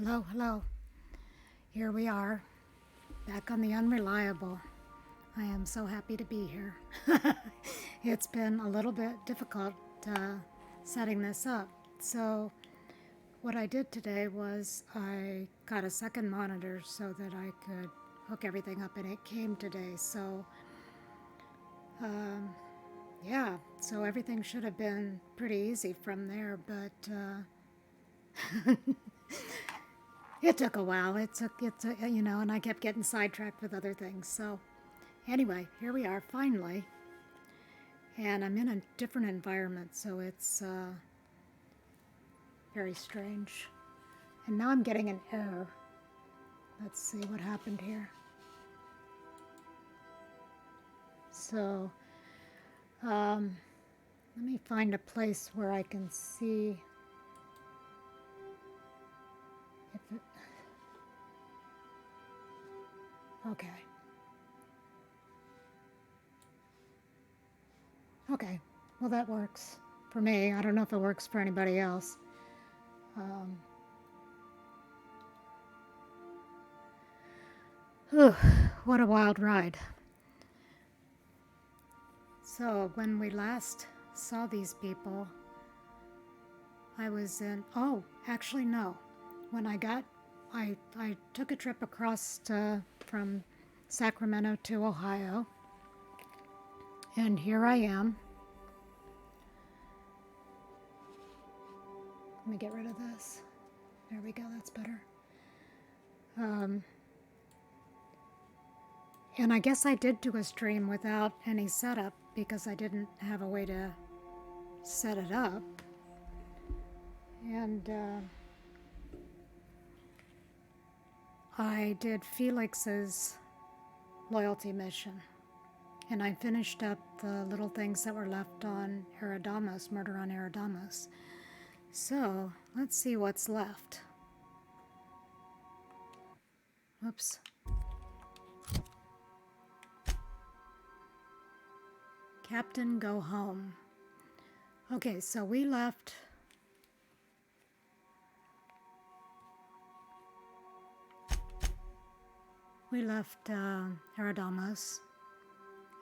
Hello, hello. Here we are, back on the Unreliable. I am so happy to be here. It's been a little bit difficult setting this up. So, what I did today was I got a second monitor so that I could hook everything up, and it came today. So, um, yeah, so everything should have been pretty easy from there, but it took a while. And I kept getting sidetracked with other things. So, anyway, here we are finally, and I'm in a different environment, so it's very strange. And now I'm getting an error. Let's see what happened here. So, let me find a place where I can see if it. Okay. Okay. Well, that works for me. I don't know if it works for anybody else. Um, whew, what a wild ride. So, when we last saw these people, I was in. Oh, actually, no. When I took a trip across from Sacramento to Ohio, and here I am. Let me get rid of this. There we go, that's better. Um, and I guess I did do a stream without any setup because I didn't have a way to set it up. And I did Felix's loyalty mission. And I finished up the little things that were left on Eridamos, Murder on Eridamos. So, let's see what's left. Oops. Captain, go home. Okay, so we left. We left Eridamos,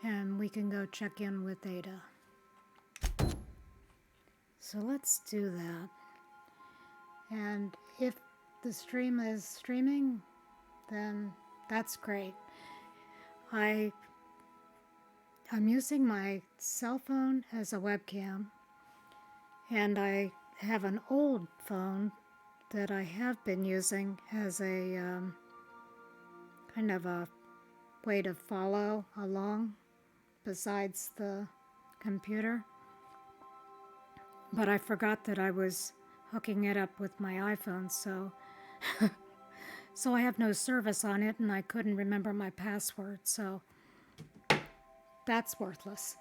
and we can go check in with Ada. So let's do that. And if the stream is streaming, then that's great. I'm using my cell phone as a webcam, and I have an old phone that I have been using as a kind of a way to follow along besides the computer. But I forgot that I was hooking it up with my iPhone, so so I have no service on it, and I couldn't remember my password, so that's worthless.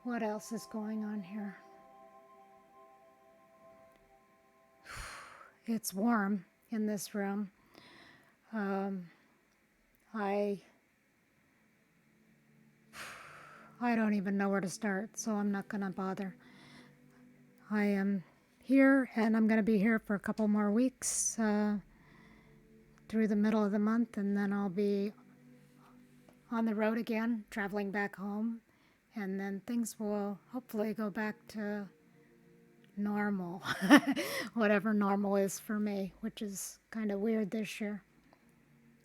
What else is going on here? It's warm in this room. I don't even know where to start, so I'm not gonna bother. I am here, and I'm gonna be here for a couple more weeks through the middle of the month, and then I'll be on the road again, traveling back home, and then things will hopefully go back to normal, whatever normal is for me, which is kind of weird this year.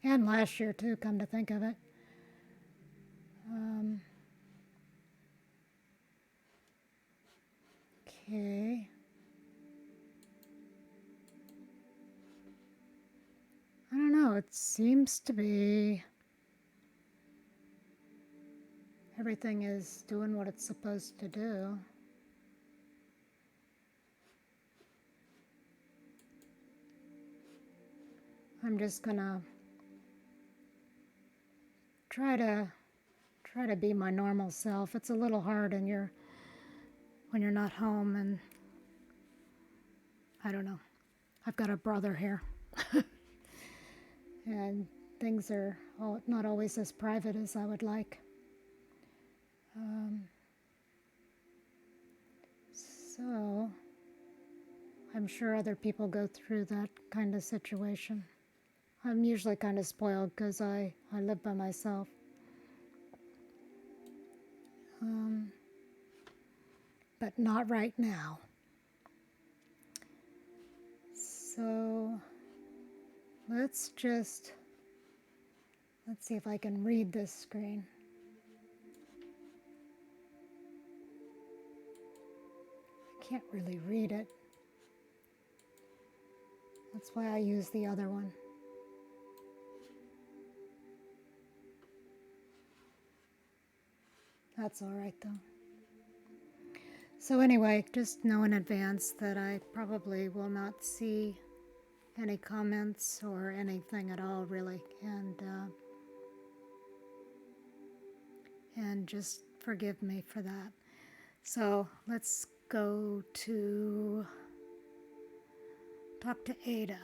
And last year, too, come to think of it. Okay. I don't know, it seems to be everything is doing what it's supposed to do. I'm just gonna try to be my normal self. It's a little hard when you're not home, and I don't know. I've got a brother here. And things are not always as private as I would like. So I'm sure other people go through that kind of situation. I'm usually kind of spoiled because I live by myself. But not right now. So let's see if I can read this screen. I can't really read it. That's why I use the other one. That's all right though. So anyway, just know in advance that I probably will not see any comments or anything at all really, and just forgive me for that. So let's go to talk to Ada.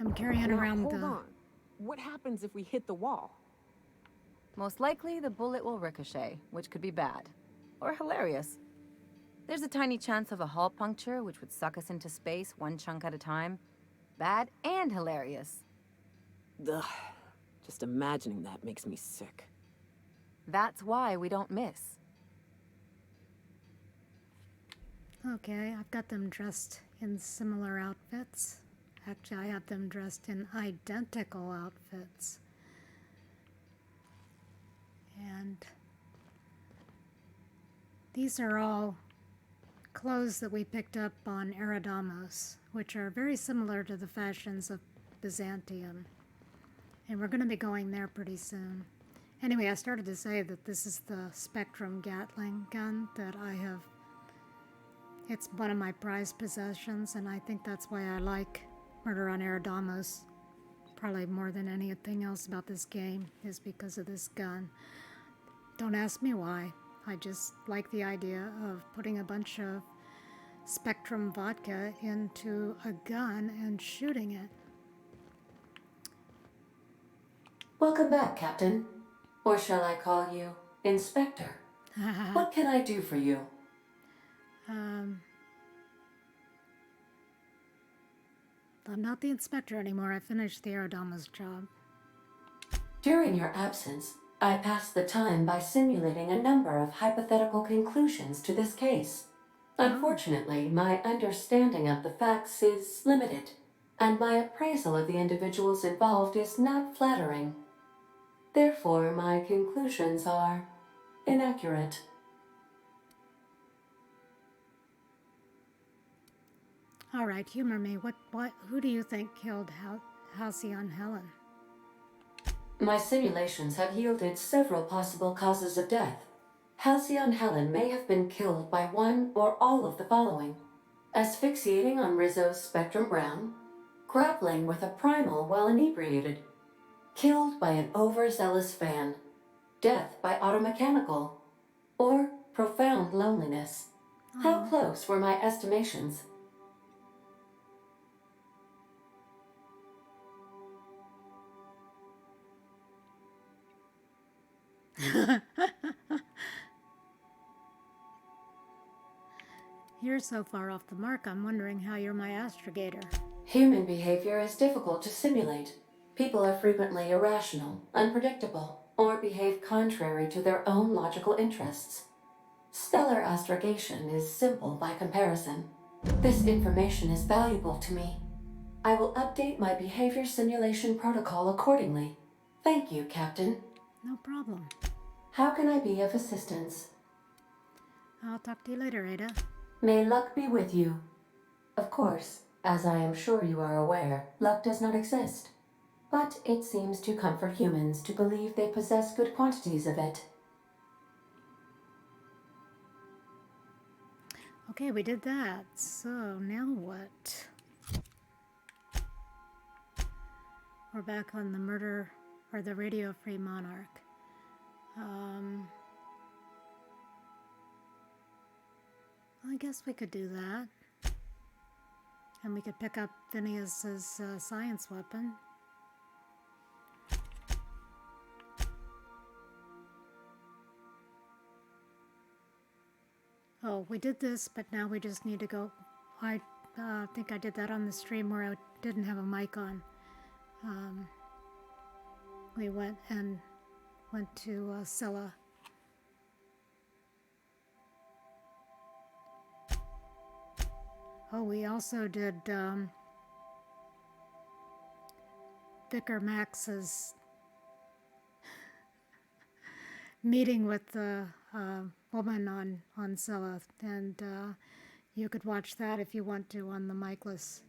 I'm carrying around Hold on. What happens if we hit the wall? Most likely, the bullet will ricochet, which could be bad. Or hilarious. There's a tiny chance of a hull puncture, which would suck us into space one chunk at a time. Bad and hilarious. Ugh. Just imagining that makes me sick. That's why we don't miss. Okay, I've got them dressed in similar outfits. Actually, I have them dressed in identical outfits. And these are all clothes that we picked up on Eridamos, which are very similar to the fashions of Byzantium. And we're going to be going there pretty soon. Anyway, I started to say that this is the Spectrum Gatling gun that I have. It's one of my prized possessions, and I think that's why I like Murder on Eridamos probably more than anything else about this game, is because of this gun. Don't ask me why. I just like the idea of putting a bunch of Spectrum vodka into a gun and shooting it. Welcome back, Captain. Or shall I call you Inspector? What can I do for you? I'm not the inspector anymore. I finished the Eridamos job. During your absence, I passed the time by simulating a number of hypothetical conclusions to this case. Unfortunately, my understanding of the facts is limited, and my appraisal of the individuals involved is not flattering. Therefore, my conclusions are inaccurate. All right, humor me. Who do you think killed Halcyon Helen? My simulations have yielded several possible causes of death. Halcyon Helen may have been killed by one or all of the following: asphyxiating on Rizzo's Spectrum Brown, grappling with a primal while inebriated, killed by an overzealous fan, death by automechanical, or profound loneliness. How close were my estimations? You're so far off the mark, I'm wondering how you're my astrogator. Human behavior is difficult to simulate. People are frequently irrational, unpredictable, or behave contrary to their own logical interests. Stellar astrogation is simple by comparison. This information is valuable to me. I will update my behavior simulation protocol accordingly. Thank you, Captain. No problem. How can I be of assistance? I'll talk to you later, Ada. May luck be with you. Of course, as I am sure you are aware, luck does not exist. But it seems to comfort humans to believe they possess good quantities of it. Okay, we did that. So now what? We're back on the murder, or the Radio Free Monarch. I guess we could do that. And we could pick up Phineas's science weapon. oh, we did this, but now we just need to go. I think I did that on the stream where I didn't have a mic on. We went to Scylla. Oh, we also did Vicar Max's meeting with the woman on Scylla, and you could watch that if you want to on the micless,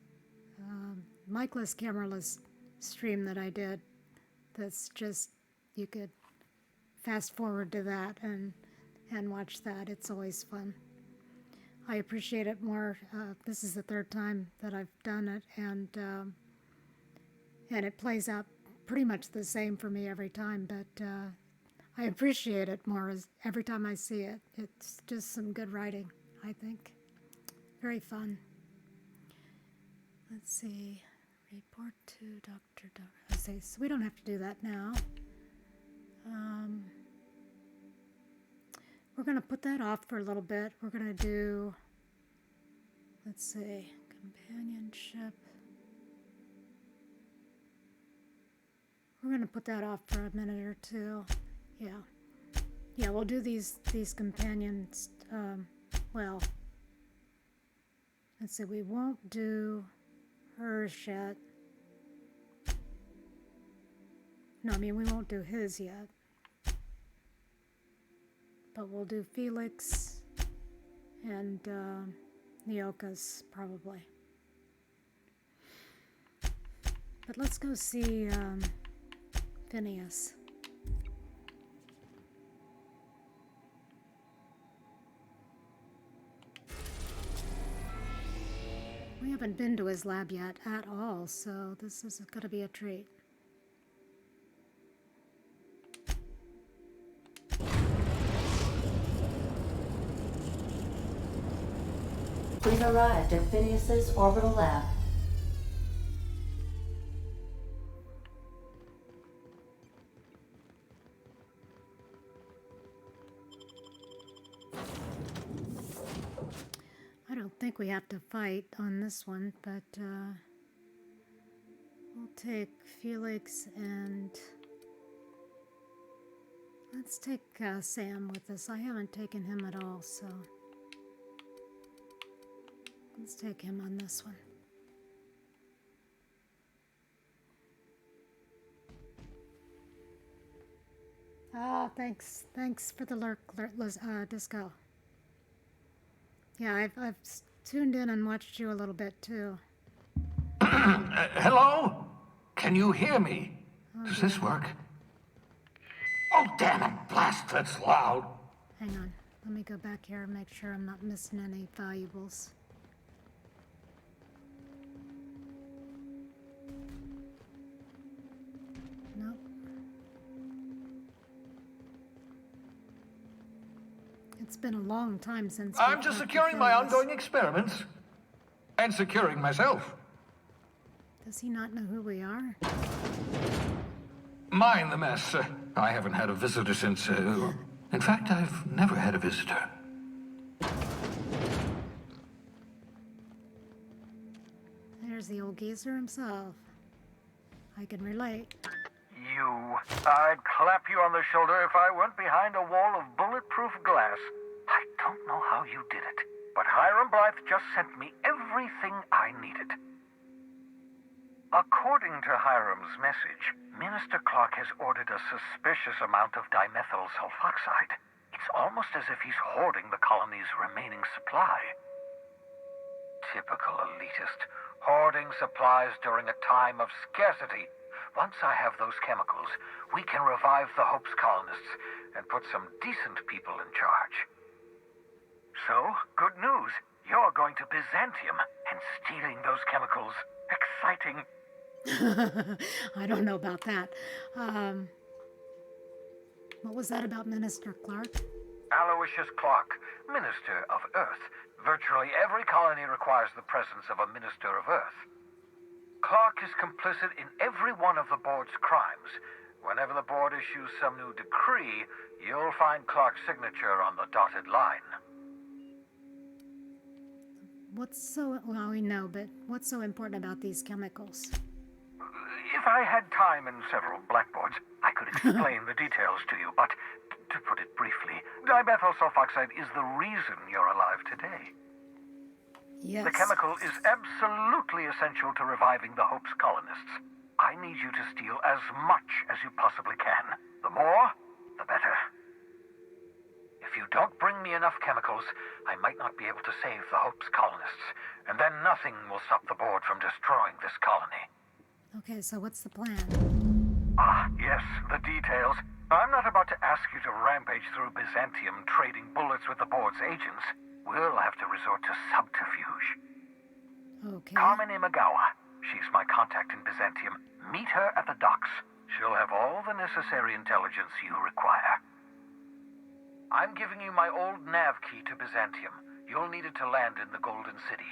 cameraless stream that I did. That's just, you could fast forward to that and watch that. It's always fun. I appreciate it more. This is the third time that I've done it, and it plays out pretty much the same for me every time, but I appreciate it more as every time I see it. It's just some good writing, I think. Very fun. Let's see. Report to Dr. Let's see. So we don't have to do that now. We're going to put that off for a little bit. We're going to do, let's see, companionship. We're going to put that off for a minute or two. Yeah, we'll do these companions. Well, let's see, we won't do hers yet. No, I mean, we won't do his yet. But we'll do Felix and Nyoka's probably. But let's go see Phineas. We haven't been to his lab yet at all, so this is going to be a treat. We've arrived at Phineas's orbital lab. I don't think we have to fight on this one, but we'll take Felix and let's take Sam with us. I haven't taken him at all, so let's take him on this one. Ah, thanks for the lurk, Disco. Yeah, I've tuned in and watched you a little bit too. Hello? Can you hear me? Does this work? Oh, damn it, blast, that's loud. Hang on, let me go back here and make sure I'm not missing any valuables. Nope. It's been a long time since I'm we've just talked to securing my Phineas. ongoing experiments. And securing myself. Does he not know who we are? Mind the mess. I haven't had a visitor since, in fact, I've never had a visitor. There's the old geezer himself. I can relate. I'd clap you on the shoulder if I weren't behind a wall of bulletproof glass. I don't know how you did it, but Hiram Blythe just sent me everything I needed. According to Hiram's message, Minister Clark has ordered a suspicious amount of dimethyl sulfoxide. It's almost as if he's hoarding the colony's remaining supply. Typical elitist, hoarding supplies during a time of scarcity. Once I have those chemicals, we can revive the Hope's colonists and put some decent people in charge. So, good news. You're going to Byzantium and stealing those chemicals. Exciting. I don't know about that. What was that about Minister Clark? Aloysius Clark, Minister of Earth. Virtually every colony requires the presence of a Minister of Earth. Clark is complicit in every one of the board's crimes. Whenever the board issues some new decree, you'll find Clark's signature on the dotted line. Well, we know, but what's so important about these chemicals? If I had time and several blackboards, I could explain the details to you, but to put it briefly, dimethyl sulfoxide is the reason you're alive today. Yes. The chemical is absolutely essential to reviving the Hope's colonists. I need you to steal as much as you possibly can. The more, the better. If you don't bring me enough chemicals, I might not be able to save the Hope's colonists, and then nothing will stop the board from destroying this colony. Okay, so what's the plan? Ah, yes, the details. I'm not about to ask you to rampage through Byzantium trading bullets with the board's agents. We'll have to resort to subterfuge. Okay. Carmen Imagawa. She's my contact in Byzantium. Meet her at the docks. She'll have all the necessary intelligence you require. I'm giving you my old nav key to Byzantium. You'll need it to land in the Golden City.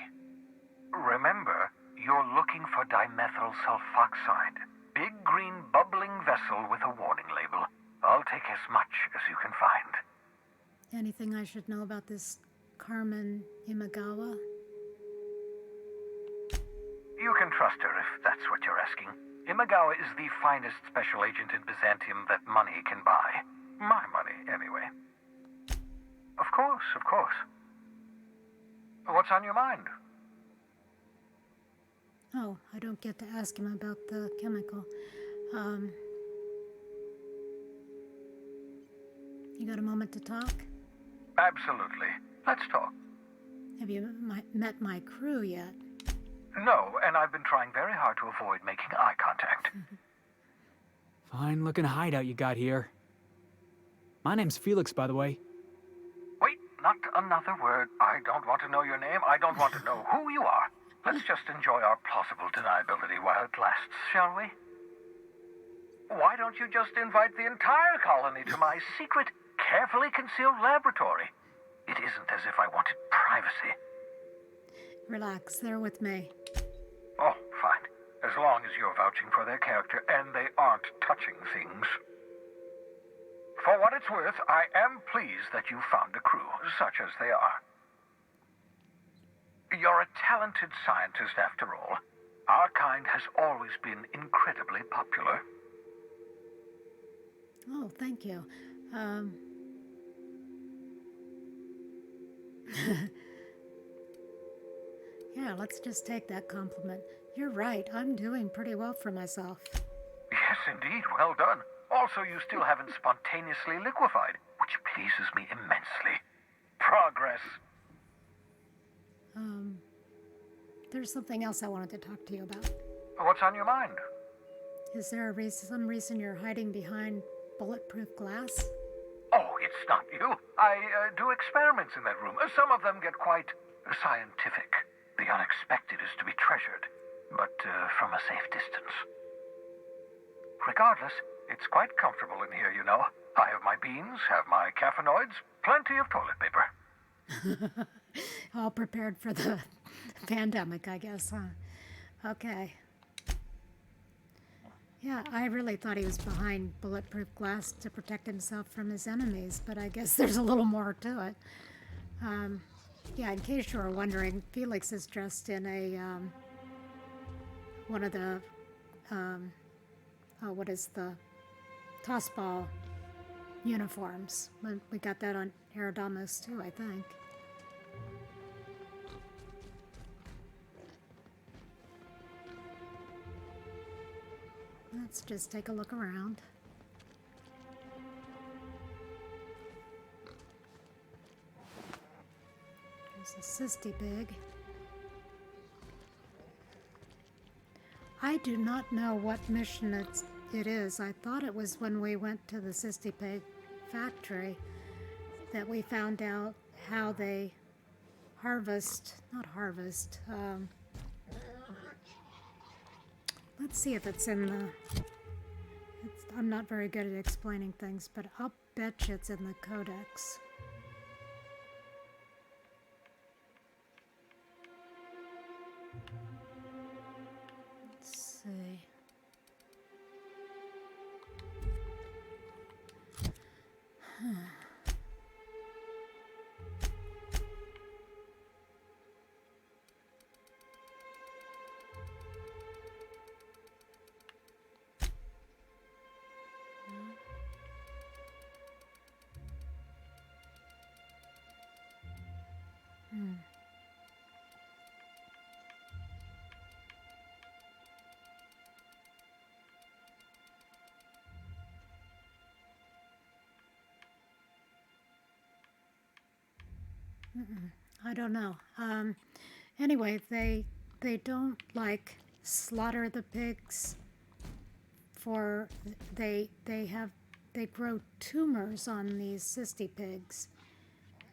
Remember, you're looking for dimethyl sulfoxide. Big green bubbling vessel with a warning label. I'll take as much as you can find. Anything I should know about this Carmen Imagawa? You can trust her if that's what you're asking. Imagawa is the finest special agent in Byzantium that money can buy. My money, anyway. Of course, of course. What's on your mind? Oh, I don't get to ask him about the chemical. You got a moment to talk? Absolutely. Let's talk. Have you met my crew yet? No, and I've been trying very hard to avoid making eye contact. Fine looking hideout you got here. My name's Felix, by the way. Wait, not another word. I don't want to know your name. I don't want to know who you are. Let's just enjoy our plausible deniability while it lasts, shall we? Why don't you just invite the entire colony to my secret, carefully concealed laboratory? It isn't as if I wanted privacy. Relax, they're with me. Oh, fine. As long as you're vouching for their character and they aren't touching things. For what it's worth, I am pleased that you found a crew, such as they are. You're a talented scientist, after all. Our kind has always been incredibly popular. Oh, thank you. Yeah, let's just take that compliment. You're right, I'm doing pretty well for myself. Yes, indeed, well done. Also, you still haven't spontaneously liquefied, which pleases me immensely. Progress. There's something else I wanted to talk to you about. What's on your mind? Is there some reason you're hiding behind bulletproof glass? Oh, it's not you. I do experiments in that room. Some of them get quite scientific. The unexpected is to be treasured, but from a safe distance. Regardless, it's quite comfortable in here, you know. I have my beans, have my caffeinoids, plenty of toilet paper. All prepared for the pandemic, I guess, huh? Okay. Yeah, I really thought he was behind bulletproof glass to protect himself from his enemies, but I guess there's a little more to it. Yeah, in case you were wondering, Felix is dressed in a, one of the, what is the tossball uniforms. We got that on Aerodamos too, I think. Let's just take a look around. There's a cysty pig. I do not know what mission it is. I thought it was when we went to the cysty pig factory that we found out how they not harvest. Let's see if it's in the... I'm not very good at explaining things, but I'll bet you it's in the codex. Let's see. I don't know. Anyway, they don't like slaughter the pigs for they grow tumors on these cysty pigs,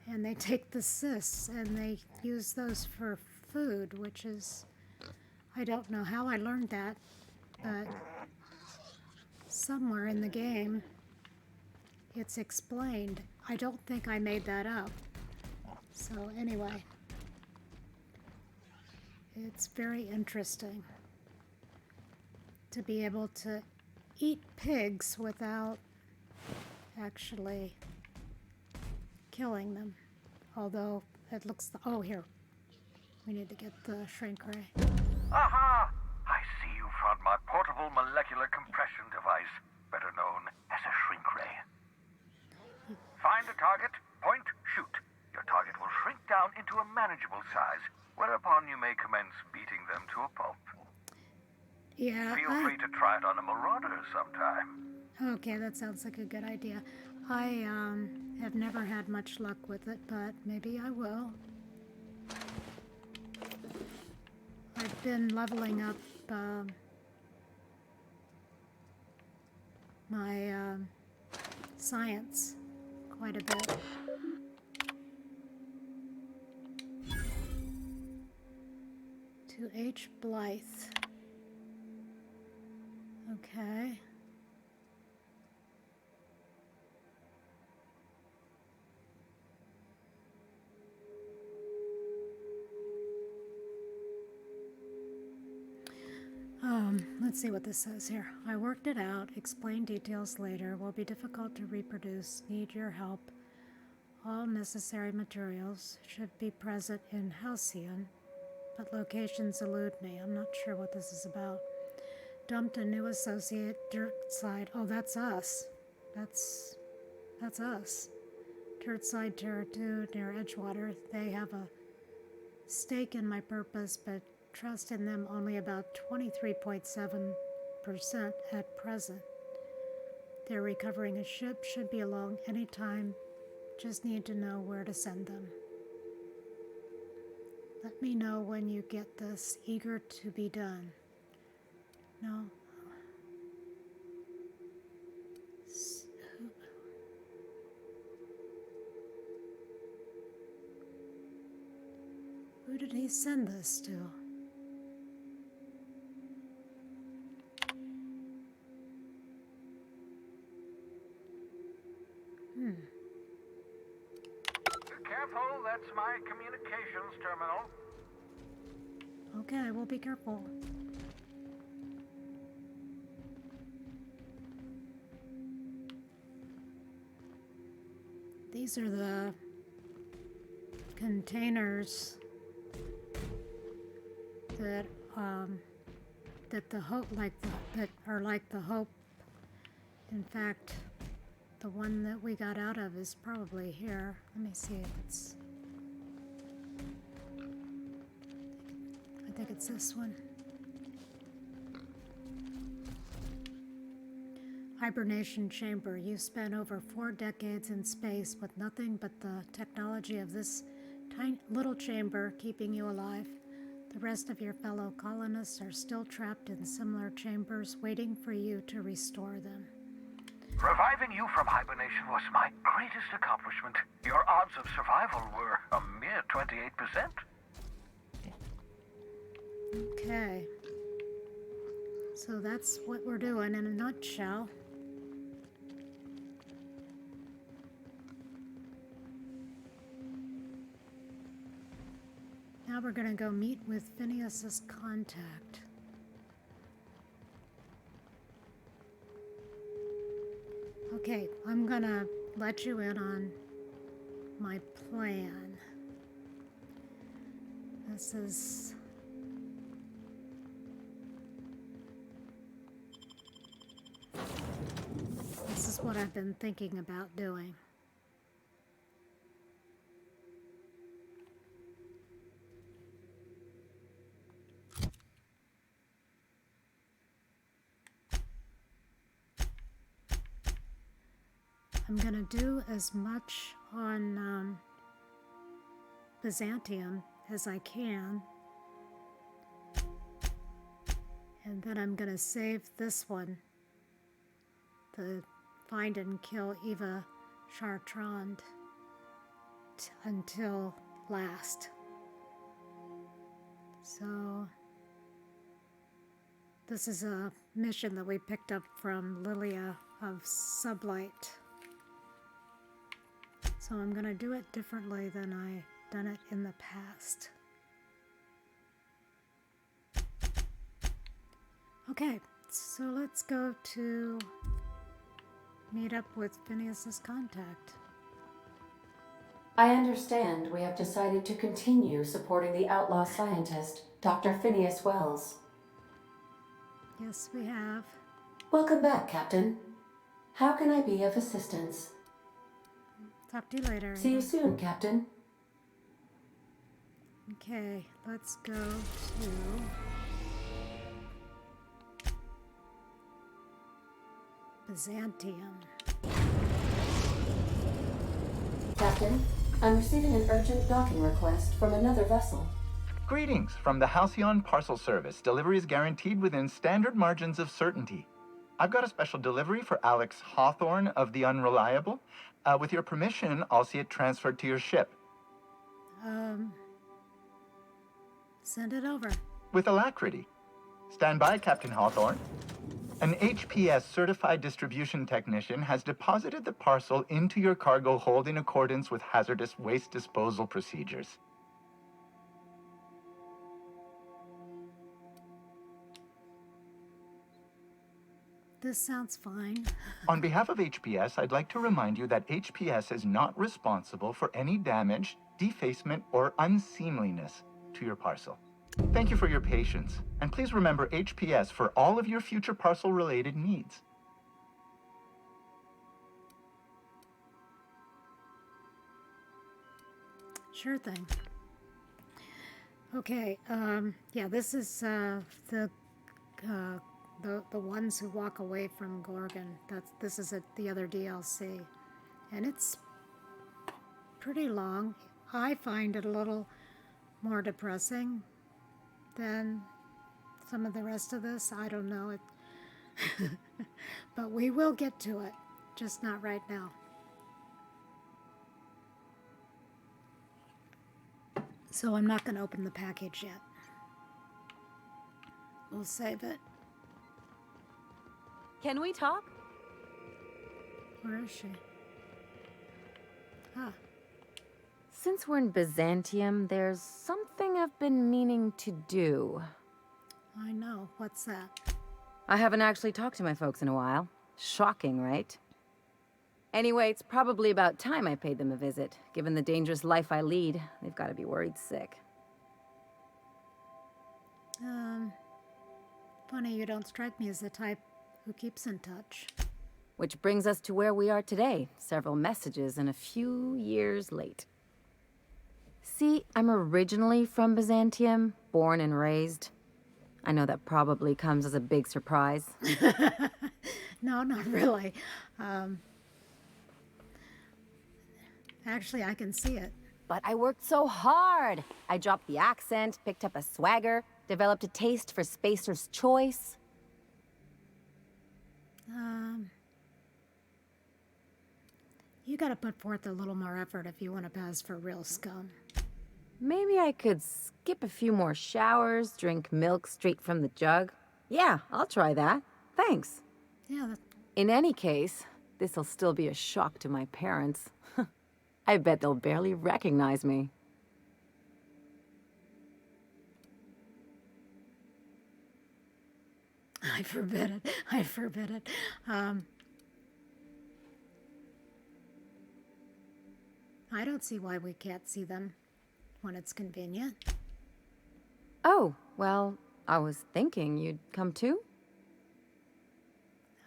and they take the cysts and they use those for food, which is, I don't know how I learned that, but somewhere in the game it's explained. I don't think I made that up. So anyway, it's very interesting to be able to eat pigs without actually killing them. Although it looks, oh here, we need to get the shrink ray. Aha! I see you found my portable molecular compression device, better known as a shrink ray. Find a target, point, shoot. Your target will shrink down into a manageable size, whereupon you may commence beating them to a pulp. Yeah. Feel free to try it on a marauder sometime. Okay, that sounds like a good idea. I have never had much luck with it, but maybe I will. I've been leveling up my science quite a bit. To H. Blythe. Okay. Let's see what this says here. I worked it out. Explain details later. Will be difficult to reproduce. Need your help. All necessary materials should be present in Halcyon, but locations elude me. I'm not sure what this is about. Dumped a new associate, Dirtside. Oh, that's us. That's us. Dirtside Terra 2 near Edgewater. They have a stake in my purpose, but trust in them only about 23.7% at present. They're recovering a ship, should be along any time. Just need to know where to send them. Let me know when you get this. Eager to be done. No. Who did he send this to? Careful, that's my communications terminal. Okay, we'll be careful. These are the containers that the hope that are like the hope. In fact, the one that we got out of is probably here. Let me see if it's. I think it's this one. Hibernation chamber. You spent over 4 decades in space with nothing but the technology of this tiny little chamber keeping you alive. The rest of your fellow colonists are still trapped in similar chambers, waiting for you to restore them. Reviving you from hibernation was my greatest accomplishment. Your odds of survival were a mere 28%. Okay. So that's what we're doing in a nutshell. Now we're gonna go meet with Phineas's contact. Okay, I'm gonna let you in on my plan. This is what I've been thinking about doing. I'm gonna do as much on Byzantium as I can. And then I'm gonna save this one, the find and kill Eva Chartrand, until last. So this is a mission that we picked up from Lilia of Sublight. So I'm gonna do it differently than I done it in the past. Okay, so let's go to meet up with Phineas's contact. I understand we have decided to continue supporting the outlaw scientist, Dr. Phineas Wells. Yes, we have. Welcome back, Captain. How can I be of assistance? Talk to you later. See you Ava. soon, Captain. Okay, let's go to Byzantium. Captain, I'm receiving an urgent docking request from another vessel. Greetings from the Halcyon Parcel Service. Delivery is guaranteed within standard margins of certainty. I've got a special delivery for Alex Hawthorne of the Unreliable. With your permission, I'll see it transferred to your ship. Send it over. With alacrity. Stand by, Captain Hawthorne. An HPS certified distribution technician has deposited the parcel into your cargo hold in accordance with hazardous waste disposal procedures. This sounds fine. On behalf of HPS, I'd like to remind you that HPS is not responsible for any damage, defacement, or unseemliness to your parcel. Thank you for your patience, and please remember HPS for all of your future parcel-related needs. Sure thing. Okay, yeah, this is the ones who walk away from Gorgon. This is the other DLC, and it's pretty long. I find it a little more depressing than some of the rest of this. I don't know it, but we will get to it, just not right now. So I'm not going to open the package yet. We'll save it. Can we talk? Where is she? Ah, Since we're in Byzantium, there's something I've been meaning to do. I know. What's that? I haven't actually talked to my folks in a while. Shocking, right? Anyway, it's probably about time I paid them a visit. Given the dangerous life I lead, they've got to be worried sick. Funny you don't strike me as the type who keeps in touch. Which brings us to where we are today. Several messages and a few years late. See, I'm originally from Byzantium, born and raised. I know that probably comes as a big surprise. No, not really. Actually, I can see it. But I worked so hard. I dropped the accent, picked up a swagger, developed a taste for Spacer's Choice. You gotta put forth a little more effort if you want to pass for real scum. Maybe I could skip a few more showers, drink milk straight from the jug. Yeah, I'll try that. Thanks. Yeah, In any case, this'll still be a shock to my parents. I bet they'll barely recognize me. I forbid it. I forbid it. I don't see why we can't see them when it's convenient. Oh, well, I was thinking you'd come too?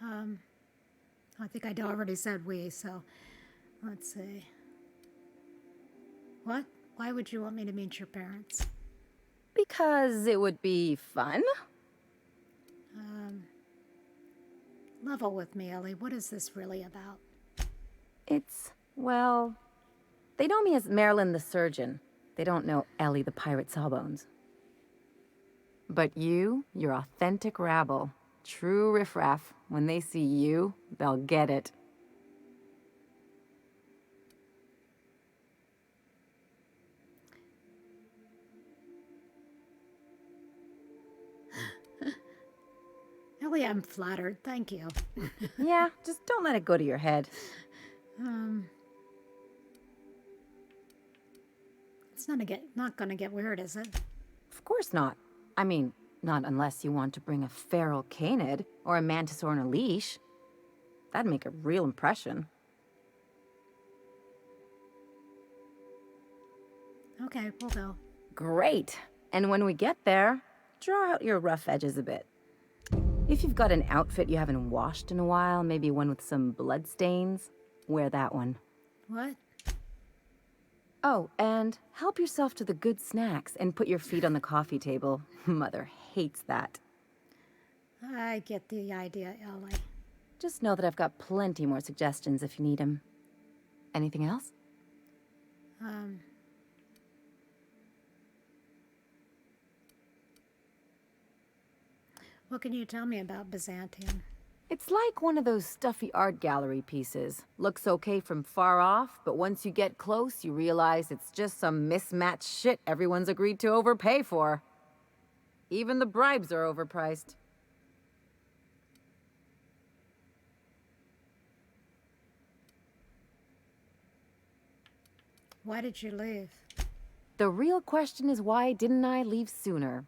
I think I'd already said we, so let's see. What? Why would you want me to meet your parents? Because it would be fun. Level with me, Ellie. What is this really about? It's, well, they know me as Marilyn the Surgeon. They don't know Ellie the Pirate Sawbones. But you're authentic rabble. True riffraff. When they see you, they'll get it. Ellie, I'm flattered. Thank you. Yeah, just don't let it go to your head. It's not gonna get weird, is it? Of course not. I mean, not unless you want to bring a feral canid or a mantis on a leash. That'd make a real impression. Okay, we'll go. Great. And when we get there, draw out your rough edges a bit. If you've got an outfit you haven't washed in a while, maybe one with some blood stains, wear that one. What? Oh, and help yourself to the good snacks and put your feet on the coffee table. Mother hates that. I get the idea, Ellie. Just know that I've got plenty more suggestions if you need them. Anything else? What can you tell me about Byzantium? It's like one of those stuffy art gallery pieces. Looks okay from far off, but once you get close, you realize it's just some mismatched shit everyone's agreed to overpay for. Even the bribes are overpriced. Why did you leave? The real question is, why didn't I leave sooner?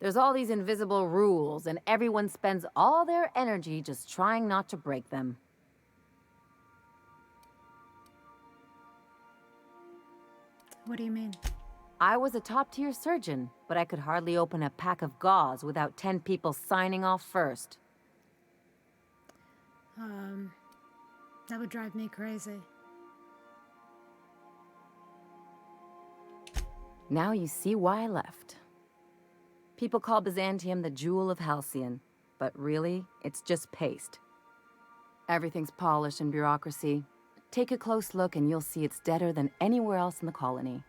There's all these invisible rules, and everyone spends all their energy just trying not to break them. What do you mean? I was a top-tier surgeon, but I could hardly open a pack of gauze without 10 people signing off first. That would drive me crazy. Now you see why I left. People call Byzantium the jewel of Halcyon, but really, it's just paste. Everything's polish and bureaucracy. Take a close look and you'll see it's deader than anywhere else in the colony.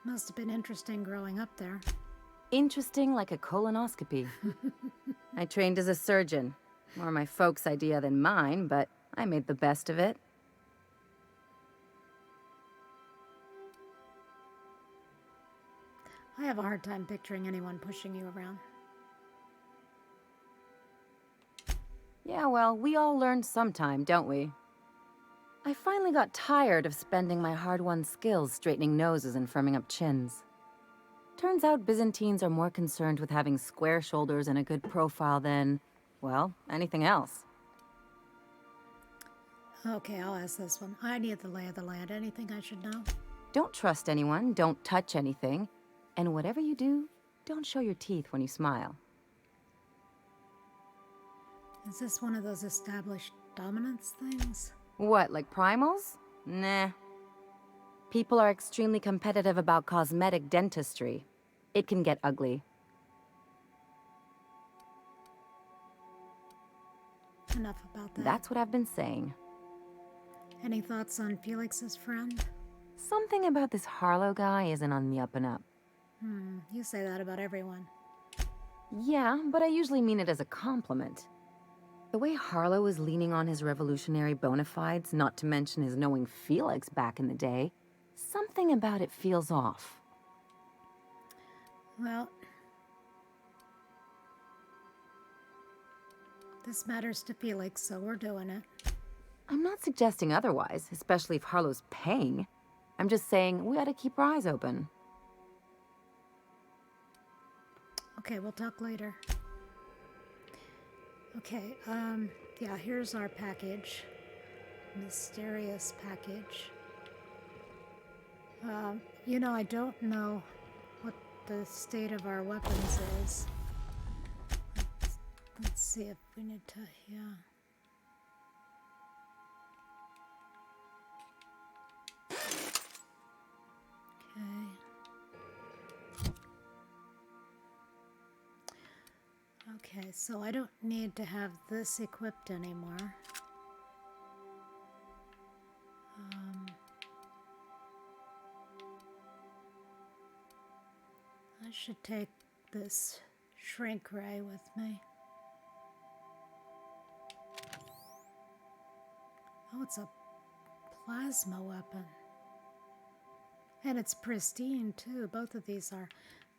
Must have been interesting growing up there. Interesting like a colonoscopy. I trained as a surgeon. More my folks' idea than mine, but I made the best of it. I have a hard time picturing anyone pushing you around. Yeah, well, we all learn sometime, don't we? I finally got tired of spending my hard-won skills straightening noses and firming up chins. Turns out Byzantines are more concerned with having square shoulders and a good profile than, well, anything else. Okay, I'll ask this one. I need the lay of the land. Anything I should know? Don't trust anyone, don't touch anything, and whatever you do, don't show your teeth when you smile. Is this one of those established dominance things? What, like primals? Nah. People are extremely competitive about cosmetic dentistry. It can get ugly. Enough about that. That's what I've been saying. Any thoughts on Felix's friend? Something about this Harlow guy isn't on the up and up. You say that about everyone. Yeah, but I usually mean it as a compliment. The way Harlow is leaning on his revolutionary bona fides, not to mention his knowing Felix back in the day, something about it feels off. Well, this matters to Felix, so we're doing it. I'm not suggesting otherwise, especially if Harlow's paying. I'm just saying we ought to keep our eyes open. Okay, we'll talk later. Okay, yeah, here's our package. Mysterious package. I don't know what the state of our weapons is. Let's see if we need to, yeah. Okay, Okay, so I don't need to have this equipped anymore. I should take this shrink ray with me. Oh, it's a plasma weapon. And it's pristine too. Both of these are.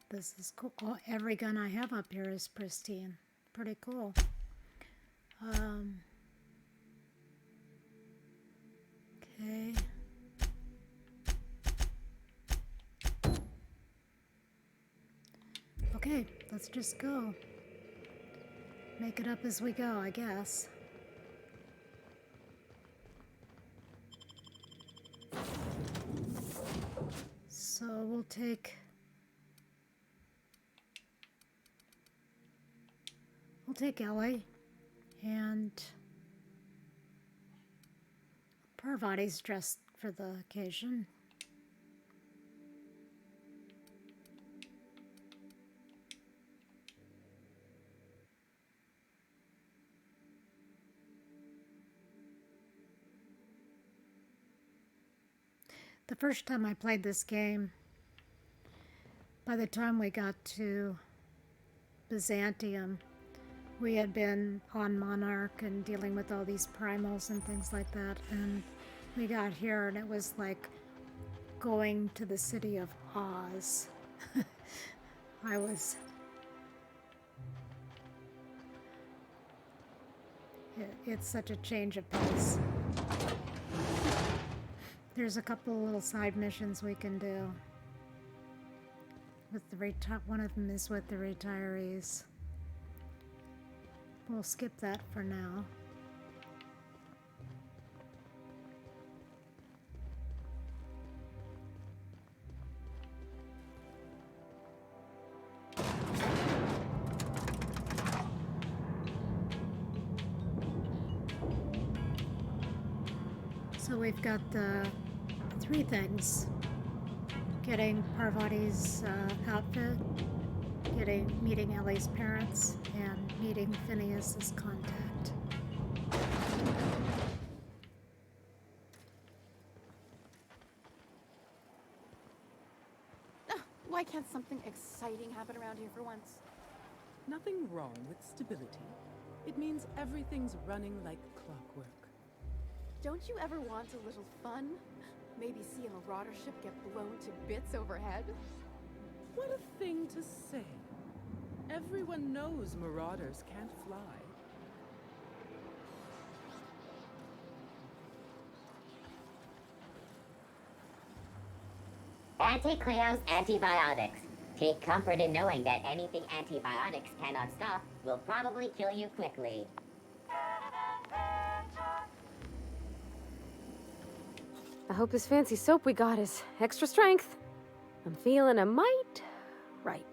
This is cool. Oh, every gun I have up here is pristine. Pretty cool. Okay. Okay, let's just go. Make it up as we go, I guess. So we'll take Ellie and Parvati's dressed for the occasion. The first time I played this game, by the time we got to Byzantium, we had been on Monarch and dealing with all these primals and things like that, and we got here and it was like going to the city of Oz. It's such a change of pace. There's a couple little side missions we can do. With the one of them is with the retirees. We'll skip that for now. So we've got the 3 things. Getting Parvati's outfit, meeting Ellie's parents, and meeting Phineas's contact. Why can't something exciting happen around here for once? Nothing wrong with stability. It means everything's running like clockwork. Don't you ever want a little fun? Maybe see a marauder ship get blown to bits overhead? What a thing to say. Everyone knows marauders can't fly. Anti-Cleo's antibiotics. Take comfort in knowing that anything antibiotics cannot stop will probably kill you quickly. I hope this fancy soap we got is extra strength. I'm feeling a mite ripe.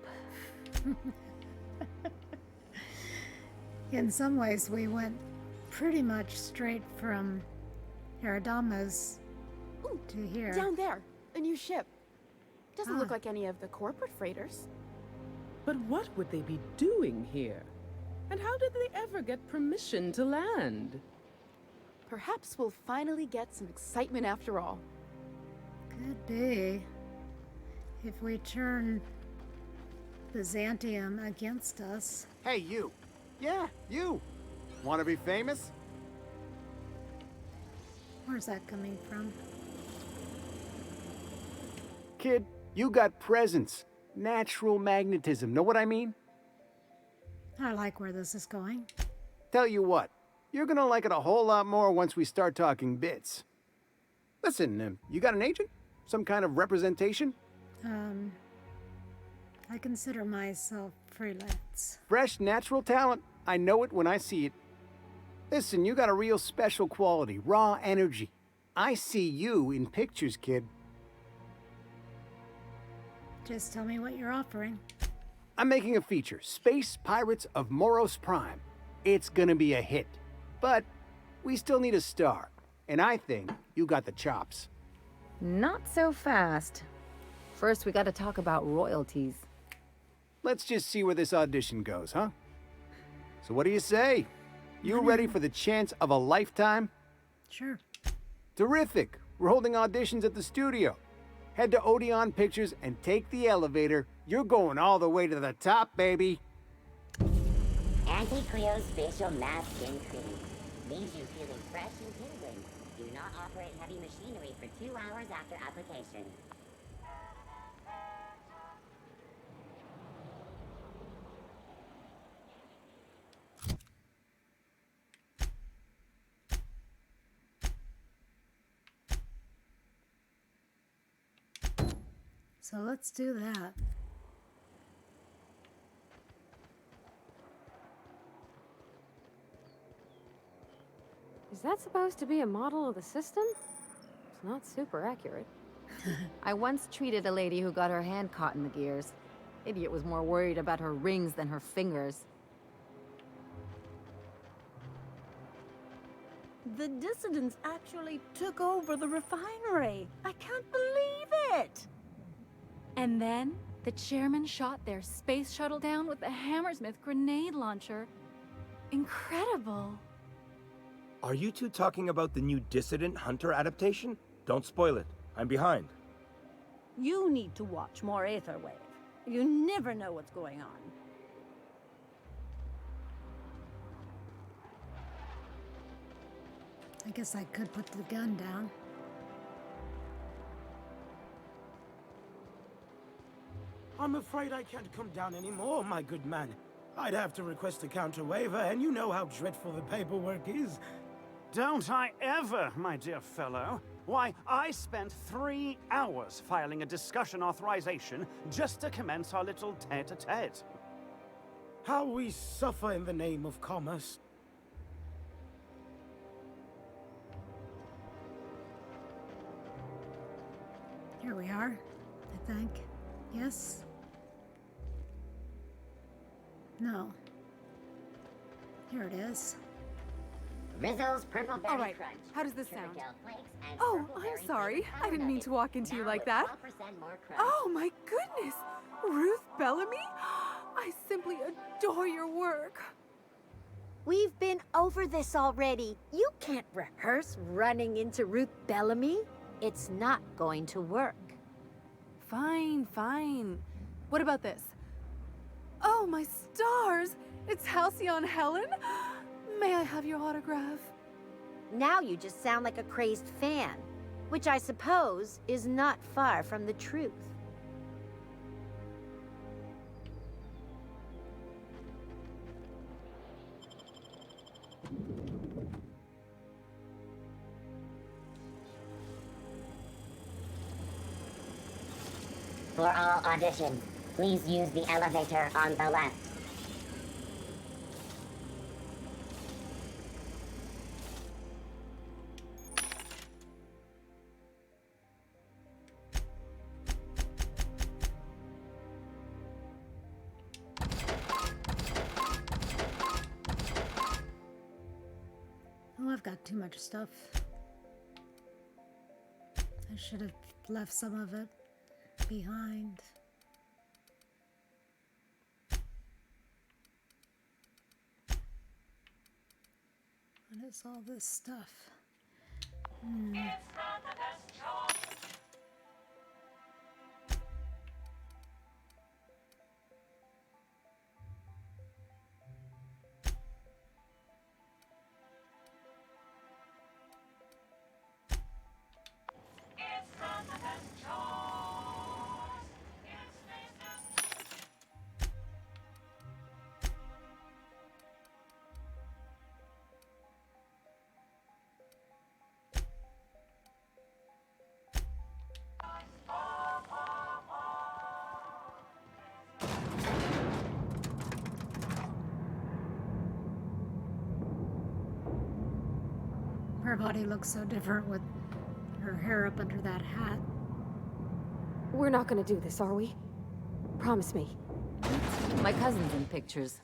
In some ways, we went pretty much straight from Eridama's to here. Down there, a new ship. Doesn't look like any of the corporate freighters. But what would they be doing here? And how did they ever get permission to land? Perhaps we'll finally get some excitement after all. Could be. If we turn Byzantium against us. Hey, you. Yeah, you. Want to be famous? Where's that coming from? Kid, you got presence. Natural magnetism. Know what I mean? I like where this is going. Tell you what. You're gonna like it a whole lot more once we start talking bits. Listen, you got an agent? Some kind of representation? I consider myself freelance. Fresh, natural talent. I know it when I see it. Listen, you got a real special quality, raw energy. I see you in pictures, kid. Just tell me what you're offering. I'm making a feature, Space Pirates of Moros Prime. It's gonna be a hit. But we still need a star. And I think you got the chops. Not so fast. First, we gotta talk about royalties. Let's just see where this audition goes, huh? So what do you say? You ready for the chance of a lifetime? Sure. Terrific. We're holding auditions at the studio. Head to Odeon Pictures and take the elevator. You're going all the way to the top, baby. Anti-Creo's facial mask skin cream leaves you feeling fresh and tingling. Do not operate heavy machinery for 2 hours after application. So let's do that. Is that supposed to be a model of the system? It's not super accurate. I once treated a lady who got her hand caught in the gears. Idiot was more worried about her rings than her fingers. The dissidents actually took over the refinery. I can't believe it! And then, the chairman shot their space shuttle down with the Hammersmith grenade launcher. Incredible. Are you two talking about the new Dissident Hunter adaptation? Don't spoil it. I'm behind. You need to watch more Aetherwave. You never know what's going on. I guess I could put the gun down. I'm afraid I can't come down anymore, my good man. I'd have to request a counter waiver, and you know how dreadful the paperwork is. Don't I ever, my dear fellow? Why, I spent 3 hours filing a discussion authorization just to commence our little tete-a-tete. How we suffer in the name of commerce. Here we are, I think. Yes? No. Here it is. Rizzo's Purple Berry All right, Crunch. how does this sound? Sugar flakes and Oh, purple I'm berry sorry. flavor I didn't mean to walk into you like that. 12% more crunch. Oh my goodness! Ruth Bellamy? I simply adore your work. We've been over this already. You can't rehearse running into Ruth Bellamy. It's not going to work. Fine, fine. What about this? Oh, my stars! It's Halcyon Helen? May I have your autograph? Now you just sound like a crazed fan, which I suppose is not far from the truth. For all auditions, please use the elevator on the left. Oh, I've got too much stuff. I should have left some of it behind. What is all this stuff? Her body looks so different with her hair up under that hat. We're not gonna do this, are we? Promise me. My cousin's in pictures.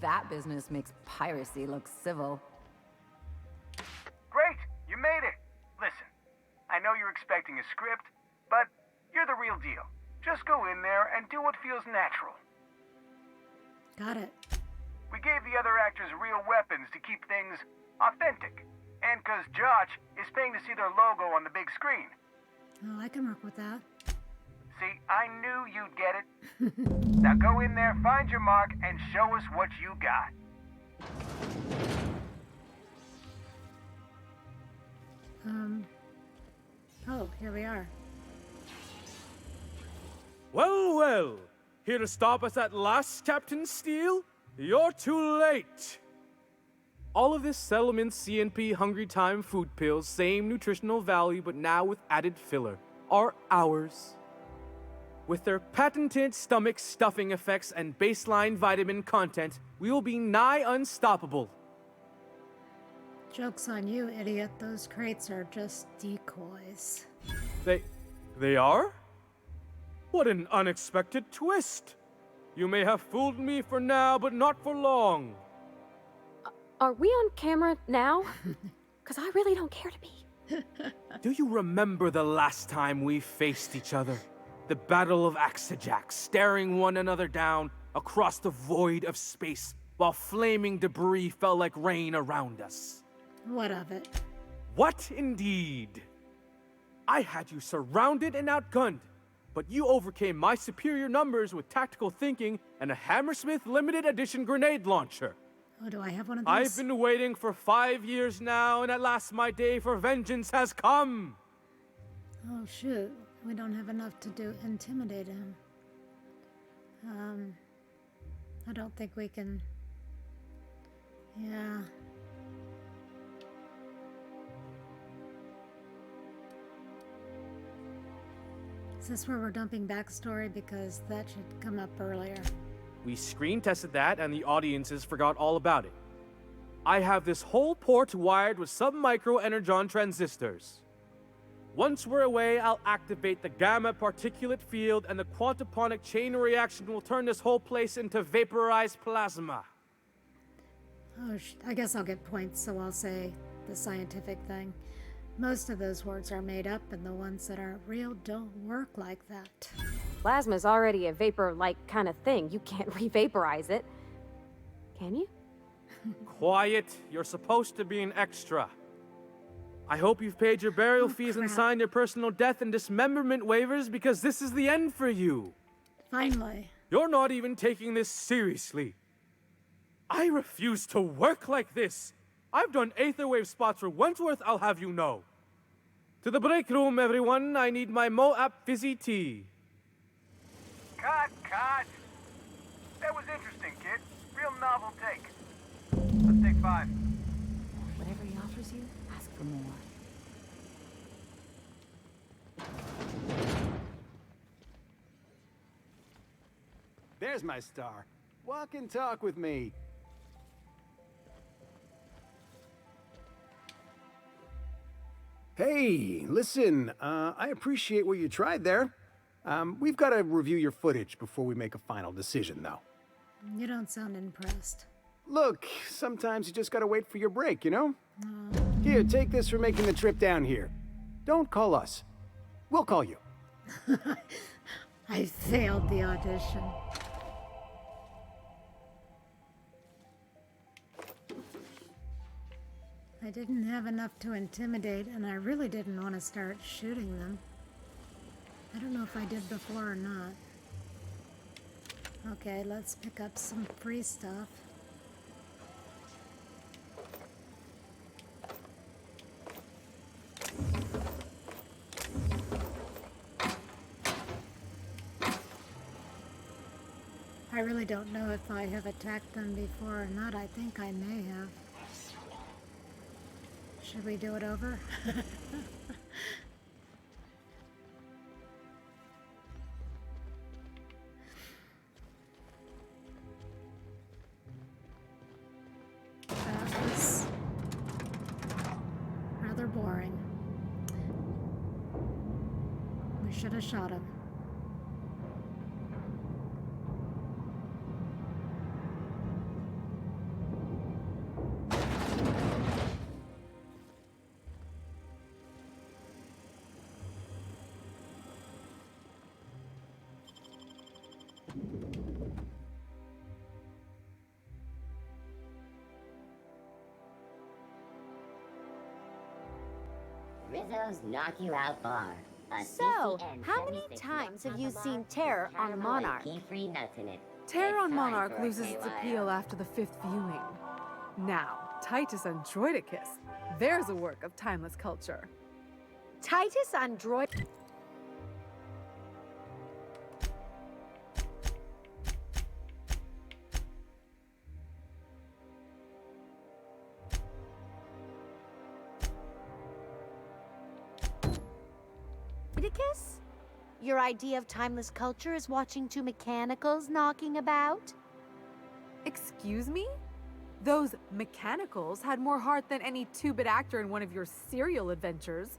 That business makes piracy look civil. Great! You made it! Listen, I know you're expecting a script, but you're the real deal. Just go in there and do what feels natural. Got it. We gave the other actors real weapons to keep things authentic. And 'cause Josh is paying to see their logo on the big screen. Oh, I can work with that. See, I knew you'd get it. Now go in there, find your mark, and show us what you got. Oh, here we are. Well, well. Here to stop us at last, Captain Steele? You're too late. All of this settlement CNP Hungry Time food pills, same nutritional value, but now with added filler, are ours. With their patented stomach stuffing effects and baseline vitamin content, we will be nigh unstoppable. Joke's on you, idiot. Those crates are just decoys. They are? What an unexpected twist! You may have fooled me for now, but not for long. Are we on camera now? Because I really don't care to be. Do you remember the last time we faced each other? The Battle of Axejack, staring one another down across the void of space while flaming debris fell like rain around us. What of it? What indeed? I had you surrounded and outgunned, but you overcame my superior numbers with tactical thinking and a Hammersmith limited edition grenade launcher. Oh, do I have one of those? I've been waiting for 5 years now, and at last my day for vengeance has come. Oh, shoot. We don't have enough to intimidate him. I don't think we can... Yeah. Is this where we're dumping backstory? Because that should come up earlier. We screen tested that, and the audiences forgot all about it. I have this whole port wired with sub-micro energon transistors. Once we're away, I'll activate the gamma particulate field, and the quantaponic chain reaction will turn this whole place into vaporized plasma. Oh, I guess I'll get points, so I'll say the scientific thing. Most of those words are made up, and the ones that aren't real don't work like that. Plasma's already a vapor-like kind of thing. You can't re-vaporize it. Can you? Quiet. You're supposed to be an extra. I hope you've paid your burial fees and signed your personal death and dismemberment waivers, because this is the end for you. Finally. You're not even taking this seriously. I refuse to work like this. I've done Aetherwave spots for Wentworth, I'll have you know. To the break room, everyone. I need my Moab fizzy tea. Cut! That was interesting, kid. Real novel take. Let's take 5. Whatever he offers you, ask for more. There's my star. Walk and talk with me. Hey, listen, I appreciate what you tried there. We've got to review your footage before we make a final decision, though. You don't sound impressed. Look, sometimes you just gotta wait for your break, you know? Here, take this for making the trip down here. Don't call us. We'll call you. I failed the audition. I didn't have enough to intimidate, and I really didn't want to start shooting them. I don't know if I did before or not. Okay, let's pick up some free stuff. I really don't know if I have attacked them before or not. I think I may have. Should we do it over? That was rather boring. We should have shot him. Rizzo's Knock You Out Bar. A So, CCN how many 76 times have you bar seen with Terror on caramel and Monarch? Key-free nuts in it. Terror It's on time Monarch for a loses its KYO. appeal after the 5th viewing. Now, Titus Androidicus. There's a work of timeless culture. Titus Android. Androidicus? Your idea of timeless culture is watching two mechanicals knocking about? Excuse me? Those mechanicals had more heart than any 2-bit actor in one of your serial adventures.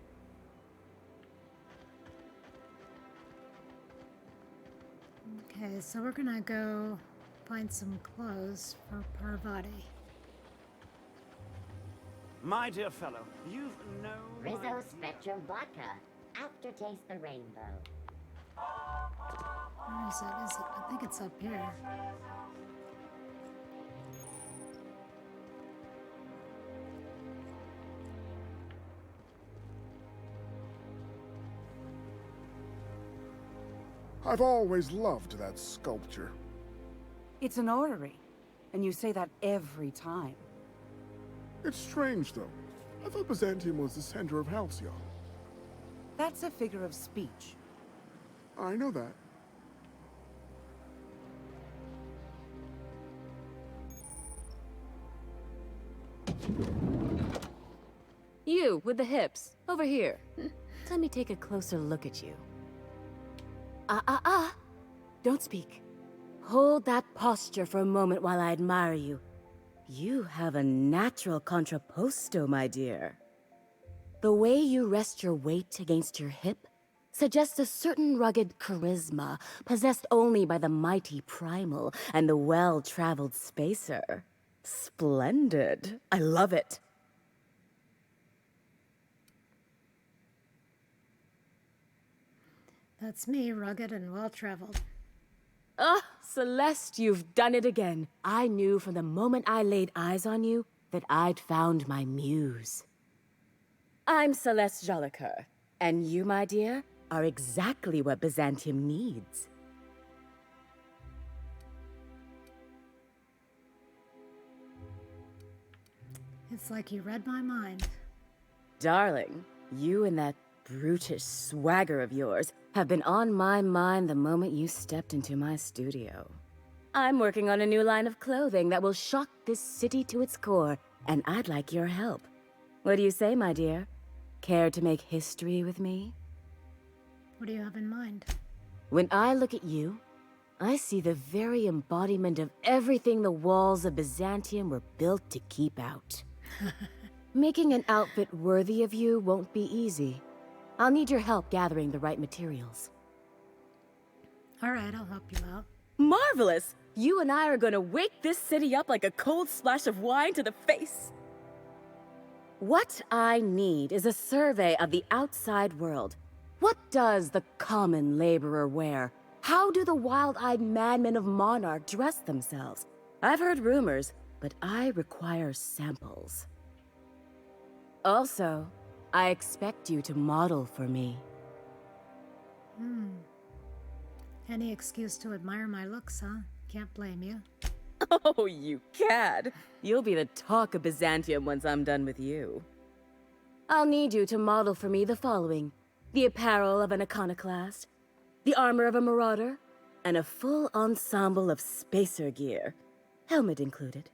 Okay, so we're gonna go find some clothes for Parvati. My dear fellow, you've no... Rizzo Spectrum Vodka. Aftertaste the rainbow. Where is it? I think it's up here. I've always loved that sculpture. It's an orrery, and you say that every time. It's strange, though. I thought Byzantium was the center of Halcyon. That's a figure of speech. I know that. You, with the hips, over here. Let me take a closer look at you. Don't speak. Hold that posture for a moment while I admire you. You have a natural contrapposto, my dear. The way you rest your weight against your hip suggests a certain rugged charisma possessed only by the mighty primal and the well-traveled spacer. Splendid. I love it. That's me, rugged and well-traveled. Ah, Celeste, you've done it again. I knew from the moment I laid eyes on you that I'd found my muse. I'm Celeste Jolicoeur, and you, my dear, are exactly what Byzantium needs. It's like you read my mind. Darling, you and that brutish swagger of yours have been on my mind the moment you stepped into my studio. I'm working on a new line of clothing that will shock this city to its core, and I'd like your help. What do you say, my dear? Care to make history with me? What do you have in mind? When I look at you, I see the very embodiment of everything the walls of Byzantium were built to keep out. Making an outfit worthy of you won't be easy. I'll need your help gathering the right materials. All right, I'll help you out. Marvelous! You and I are gonna wake this city up like a cold splash of wine to the face. What I need is a survey of the outside world. What does the common laborer wear? How do the wild-eyed madmen of Monarch dress themselves? I've heard rumors, but I require samples. Also, I expect you to model for me. Any excuse to admire my looks, huh? Can't blame you. Oh, you cad! You'll be the talk of Byzantium once I'm done with you. I'll need you to model for me the following: the apparel of an iconoclast, the armor of a marauder, and a full ensemble of spacer gear, helmet included.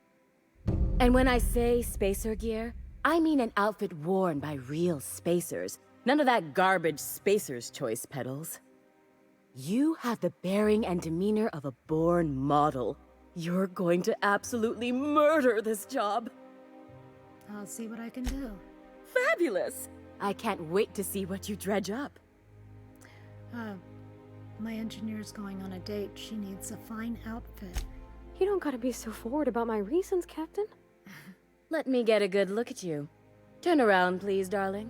And when I say spacer gear, I mean an outfit worn by real spacers, none of that garbage spacer's choice pedals. You have the bearing and demeanor of a born model. You're going to absolutely murder this job. I'll see what I can do. Fabulous! I can't wait to see what you dredge up. My engineer's going on a date. She needs a fine outfit. You don't gotta be so forward about my reasons, Captain. Let me get a good look at you. Turn around, please, darling.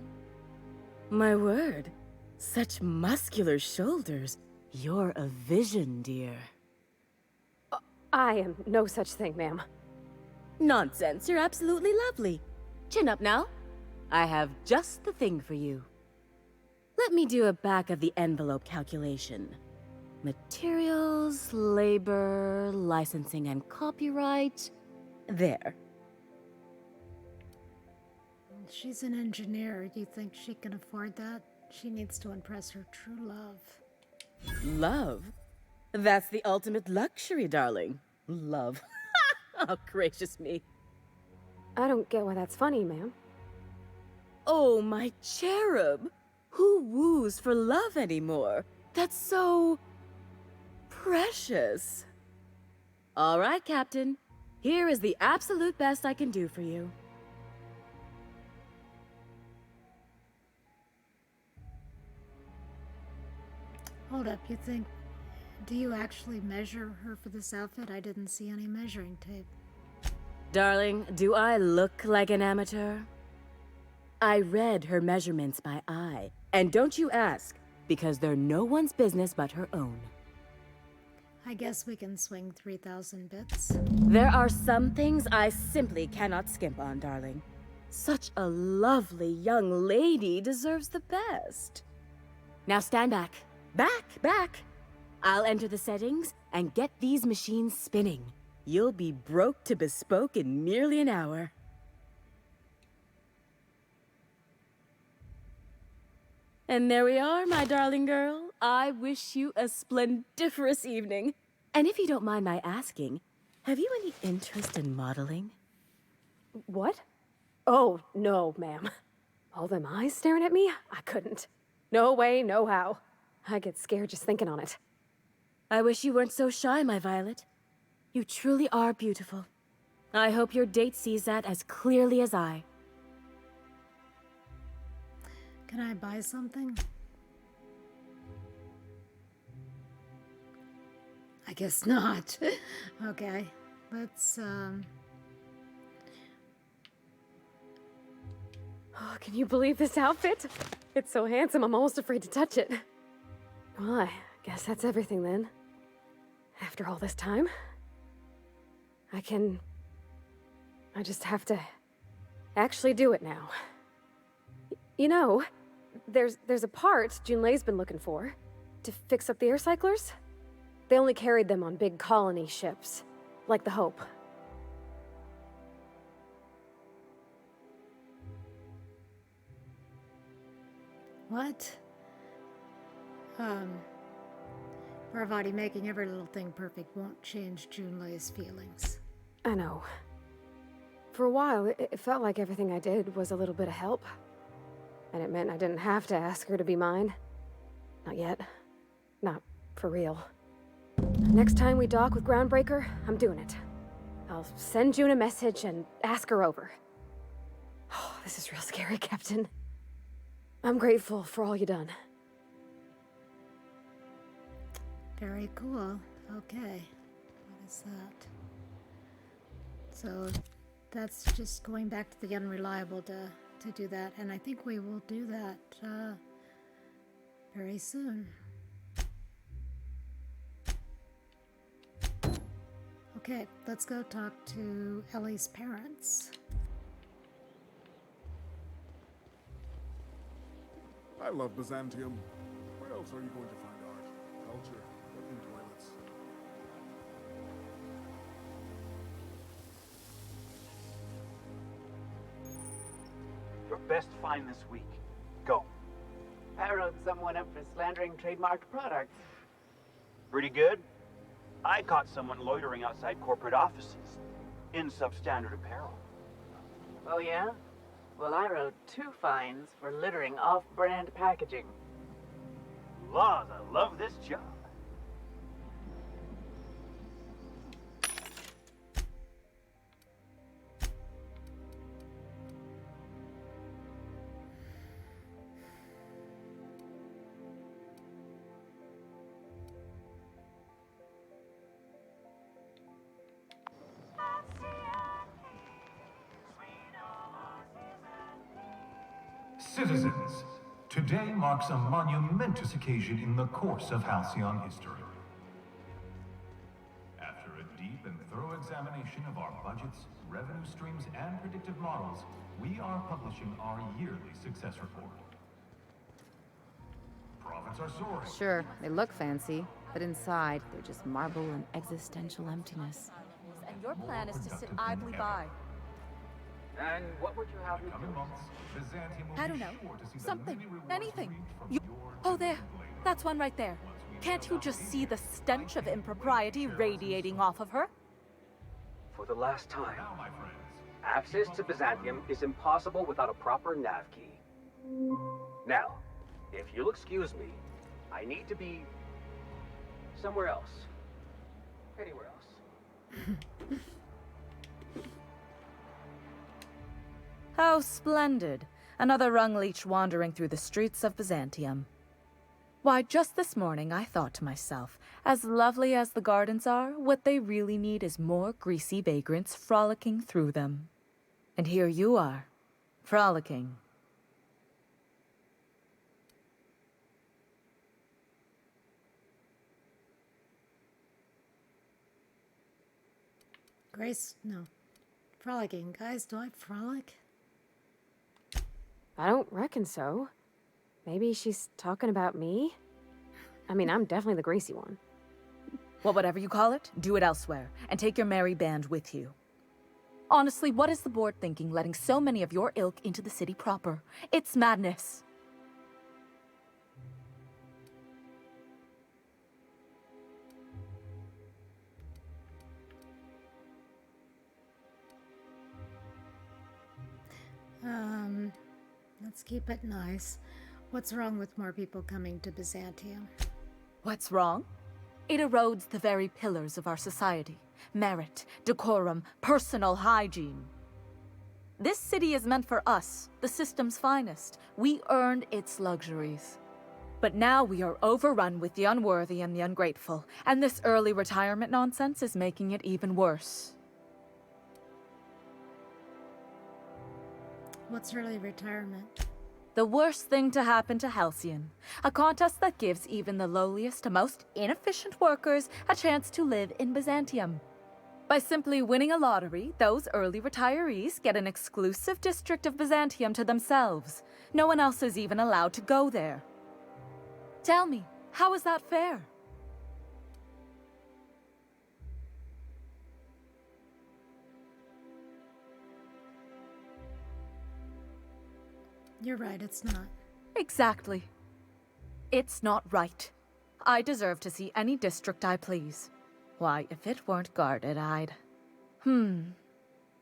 My word, such muscular shoulders. You're a vision, dear. I am no such thing, ma'am. Nonsense, you're absolutely lovely. Chin up now. I have just the thing for you. Let me do a back-of-the-envelope calculation. Materials, labor, licensing and copyright. There. She's an engineer. Do you think she can afford that? She needs to impress her true love. Love? That's the ultimate luxury, darling. Love. Oh, gracious me. I don't get why that's funny, ma'am. Oh, my cherub. Who woos for love anymore? That's so... precious. All right, Captain. Here is the absolute best I can do for you. Hold up, you think... Do you actually measure her for this outfit? I didn't see any measuring tape. Darling, do I look like an amateur? I read her measurements by eye. And don't you ask, because they're no one's business but her own. I guess we can swing 3,000 bits. There are some things I simply cannot skimp on, darling. Such a lovely young lady deserves the best. Now stand back. Back! I'll enter the settings and get these machines spinning. You'll be broke to bespoke in merely an hour. And there we are, my darling girl. I wish you a splendiferous evening. And if you don't mind my asking, have you any interest in modeling? What? Oh, no, ma'am. All them eyes staring at me? I couldn't. No way, no how. I get scared just thinking on it. I wish you weren't so shy, my Violet. You truly are beautiful. I hope your date sees that as clearly as I. Can I buy something? I guess not. Okay, let's, Oh, can you believe this outfit? It's so handsome, I'm almost afraid to touch it. Well, I guess that's everything then. After all this time, I just have to actually do it now. You know, there's a part Junlei's been looking for to fix up the air cyclers. They only carried them on big colony ships, like the Hope. What? Parvati making every little thing perfect won't change Junlei's feelings. I know. For a while, it felt like everything I did was a little bit of help. And it meant I didn't have to ask her to be mine. Not yet. Not for real. Next time we dock with Groundbreaker, I'm doing it. I'll send June a message and ask her over. Oh, this is real scary, Captain. I'm grateful for all you done. Very cool. Okay. What is that? So that's just going back to the Unreliable to do that, and I think we will do that very soon. Okay, let's go talk to Ellie's parents. I love Byzantium. Where else are you going to find art, culture, and toilets? Your best find this week. Go. I wrote someone up for slandering trademarked products. Pretty good? I caught someone loitering outside corporate offices in substandard apparel. Oh yeah? Well, I wrote 2 fines for littering off-brand packaging. Laws, I love this job. Citizens, today marks a monumentous occasion in the course of Halcyon history. After a deep and thorough examination of our budgets, revenue streams, and predictive models, we are publishing our yearly success report. Profits are soaring. Sure, they look fancy, but inside, they're just marble and existential emptiness. And your plan is to sit idly by. And what would you have me Coming do? months, Byzantium will I be don't know. sure to see Something. the many rewards Anything. reaped from You. your Oh, there. diligent labor. That's one right there. Can't you just see the stench of impropriety radiating off of her? For the last time, Now, my friends, access to Byzantium is impossible without a proper nav key. Now, if you'll excuse me, I need to be somewhere else. Anywhere else. How splendid. Another rung leech wandering through the streets of Byzantium. Why, just this morning I thought to myself, as lovely as the gardens are, what they really need is more greasy vagrants frolicking through them. And here you are, frolicking. Grace, no. Frolicking. Guys, do I frolic? I don't reckon so. Maybe she's talking about me? I mean, I'm definitely the greasy one. Well, whatever you call it, do it elsewhere, and take your merry band with you. Honestly, what is the board thinking letting so many of your ilk into the city proper? It's madness. Let's keep it nice. What's wrong with more people coming to Byzantium? What's wrong? It erodes the very pillars of our society. Merit, decorum, personal hygiene. This city is meant for us, the system's finest. We earned its luxuries. But now we are overrun with the unworthy and the ungrateful, and this early retirement nonsense is making it even worse. What's early retirement? The worst thing to happen to Halcyon. A contest that gives even the lowliest, most inefficient workers a chance to live in Byzantium. By simply winning a lottery, those early retirees get an exclusive district of Byzantium to themselves. No one else is even allowed to go there. Tell me, how is that fair? You're right, it's not. Exactly. It's not right. I deserve to see any district I please. Why, if it weren't guarded, I'd... You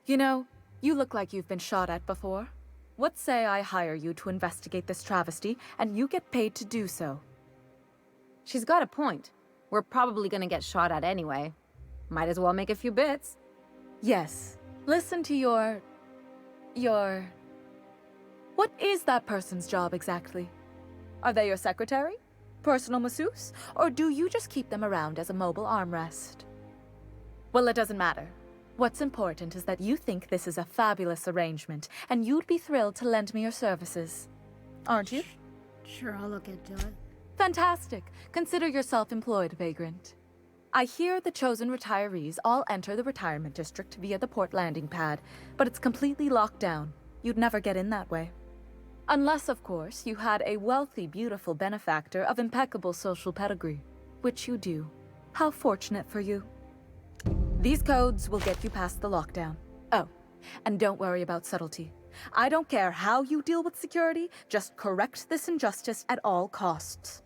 know, you look like you've been shot at before. What say I hire you to investigate this travesty, and you get paid to do so? She's got a point. We're probably gonna get shot at anyway. Might as well make a few bits. Yes. Listen to your... What is that person's job exactly? Are they your secretary? Personal masseuse? Or do you just keep them around as a mobile armrest? Well, it doesn't matter. What's important is that you think this is a fabulous arrangement, and you'd be thrilled to lend me your services. Aren't you? Sure, I'll look into it. Fantastic. Consider yourself employed, vagrant. I hear the chosen retirees all enter the retirement district via the port landing pad, but it's completely locked down. You'd never get in that way. Unless, of course, you had a wealthy, beautiful benefactor of impeccable social pedigree, which you do. How fortunate for you. These codes will get you past the lockdown. Oh, and don't worry about subtlety. I don't care how you deal with security, just correct this injustice at all costs.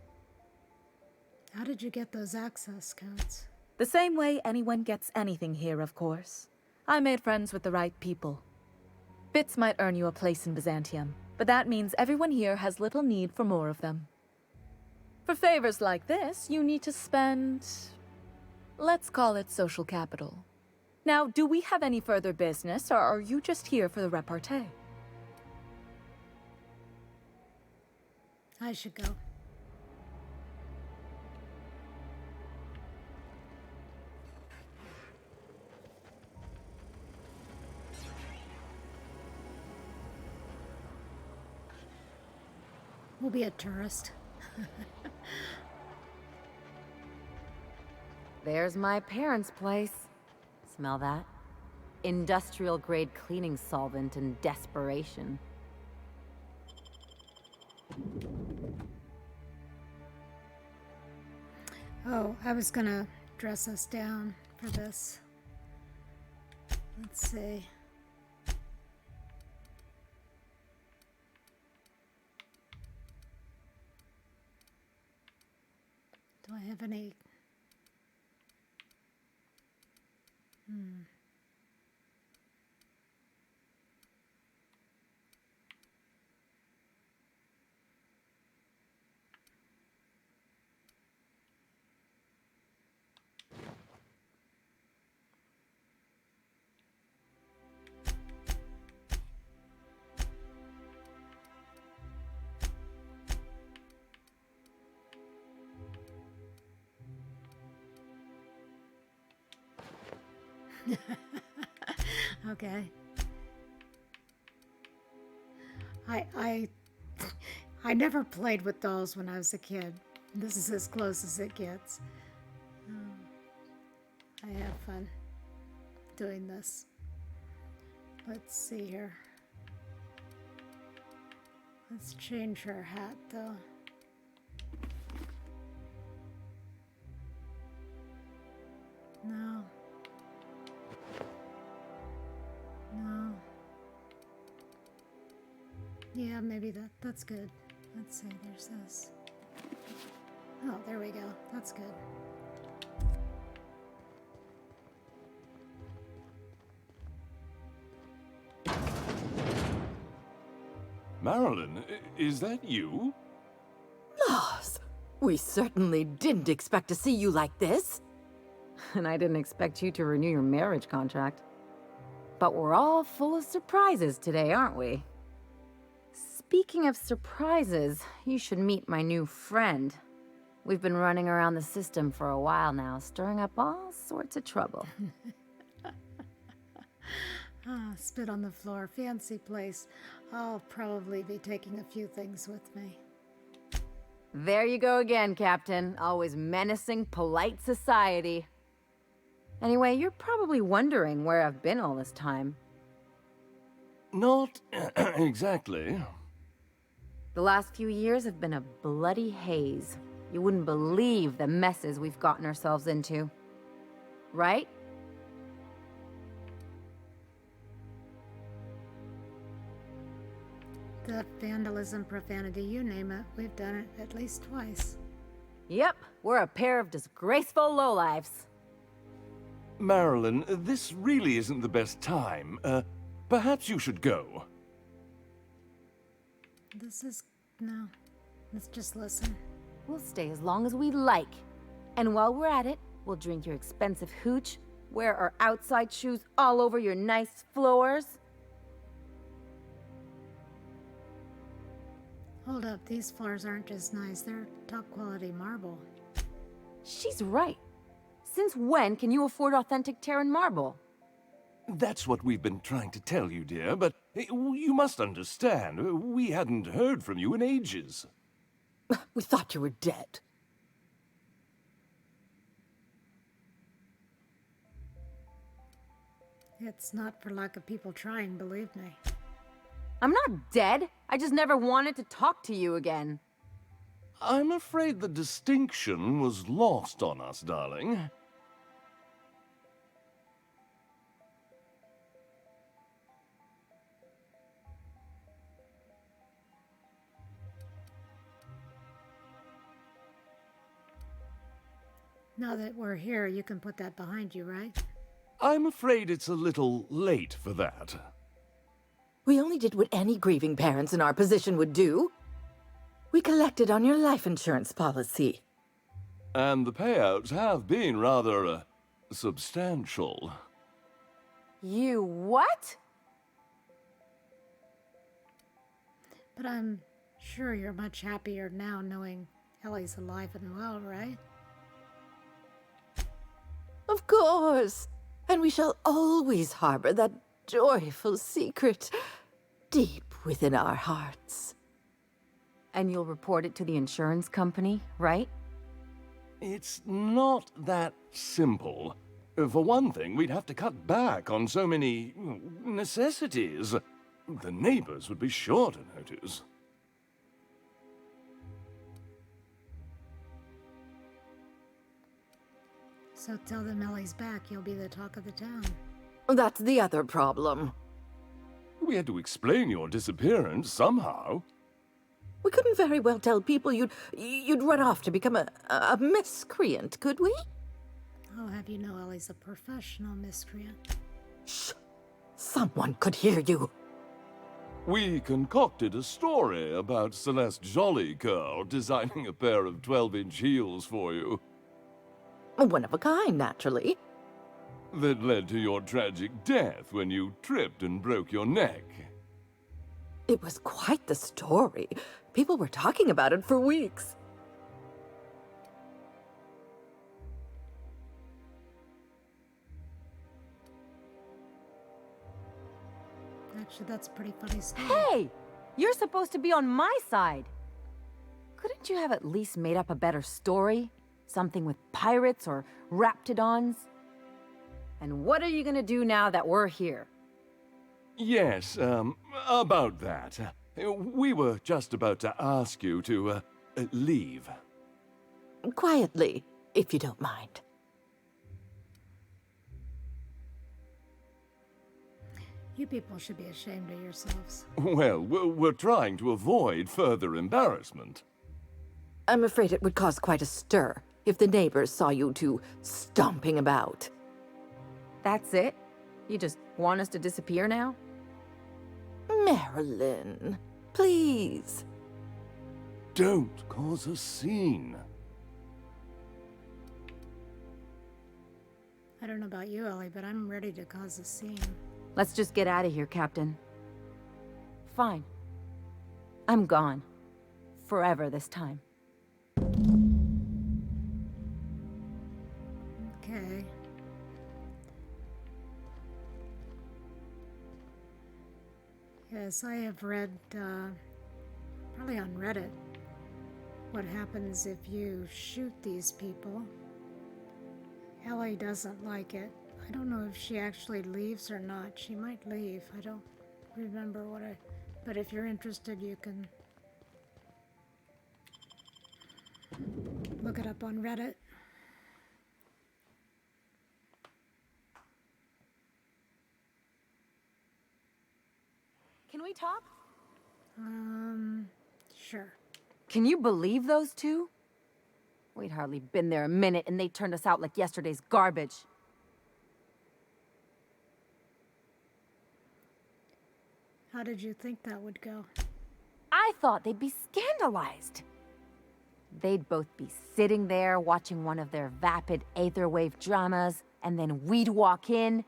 How did you get those access codes? The same way anyone gets anything here, of course. I made friends with the right people. Bits might earn you a place in Byzantium, but that means everyone here has little need for more of them. For favors like this, you need to spend... let's call it social capital. Now, do we have any further business, or are you just here for the repartee? I should go. We'll be a tourist. There's my parents' place. smell that. Industrial-grade cleaning solvent and desperation. Oh, I was gonna dress us down for this. Let's see. Do I have any? Okay. I I never played with dolls when I was a kid. This is as close as it gets. I have fun doing this. Let's see here. Let's change her hat though. No. No. Yeah, maybe that's good. Let's see, there's this. Oh, there we go. That's good. Marilyn, is that you? Loss! We certainly didn't expect to see you like this. And I didn't expect you to renew your marriage contract. But we're all full of surprises today, aren't we? Speaking of surprises, you should meet my new friend. We've been running around the system for a while now, stirring up all sorts of trouble. Spit on the floor, fancy place. I'll probably be taking a few things with me. There you go again, Captain. Always menacing polite society. Anyway, you're probably wondering where I've been all this time. Not exactly. The last few years have been a bloody haze. You wouldn't believe the messes we've gotten ourselves into. Right? The vandalism, profanity, you name it. We've done it at least twice. Yep, we're a pair of disgraceful lowlifes. Marilyn, this really isn't the best time. Perhaps you should go. No. Let's just listen. We'll stay as long as we like. And while we're at it, we'll drink your expensive hooch, wear our outside shoes all over your nice floors. Hold up, these floors aren't just nice, they're top quality marble. She's right. Since when can you afford authentic Terran marble? That's what we've been trying to tell you, dear, but you must understand, we hadn't heard from you in ages. We thought you were dead. It's not for lack of people trying, believe me. I'm not dead. I just never wanted to talk to you again. I'm afraid the distinction was lost on us, darling. Now that we're here, you can put that behind you, right? I'm afraid it's a little late for that. We only did what any grieving parents in our position would do. We collected on your life insurance policy. And the payouts have been rather, substantial. You what? But I'm sure you're much happier now knowing Ellie's alive and well, right? Of course. And we shall always harbor that joyful secret deep within our hearts. And you'll report it to the insurance company, right? It's not that simple. For one thing, we'd have to cut back on so many necessities. The neighbors would be sure to notice. So tell them Ellie's back. You'll be the talk of the town. That's the other problem. We had to explain your disappearance somehow. We couldn't very well tell people you'd run off to become a miscreant, could we? I'll have you know Ellie's a professional miscreant. Shh! Someone could hear you. We concocted a story about Celeste Jollycurl designing a pair of 12-inch heels for you. One of a kind, naturally. That led to your tragic death when you tripped and broke your neck. It was quite the story. People were talking about it for weeks. Actually, that's a pretty funny story. Hey! You're supposed to be on my side. Couldn't you have at least made up a better story? Something with pirates or raptidons? And what are you gonna do now that we're here? Yes, about that. We were just about to ask you to, leave. Quietly, if you don't mind. You people should be ashamed of yourselves. Well, we're trying to avoid further embarrassment. I'm afraid it would cause quite a stir if the neighbors saw you two stomping about. That's it? You just want us to disappear now? Marilyn, please. Don't cause a scene. I don't know about you, Ellie, but I'm ready to cause a scene. Let's just get out of here, Captain. Fine. I'm gone. Forever this time. Okay. Yes, I have read, probably on Reddit, what happens if you shoot these people. Ellie doesn't like it. I don't know if she actually leaves or not. She might leave. I don't remember but if you're interested, you can look it up on Reddit. Can we talk? Sure. Can you believe those two? We'd hardly been there a minute and they turned us out like yesterday's garbage. How did you think that would go? I thought they'd be scandalized. They'd both be sitting there watching one of their vapid aetherwave dramas, and then we'd walk in.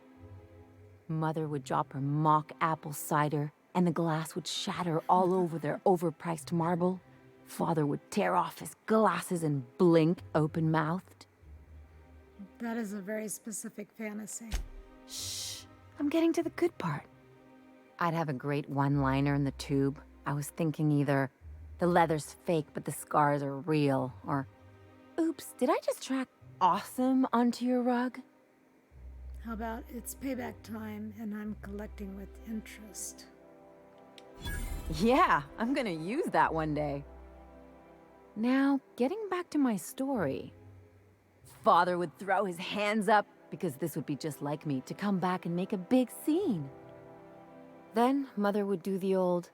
Mother would drop her mock apple cider, and the glass would shatter all over their overpriced marble. Father would tear off his glasses and blink open-mouthed. That is a very specific fantasy. Shh, I'm getting to the good part. I'd have a great one-liner in the tube. I was thinking either, the leather's fake but the scars are real, or, oops, did I just track awesome onto your rug? How about it's payback time and I'm collecting with interest? Yeah, I'm gonna use that one day. Now, getting back to my story. Father would throw his hands up, because this would be just like me, to come back and make a big scene. Then Mother would do the old,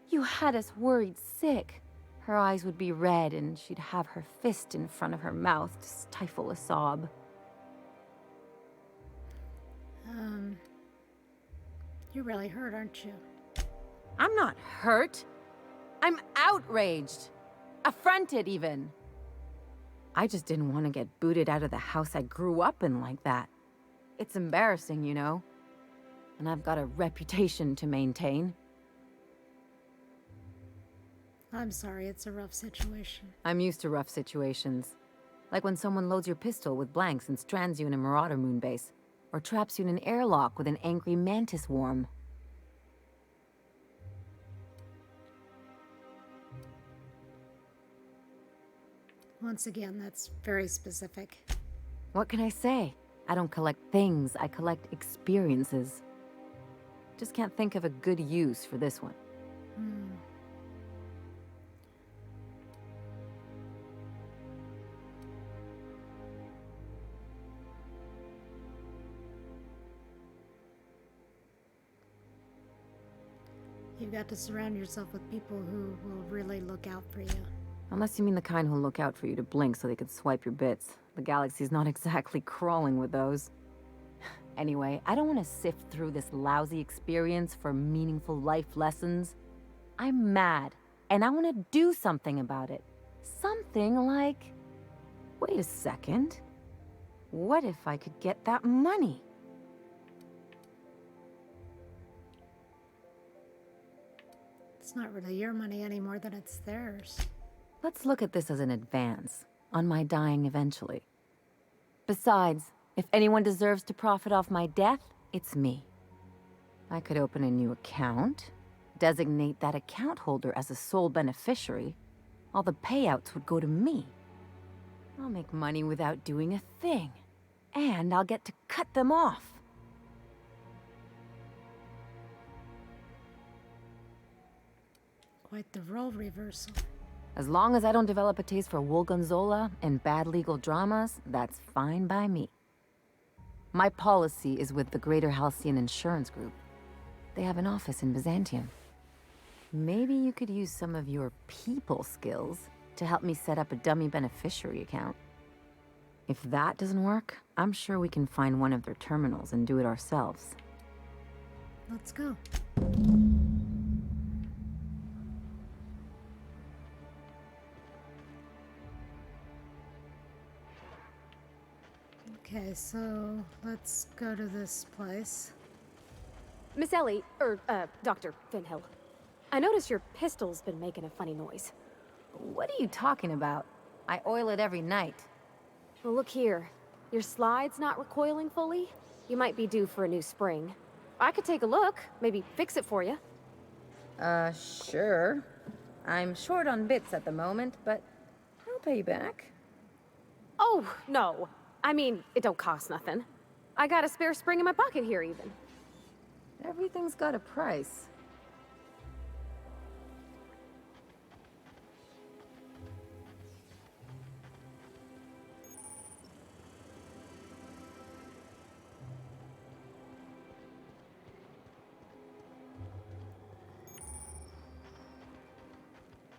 "You had us worried sick." Her eyes would be red and she'd have her fist in front of her mouth to stifle a sob. You're really hurt, aren't you? I'm not hurt. I'm outraged. Affronted, even. I just didn't want to get booted out of the house I grew up in like that. It's embarrassing, you know. And I've got a reputation to maintain. I'm sorry, it's a rough situation. I'm used to rough situations. Like when someone loads your pistol with blanks and strands you in a Marauder moonbase, or traps you in an airlock with an angry mantis worm. Once again, that's very specific. What can I say? I don't collect things, I collect experiences. Just can't think of a good use for this one. You've got to surround yourself with people who will really look out for you. Unless you mean the kind who'll look out for you to blink so they could swipe your bits. The galaxy's not exactly crawling with those. Anyway, I don't want to sift through this lousy experience for meaningful life lessons. I'm mad, and I want to do something about it. Something like... Wait a second. What if I could get that money? It's not really your money any more than it's theirs. Let's look at this as an advance on my dying eventually. Besides, if anyone deserves to profit off my death, it's me. I could open a new account, designate that account holder as a sole beneficiary. All the payouts would go to me. I'll make money without doing a thing. And I'll get to cut them off. Quite the role reversal. As long as I don't develop a taste for Woolgonzola and bad legal dramas, that's fine by me. My policy is with the Greater Halcyon Insurance Group. They have an office in Byzantium. Maybe you could use some of your people skills to help me set up a dummy beneficiary account. If that doesn't work, I'm sure we can find one of their terminals and do it ourselves. Let's go. Okay, so let's go to this place. Miss Ellie, Dr. Finhill. I notice your pistol's been making a funny noise. What are you talking about? I oil it every night. Well, look here. Your slide's not recoiling fully. You might be due for a new spring. I could take a look, maybe fix it for you. Sure. I'm short on bits at the moment, but I'll pay you back. Oh, no. I mean, it don't cost nothing. I got a spare spring in my pocket here, even. Everything's got a price.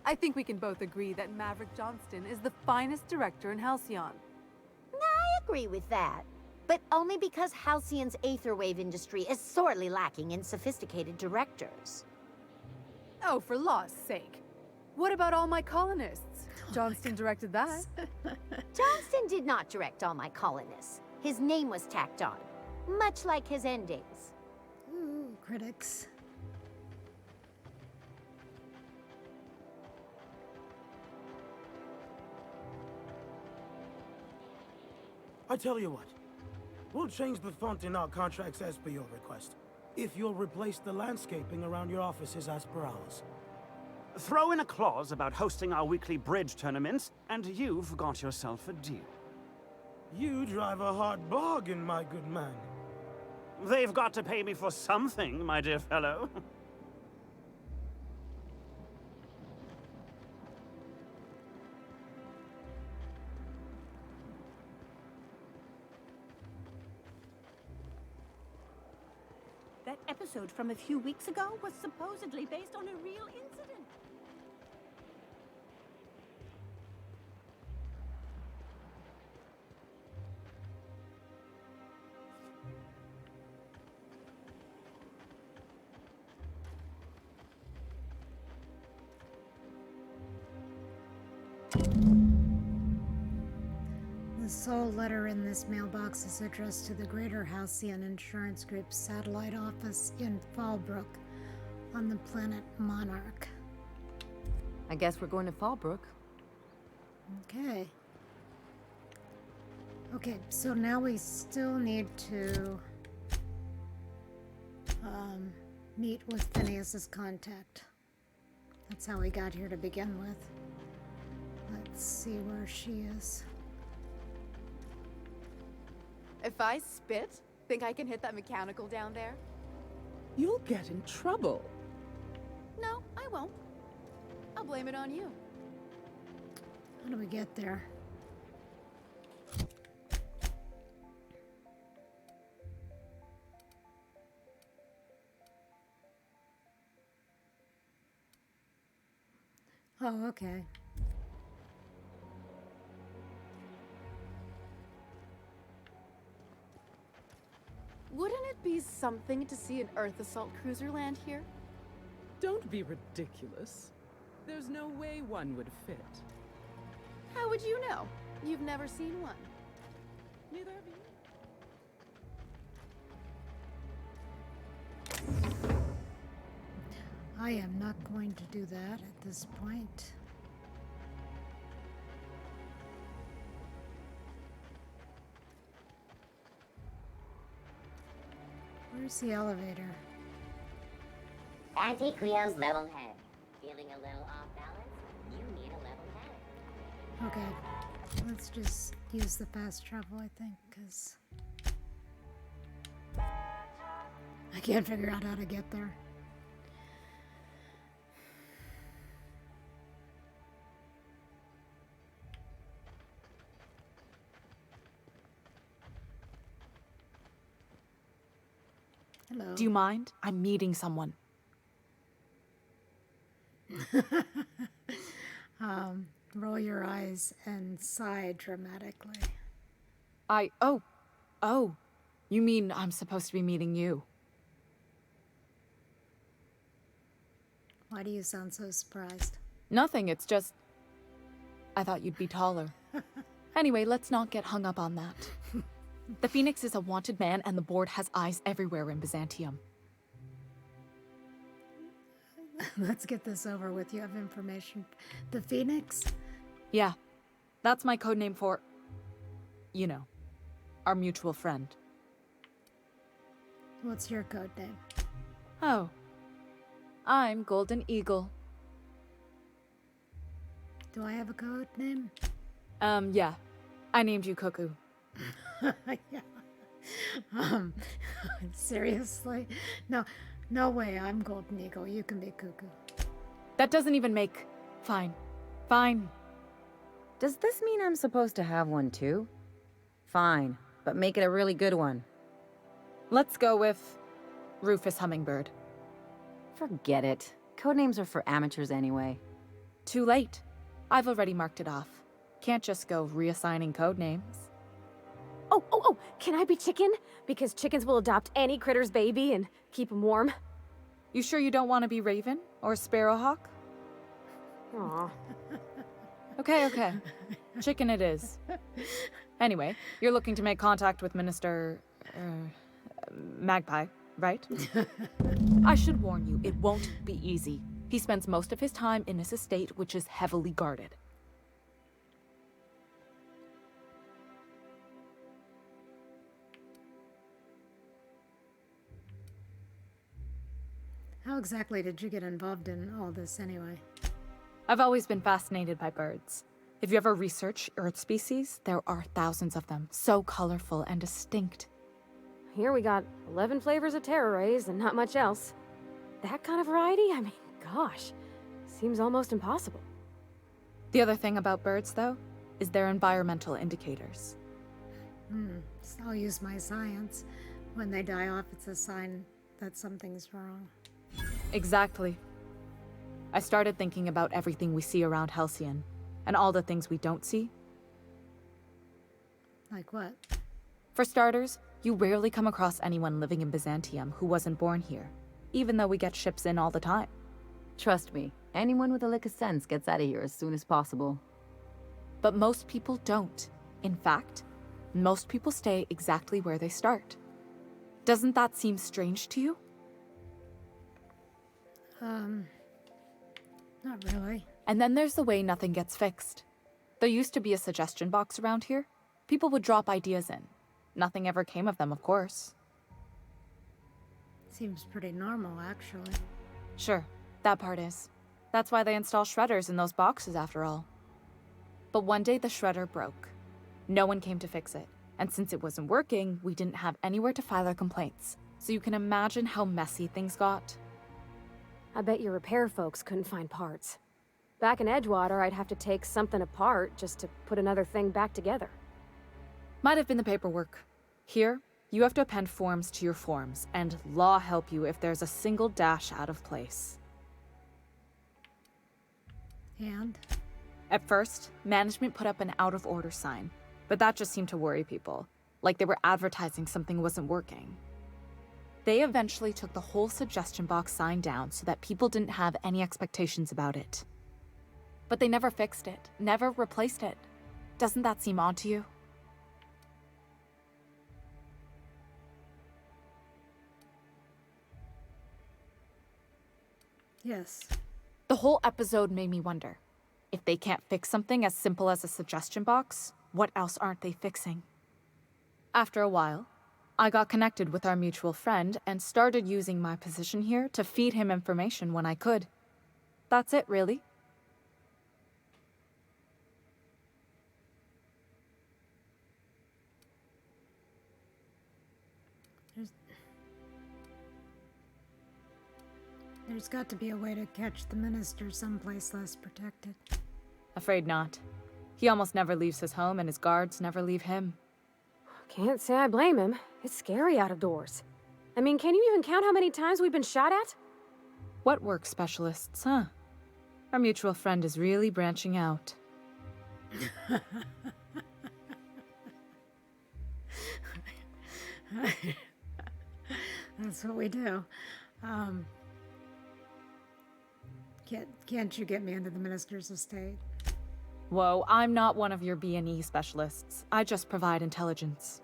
I think we can both agree that Maverick Johnston is the finest director in Halcyon. I agree with that. But only because Halcyon's aetherwave industry is sorely lacking in sophisticated directors. Oh, for law's sake. What about All My Colonists? Johnston directed that. Johnston did not direct All My Colonists. His name was tacked on, much like his endings. Ooh, critics. I tell you what, we'll change the font in our contracts as per your request, if you'll replace the landscaping around your offices as per ours. Throw in a clause about hosting our weekly bridge tournaments, and you've got yourself a deal. You drive a hard bargain, my good man. They've got to pay me for something, my dear fellow. That episode from a few weeks ago was supposedly based on a real incident. The sole letter in this mailbox is addressed to the Greater Halcyon Insurance Group's satellite office in Fallbrook on the planet Monarch. I guess we're going to Fallbrook. Okay. Okay, so now we still need to meet with Phineas's contact. That's how we got here to begin with. Let's see where she is. If I spit, think I can hit that mechanical down there? You'll get in trouble. No, I won't. I'll blame it on you. How do we get there? Oh, okay. Wouldn't it be something to see an Earth assault cruiser land here? Don't be ridiculous. There's no way one would fit. How would you know? You've never seen one. Neither have you. I am not going to do that at this point. Where's the elevator? Anti-Cleo's level head. Feeling a little off balance? You need a level head. Okay, let's just use the fast travel, I think, because I can't figure out how to get there. Hello. Do you mind? I'm meeting someone. Roll your eyes and sigh dramatically. Oh. You mean I'm supposed to be meeting you? Why do you sound so surprised? Nothing, it's just... I thought you'd be taller. Anyway, let's not get hung up on that. The Phoenix is a wanted man, and the board has eyes everywhere in Byzantium. Let's get this over with. You have information. The Phoenix? Yeah, that's my codename for... you know, our mutual friend. What's your code name? Oh. I'm Golden Eagle. Do I have a code name? Yeah. I named you Cuckoo. Yeah. Seriously? No way, I'm Golden Eagle. You can be Cuckoo. That doesn't even make... Fine. Fine. Does this mean I'm supposed to have one too? Fine, but make it a really good one. Let's go with... Rufus Hummingbird. Forget it. Codenames are for amateurs anyway. Too late. I've already marked it off. Can't just go reassigning codenames. Oh, can I be Chicken? Because chickens will adopt any critter's baby and keep him warm. You sure you don't want to be Raven or Sparrowhawk? Aw. Okay. Chicken it is. Anyway, you're looking to make contact with Minister... Magpie, right? I should warn you, it won't be easy. He spends most of his time in his estate, which is heavily guarded. How exactly did you get involved in all this anyway? I've always been fascinated by birds. If you ever research Earth species, there are thousands of them, so colorful and distinct. Here we got 11 flavors of terror rays and not much else. That kind of variety? I mean, gosh, seems almost impossible. The other thing about birds, though, is their environmental indicators. So I'll use my science. When they die off, it's a sign that something's wrong. Exactly. I started thinking about everything we see around Halcyon, and all the things we don't see. Like what? For starters, you rarely come across anyone living in Byzantium who wasn't born here, even though we get ships in all the time. Trust me, anyone with a lick of sense gets out of here as soon as possible. But most people don't. In fact, most people stay exactly where they start. Doesn't that seem strange to you? Not really. And then there's the way nothing gets fixed. There used to be a suggestion box around here. People would drop ideas in. Nothing ever came of them, of course. Seems pretty normal, actually. Sure, that part is. That's why they install shredders in those boxes, after all. But one day the shredder broke. No one came to fix it, And since it wasn't working, we didn't have anywhere to file our complaints. So you can imagine how messy things got. I bet your repair folks couldn't find parts. Back in Edgewater, I'd have to take something apart just to put another thing back together. Might have been the paperwork. Here, you have to append forms to your forms, and law help you if there's a single dash out of place. And? At first, management put up an out-of-order sign, but that just seemed to worry people, like they were advertising something wasn't working. They eventually took the whole suggestion box sign down so that people didn't have any expectations about it. But they never fixed it, never replaced it. Doesn't that seem odd to you? Yes. The whole episode made me wonder, if they can't fix something as simple as a suggestion box, what else aren't they fixing? After a while, I got connected with our mutual friend and started using my position here to feed him information when I could. That's it, really. There's got to be a way to catch the minister someplace less protected. Afraid not. He almost never leaves his home, and his guards never leave him. Can't say I blame him. It's scary out of doors. I mean, can you even count how many times we've been shot at? What work specialists, huh? Our mutual friend is really branching out. That's what we do. Can't you get me into the minister's estate? Whoa, I'm not one of your B&E specialists. I just provide intelligence.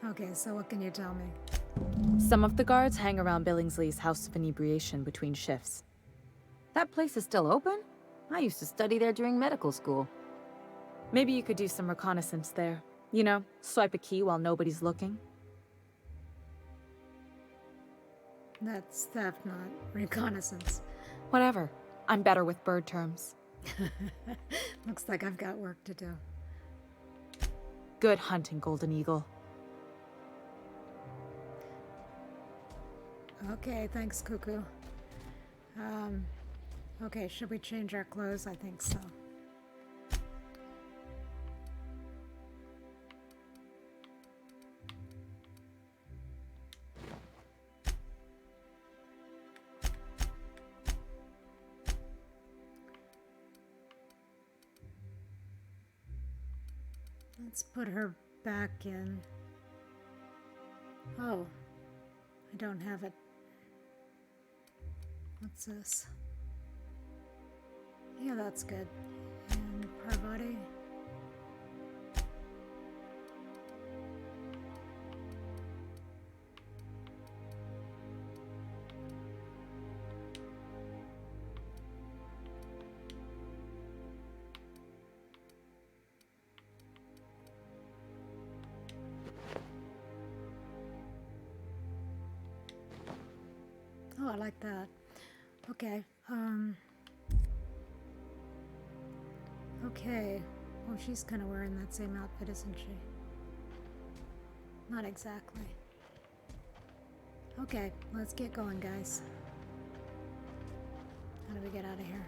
Okay, so what can you tell me? Some of the guards hang around Billingsley's House of Inebriation between shifts. That place is still open? I used to study there during medical school. Maybe you could do some reconnaissance there. You know, swipe a key while nobody's looking. That's theft, not reconnaissance. Whatever. I'm better with bird terms. Looks like I've got work to do. Good hunting, Golden Eagle. Okay, thanks, Cuckoo. Okay, should we change our clothes? I think so. Let's put her back in. Oh, I don't have it. What's this? Yeah, that's good. And Parvati. Oh, I like that. Okay, okay. Well, she's kind of wearing that same outfit, isn't she? Not exactly. Okay, let's get going, guys. How do we get out of here?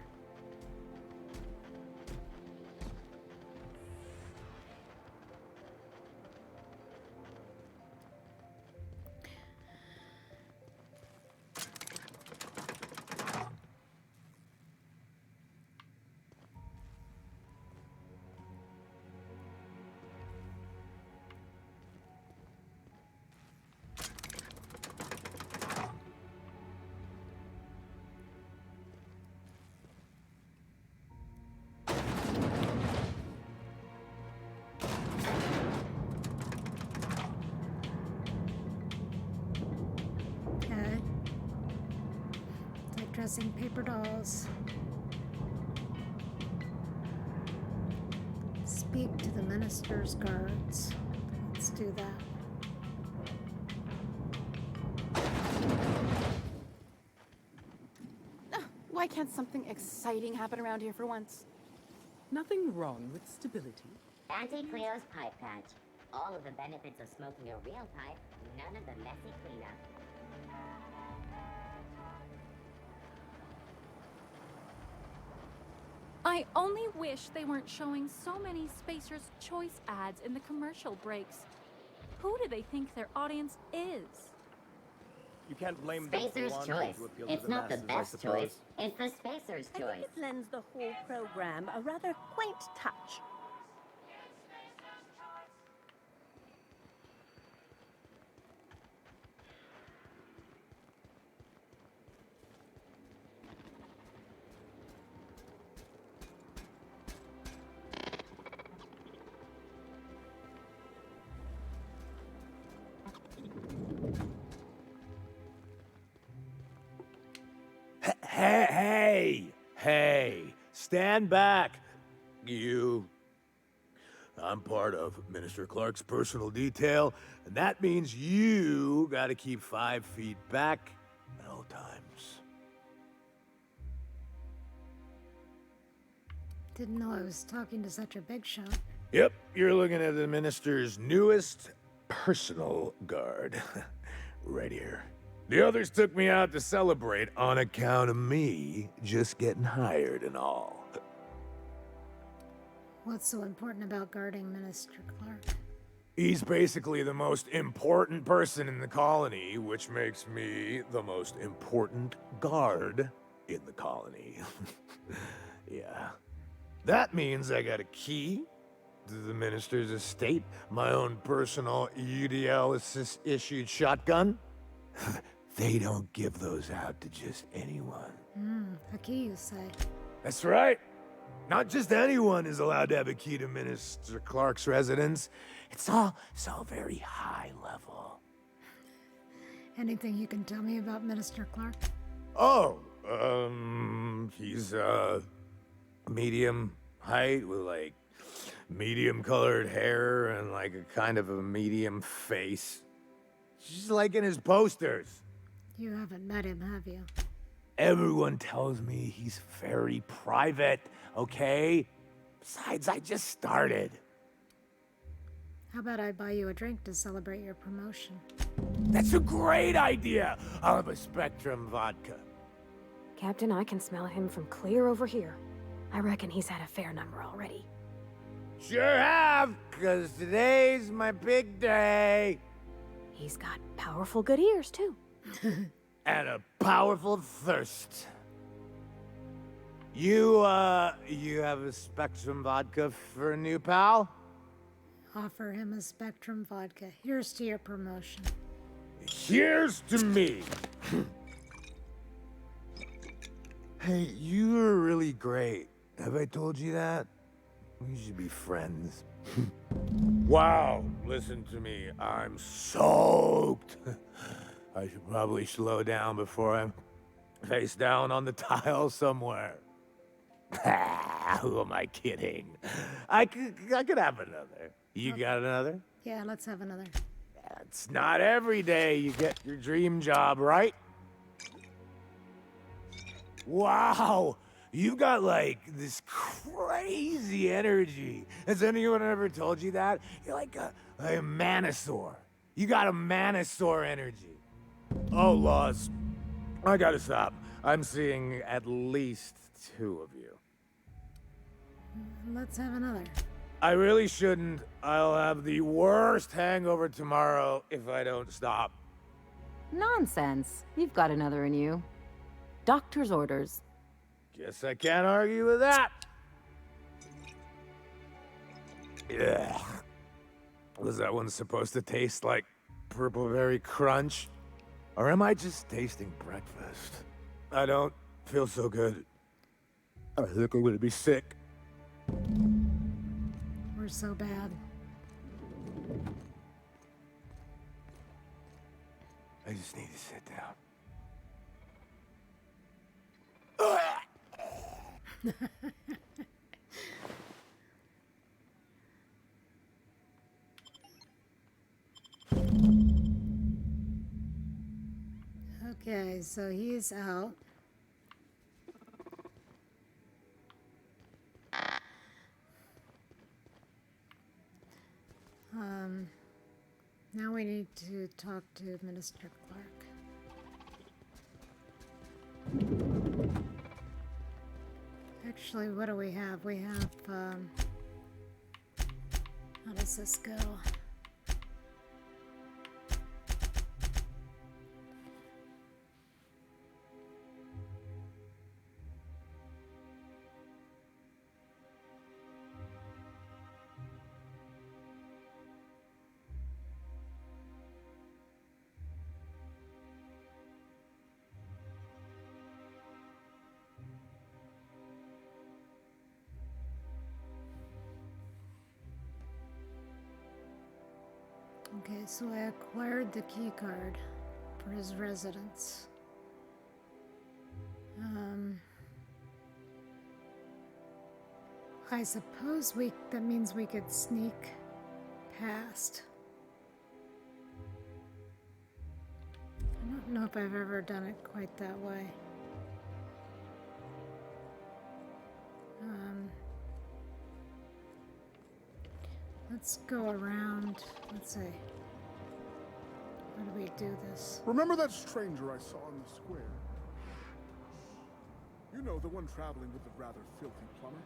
Okay. It's like dressing paper dolls. Speak to the minister's guards. Let's do that. Why can't something exciting happen around here for once? Nothing wrong with stability. Auntie Cleo's pipe patch. all of the benefits of smoking a real pipe, none of the messy cleanup. I only wish they weren't showing so many Spacer's Choice ads in the commercial breaks. Who do they think their audience is? You can't blame them for Spacer's wanting Choice. to appeal to It's the not the masses, I best suppose. choice. It's the Spacer's I Choice. think it lends the whole program a rather quaint touch. Hey, stand back. You. I'm part of Minister Clark's personal detail, and that means you gotta keep 5 feet back at all times. Didn't know I was talking to such a big shot. Yep, you're looking at the minister's newest personal guard. Right here. The others took me out to celebrate on account of me just getting hired and all. What's so important about guarding Minister Clark? He's basically the most important person in the colony, which makes me the most important guard in the colony. Yeah. That means I got a key to the minister's estate, my own personal UDL-issued shotgun. They don't give those out to just anyone. A key, you say? That's right. Not just anyone is allowed to have a key to Minister Clark's residence. It's all very high level. Anything you can tell me about Minister Clark? Oh, he's, medium height with, like, medium colored hair and, like, a kind of a medium face. Just like in his posters. You haven't met him, have you? Everyone tells me he's very private, okay? Besides, I just started. How about I buy you a drink to celebrate your promotion? That's a great idea! I'll have a Spectrum vodka. Captain, I can smell him from clear over here. I reckon he's had a fair number already. Sure have, 'cause today's my big day. He's got powerful good ears, too. And a powerful thirst. You have a Spectrum vodka for a new pal? Offer him a Spectrum vodka. Here's to your promotion. Here's to me. Hey, you were really great. Have I told you that? We should be friends. Wow, listen to me. I'm soaked. I should probably slow down before I'm face down on the tile somewhere. Who am I kidding? I could have another. You got another? Yeah, let's have another. It's not every day you get your dream job, right? Wow, you got like this crazy energy. Has anyone ever told you that? You're like a manosaur. You got a manosaur energy. Oh, Laws. I gotta stop. I'm seeing at least 2 of you. Let's have another. I really shouldn't. I'll have the worst hangover tomorrow if I don't stop. Nonsense. You've got another in you. Doctor's orders. Guess I can't argue with that. Yeah. Was that one supposed to taste like Purple Berry Crunch? Or am I just tasting breakfast? I don't feel so good. I think I'm gonna be sick. We're so bad. I just need to sit down. Okay, so he's out. Now we need to talk to Minister Clark. Actually, what do we have? We have, how does this go? Okay, so I acquired the key card for his residence. I suppose that means we could sneak past. I don't know if I've ever done it quite that way. Let's go around. Let's see. How do we do this? Remember that stranger I saw in the square? You know, the one traveling with the rather filthy plumber?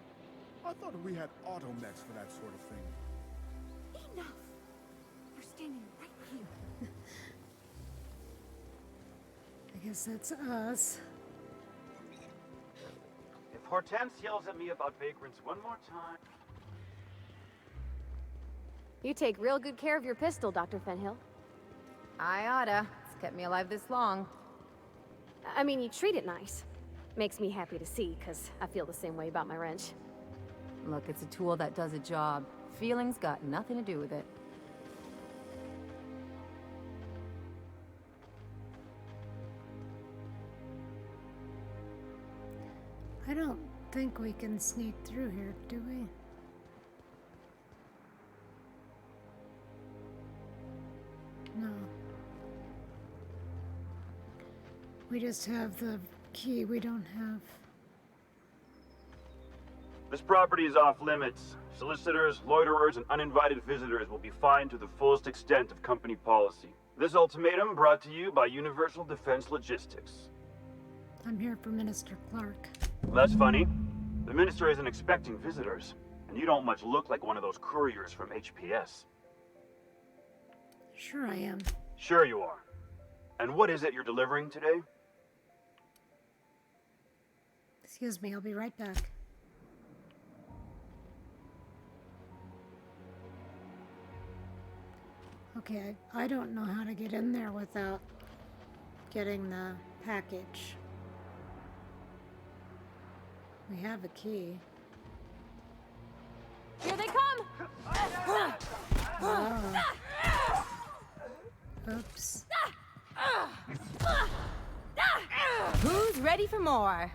I thought we had automechs for that sort of thing. Enough! We're standing right here. I guess that's us. If Hortense yells at me about vagrants one more time... You take real good care of your pistol, Dr. Fenhill. I oughta. It's kept me alive this long. I mean, you treat it nice. Makes me happy to see, because I feel the same way about my wrench. Look, it's a tool that does a job. Feelings got nothing to do with it. I don't think we can sneak through here, do we? No. We just have the key, we don't have... This property is off limits. Solicitors, loiterers, and uninvited visitors will be fined to the fullest extent of company policy. This ultimatum brought to you by Universal Defense Logistics. I'm here for Minister Clark. That's funny. The minister isn't expecting visitors, and you don't much look like one of those couriers from HPS. Sure I am. Sure you are. And what is it you're delivering today? Excuse me, I'll be right back. Okay, I don't know how to get in there without getting the package. We have a key. Here they come! Oh. Oops. Who's ready for more?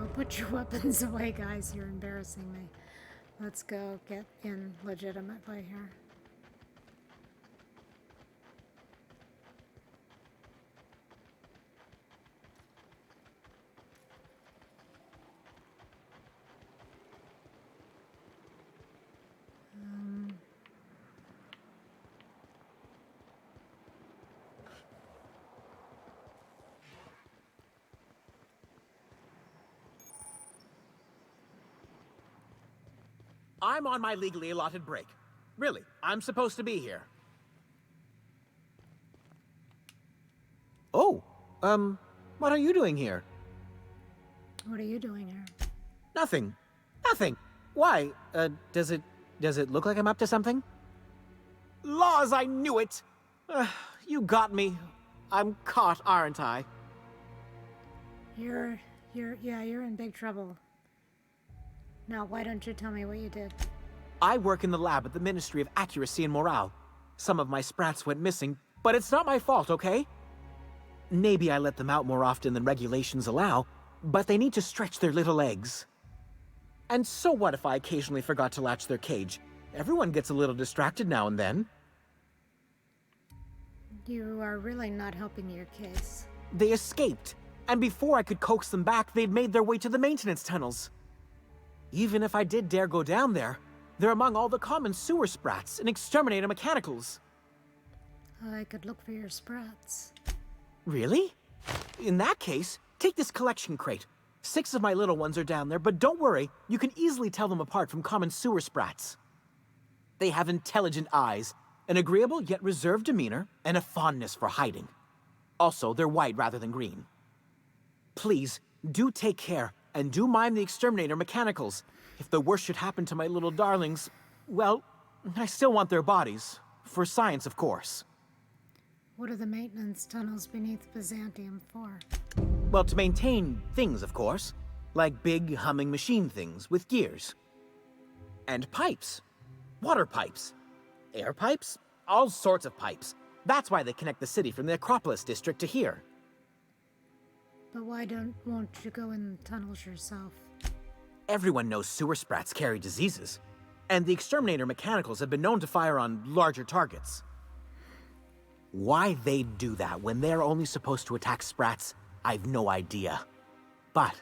Oh, put your weapons away, guys. You're embarrassing me. Let's go get in legitimately here. I'm on my legally allotted break. Really, I'm supposed to be here. Oh, what are you doing here? What are you doing here? Nothing. Nothing. Why? Does it look like I'm up to something? Laws, I knew it! You got me. I'm caught, aren't I? You're in big trouble. Now, why don't you tell me what you did? I work in the lab at the Ministry of Accuracy and Morale. Some of my sprats went missing, but it's not my fault, okay? Maybe I let them out more often than regulations allow, but they need to stretch their little legs. And so what if I occasionally forgot to latch their cage? Everyone gets a little distracted now and then. You are really not helping your case. They escaped, and before I could coax them back, they'd made their way to the maintenance tunnels. Even if I did dare go down there, They're among all the common sewer sprats and exterminator mechanicals. I could look for your sprats. Really? In that case, take this collection crate. 6 of my little ones are down there, but don't worry, you can easily tell them apart from common sewer sprats. They have intelligent eyes, an agreeable yet reserved demeanor, and a fondness for hiding. Also, they're white rather than green. Please, do take care, and do mind the exterminator mechanicals. If the worst should happen to my little darlings, well, I still want their bodies. For science, of course. What are the maintenance tunnels beneath Byzantium for? Well, to maintain things, of course. Like big, humming machine things with gears. And pipes. Water pipes. Air pipes. All sorts of pipes. That's why they connect the city from the Acropolis district to here. But won't you go in the tunnels yourself? Everyone knows sewer sprats carry diseases. And the exterminator mechanicals have been known to fire on larger targets. Why they'd do that when they're only supposed to attack sprats, I've no idea. But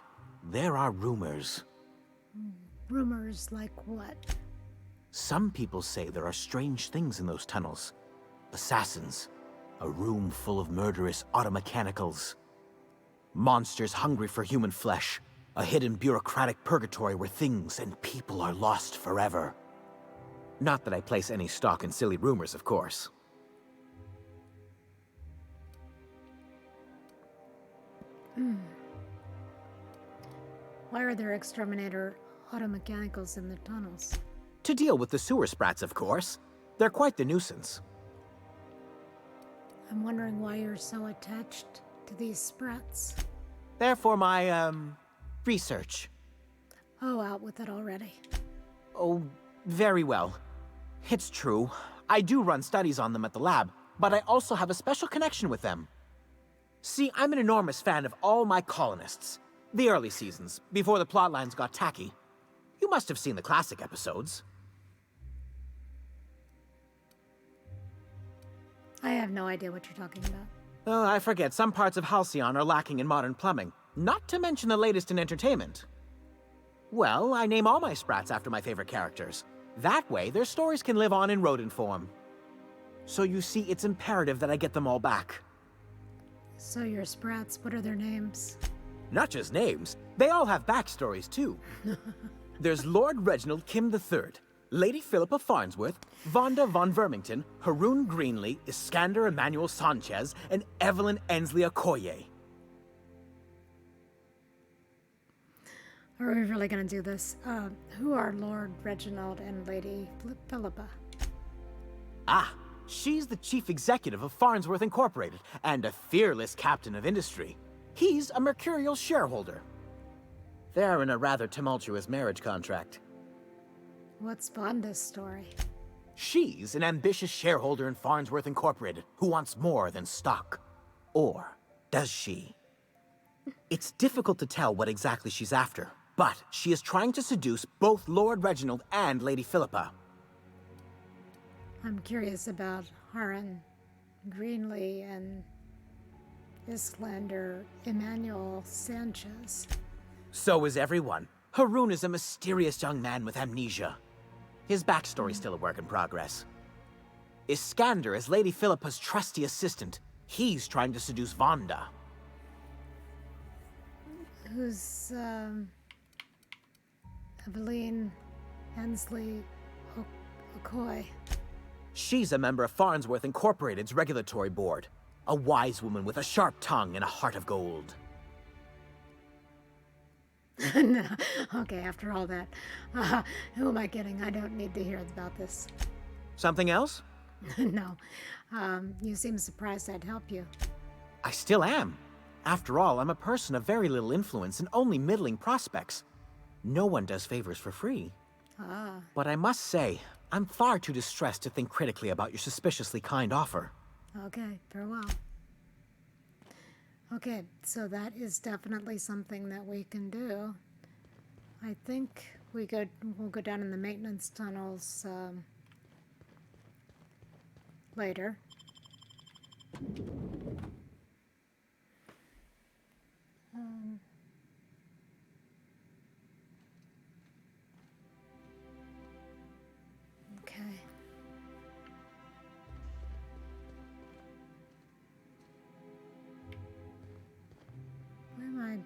there are rumors. Rumors like what? Some people say there are strange things in those tunnels. Assassins. A room full of murderous automechanicals. Monsters hungry for human flesh. A hidden bureaucratic purgatory where things and people are lost forever. Not that I place any stock in silly rumors, of course. Why are there exterminator automechanicals in the tunnels? To deal with the sewer sprats, of course. They're quite the nuisance. I'm wondering why you're so attached to these sprats. They're for my, research. Oh, out with it already. Oh, very well. It's true. I do run studies on them at the lab, but I also have a special connection with them. See, I'm an enormous fan of all my colonists. The early seasons, before the plotlines got tacky. You must have seen the classic episodes. I have no idea what you're talking about. Oh, I forget, some parts of Halcyon are lacking in modern plumbing. Not to mention the latest in entertainment. Well, I name all my sprats after my favorite characters. That way, their stories can live on in rodent form. So you see, it's imperative that I get them all back. So your sprats, what are their names? Not just names, they all have backstories too. There's Lord Reginald Kim III, Lady Philippa Farnsworth, Vonda von Vermington, Haroon Greenlee, Iskander Emmanuel Sanchez, and Evelyn Ensley Okoye. Are we really gonna do this? Who are Lord Reginald and Lady Philippa? Ah, she's the chief executive of Farnsworth Incorporated and a fearless captain of industry. He's a mercurial shareholder. They're in a rather tumultuous marriage contract. What's Vonda's story? She's an ambitious shareholder in Farnsworth Incorporated who wants more than stock. Or does she? It's difficult to tell what exactly she's after, but she is trying to seduce both Lord Reginald and Lady Philippa. I'm curious about Haroon Greenlee and Iskander Emmanuel Sanchez. So is everyone. Haroon is a mysterious young man with amnesia. His backstory's still a work in progress. Iskander is Lady Philippa's trusty assistant. He's trying to seduce Vonda. Who's, Evelyn Ensley Okoye? She's a member of Farnsworth Incorporated's regulatory board. A wise woman with a sharp tongue and a heart of gold. No. Okay, after all that. Who am I kidding? I don't need to hear about this. Something else? No. You seem surprised I'd help you. I still am. After all, I'm a person of very little influence and only middling prospects. No one does favors for free. Ah. But I must say, I'm far too distressed to think critically about your suspiciously kind offer. Okay, farewell. Okay, so that is definitely something that we can do. I think we'll go down in the maintenance tunnels later.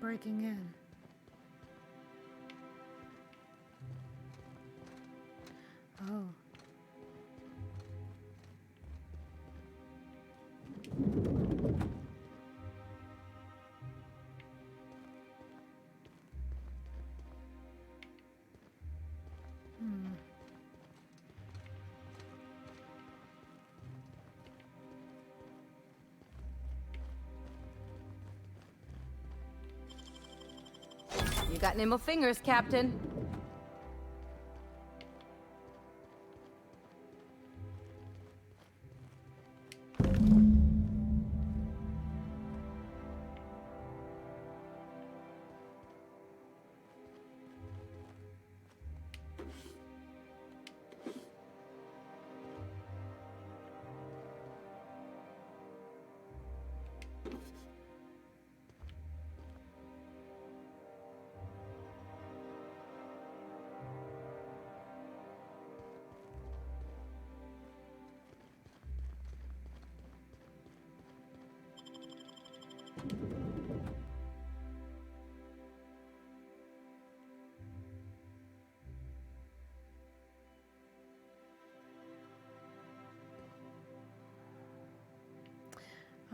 breaking in? Oh. Hmm. You got nimble fingers, Captain.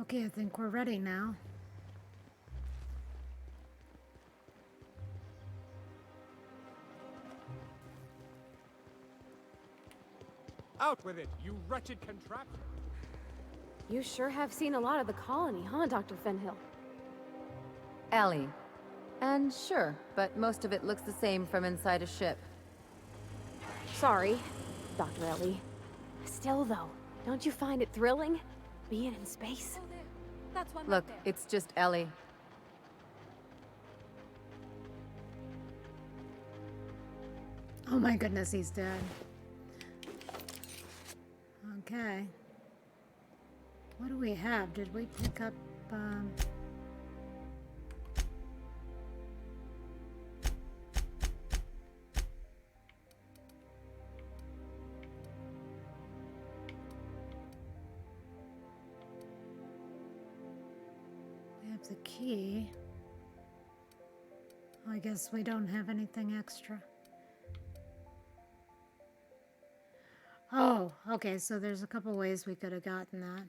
Okay, I think we're ready now. Out with it, you wretched contraption! You sure have seen a lot of the colony, huh, Dr. Fenhill? Ellie. And sure, but most of it looks the same from inside a ship. Sorry, Dr. Ellie. Still, though, don't you find it thrilling? Being in space? That's one Look, it's just Ellie. Oh my goodness, he's dead. Okay. What do we have? Did we pick up, we have the key. I guess we don't have anything extra. Oh, okay, so there's a couple ways we could have gotten that.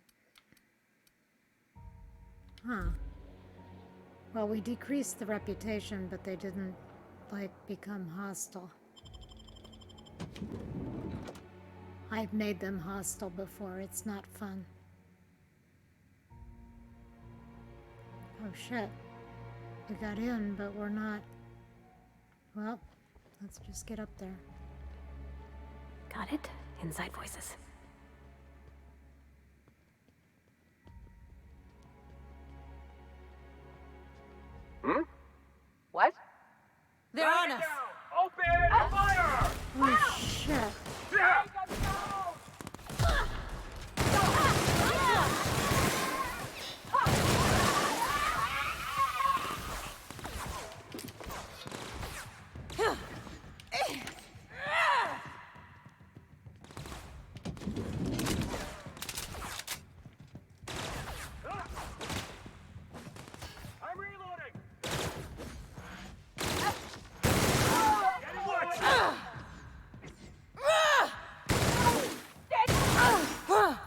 Huh. Well, we decreased the reputation, but they didn't, like, become hostile. I've made them hostile before. It's not fun. Oh, shit. We got in, but we're not... Well, let's just get up there. Got it? Inside voices. Hmm? What? They're on us! Open fire! Oh, shit. I'm reloading! Get on! Well...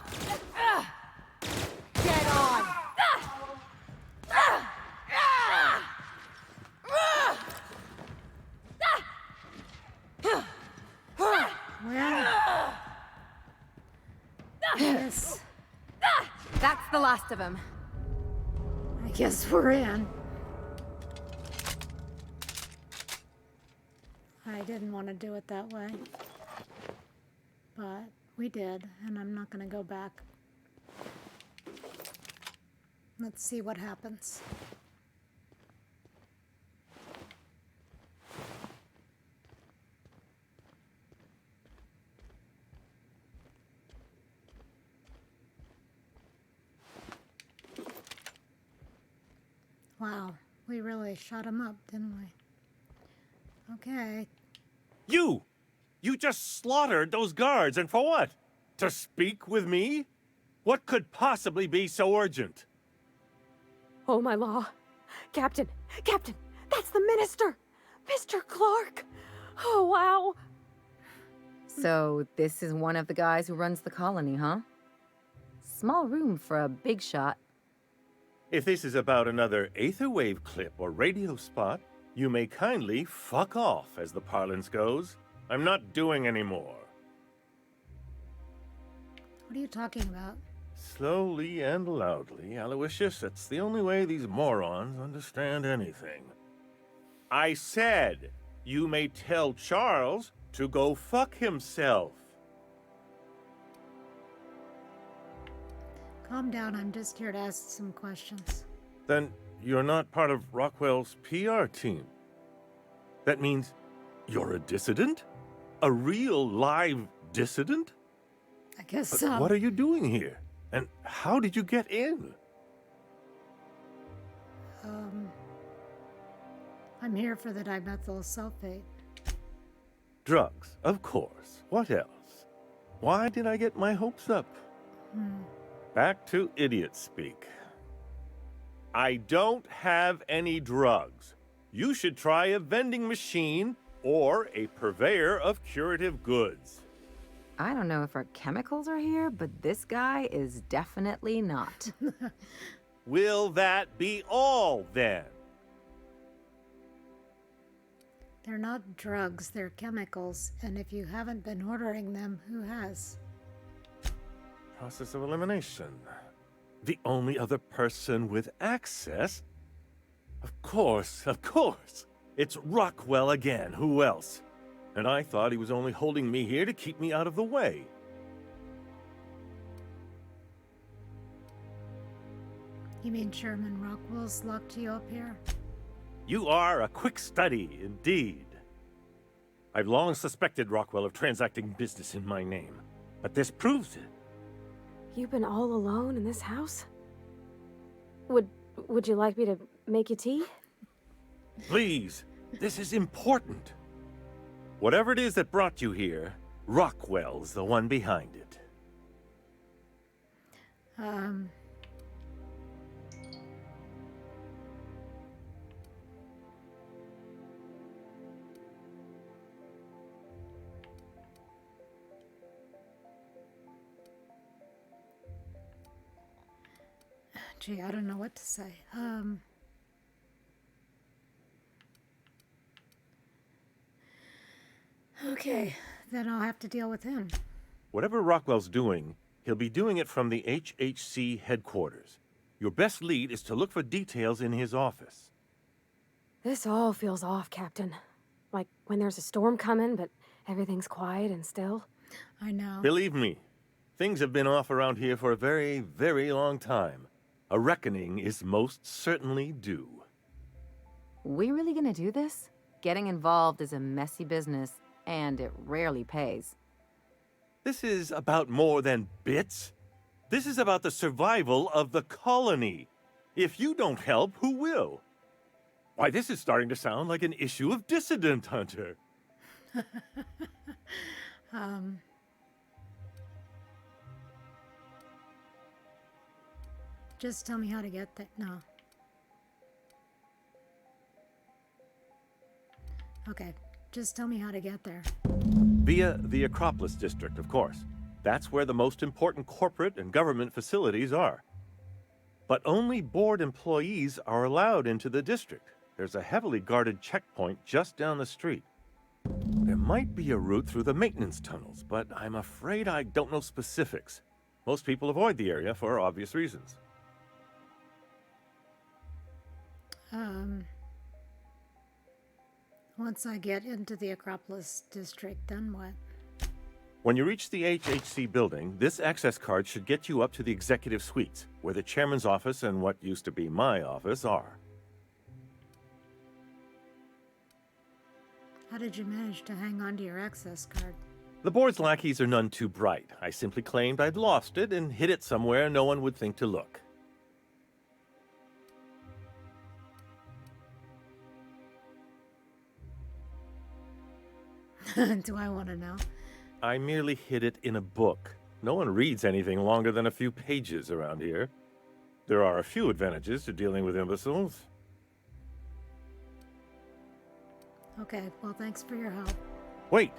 Yes. That's the last of them. I guess we're in. I didn't want to do it that way. But we did, and I'm not going to go back. Let's see what happens. Wow, we really shot him up, didn't we? Okay. You! You just slaughtered those guards, and for what? To speak with me? What could possibly be so urgent? Oh, my law. Captain! Captain! That's the minister! Mr. Clark! Oh, wow! So, this is one of the guys who runs the colony, huh? Small room for a big shot. If this is about another Aetherwave clip or radio spot, you may kindly fuck off, as the parlance goes. I'm not doing any more. What are you talking about? Slowly and loudly, Aloysius, it's the only way these morons understand anything. I said, you may tell Charles to go fuck himself. Calm down, I'm just here to ask some questions. Then you're not part of Rockwell's PR team. That means you're a dissident? A real live dissident? I guess But so. what are you doing here? And how did you get in? I'm here for the dimethyl sulfate. Drugs, of course. What else? Why did I get my hopes up? Back to idiot speak. I don't have any drugs. You should try a vending machine or a purveyor of curative goods. I don't know if our chemicals are here, but this guy is definitely not. Will that be all, then? They're not drugs, they're chemicals, and if you haven't been ordering them, who has? Process of elimination. The only other person with access? Of course, of course. It's Rockwell again. Who else? And I thought he was only holding me here to keep me out of the way. You mean Chairman Rockwell's locked you up here? You are a quick study, indeed. I've long suspected Rockwell of transacting business in my name, but this proves it. You've been all alone in this house? Would you like me to make you tea? Please, this is important. Whatever it is that brought you here, Rockwell's the one behind it. Gee, I don't know what to say. Okay, then I'll have to deal with him. Whatever Rockwell's doing, he'll be doing it from the HHC headquarters. Your best lead is to look for details in his office. This all feels off, Captain. Like when there's a storm coming, but everything's quiet and still. I know. Believe me, things have been off around here for a very, very long time. A reckoning is most certainly due. We really gonna do this? Getting involved is a messy business, and it rarely pays. This is about more than bits. This is about the survival of the colony. If you don't help, who will? Why, this is starting to sound like an issue of Dissident Hunter. Just tell me how to get there. No. Okay, just tell me how to get there. Via the Acropolis District, of course. That's where the most important corporate and government facilities are. But only board employees are allowed into the district. There's a heavily guarded checkpoint just down the street. There might be a route through the maintenance tunnels, but I'm afraid I don't know specifics. Most people avoid the area for obvious reasons. Once I get into the Acropolis district, then what? When you reach the HHC building, this access card should get you up to the executive suites, where the chairman's office and what used to be my office are. How did you manage to hang on to your access card? The board's lackeys are none too bright. I simply claimed I'd lost it and hid it somewhere no one would think to look. Do I want to know? I merely hid it in a book. No one reads anything longer than a few pages around here. There are a few advantages to dealing with imbeciles. Okay, well, thanks for your help. Wait!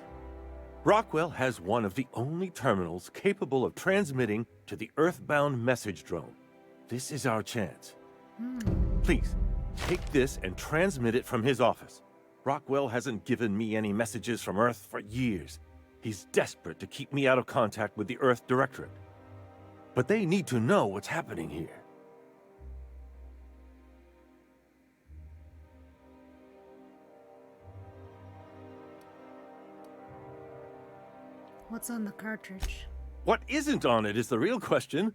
Rockwell has one of the only terminals capable of transmitting to the Earthbound message drone. This is our chance. Please, take this and transmit it from his office. Rockwell hasn't given me any messages from Earth for years. He's desperate to keep me out of contact with the Earth Directorate. But they need to know what's happening here. What's on the cartridge? What isn't on it is the real question.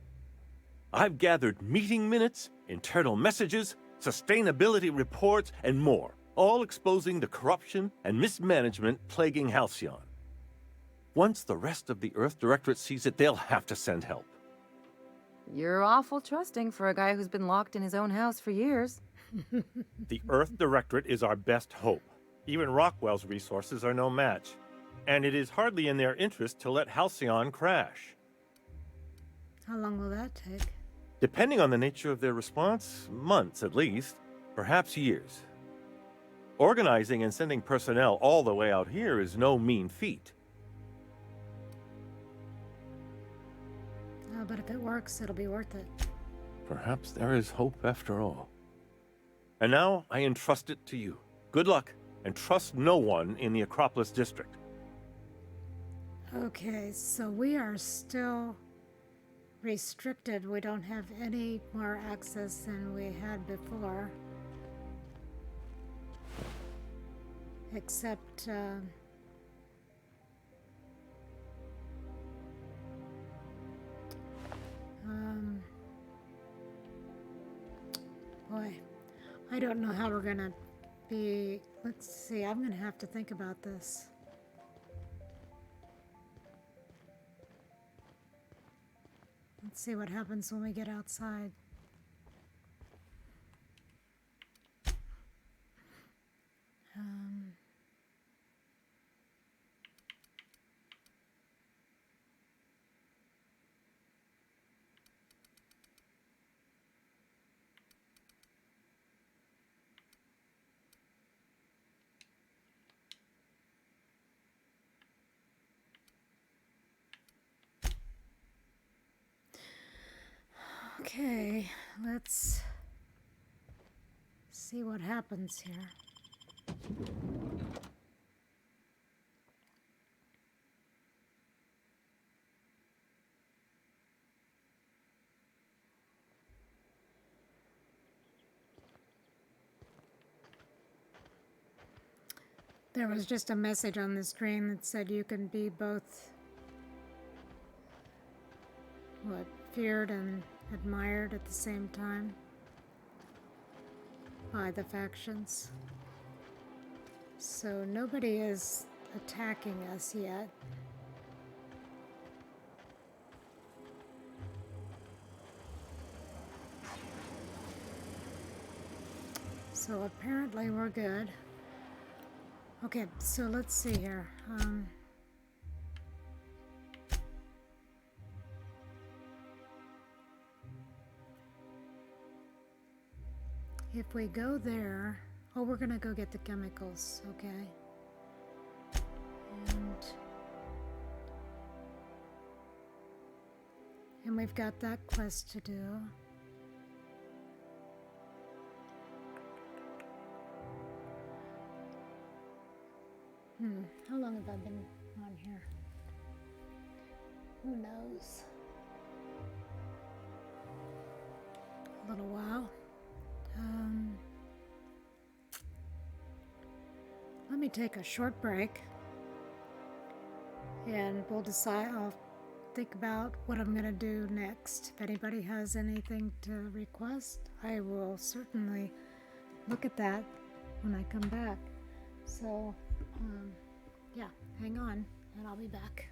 I've gathered meeting minutes, internal messages, sustainability reports, and more, all exposing the corruption and mismanagement plaguing Halcyon. Once the rest of the Earth Directorate sees it, they'll have to send help. You're awful trusting for a guy who's been locked in his own house for years. The Earth Directorate is our best hope. Even Rockwell's resources are no match. And it is hardly in their interest to let Halcyon crash. How long will that take? Depending on the nature of their response, months at least, perhaps years. Organizing and sending personnel all the way out here is no mean feat. But if it works, it'll be worth it. Perhaps there is hope after all. And now I entrust it to you. Good luck, and trust no one in the Acropolis district. Okay, so we are still restricted. We don't have any more access than we had before. Except, boy, I don't know how we're gonna be. Let's see, I'm gonna have to think about this. Let's see what happens when we get outside. Okay, let's see what happens here. There was just a message on the screen that said you can be both, feared and admired at the same time by the factions. So nobody is attacking us yet. So apparently we're good. Okay, so let's see here. If we go there, we're gonna go get the chemicals, okay? And we've got that quest to do. How long have I been on here? Who knows? A little while. Let me take a short break and we'll decide. I'll think about what I'm going to do next. If anybody has anything to request, I will certainly look at that when I come back. So, yeah, hang on and I'll be back.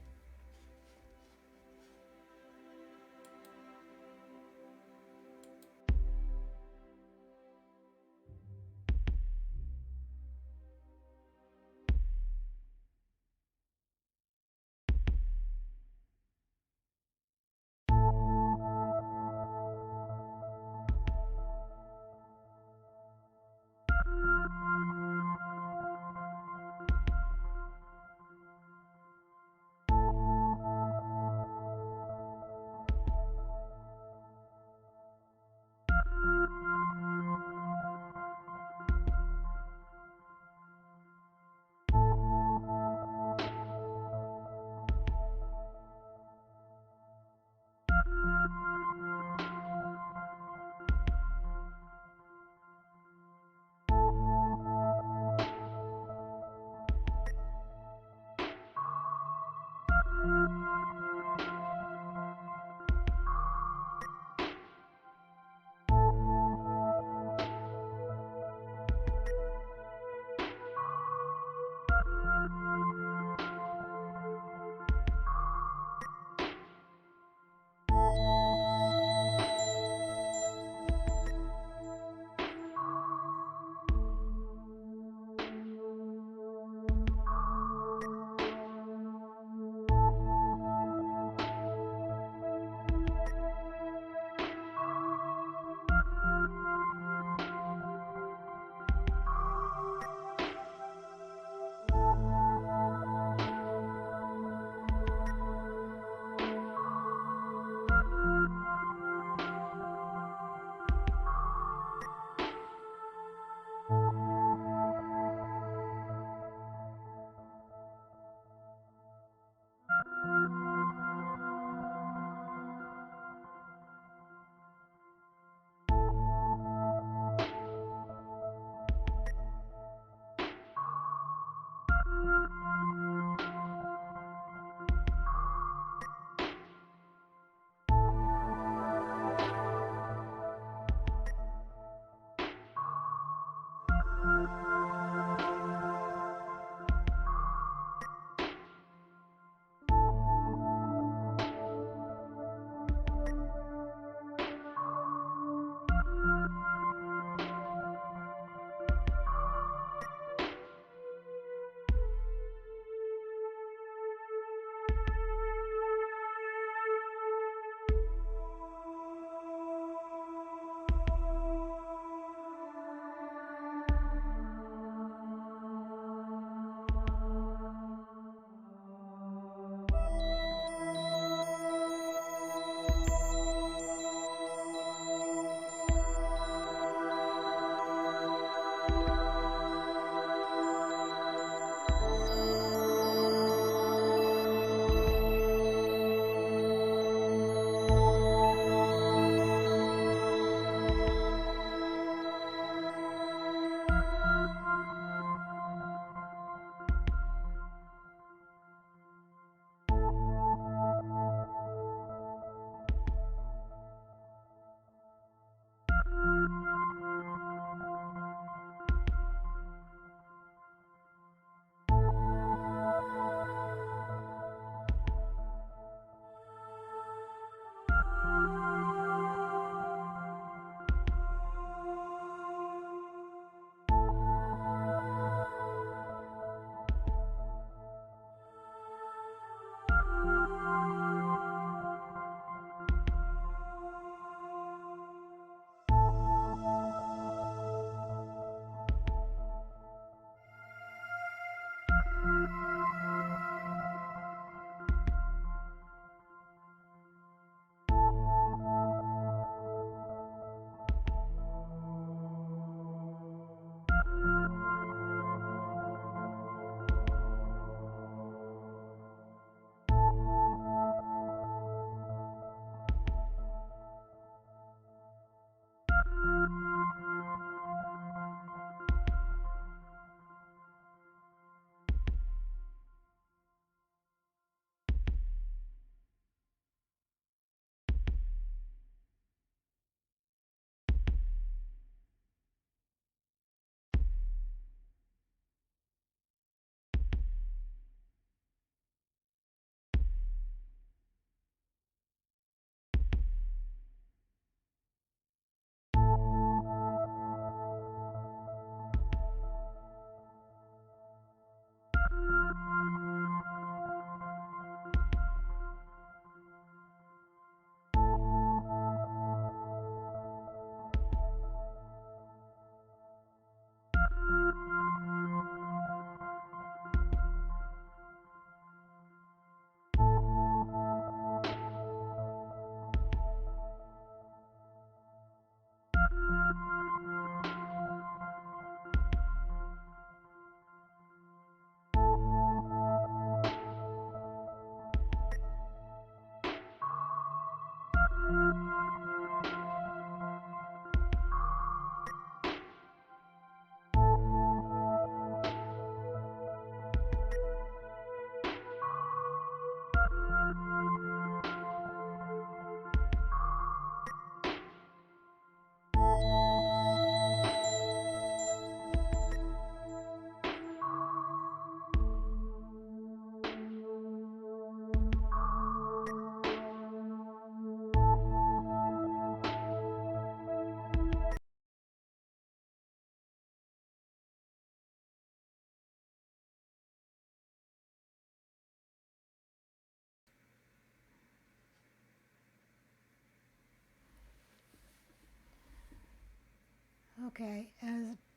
Okay,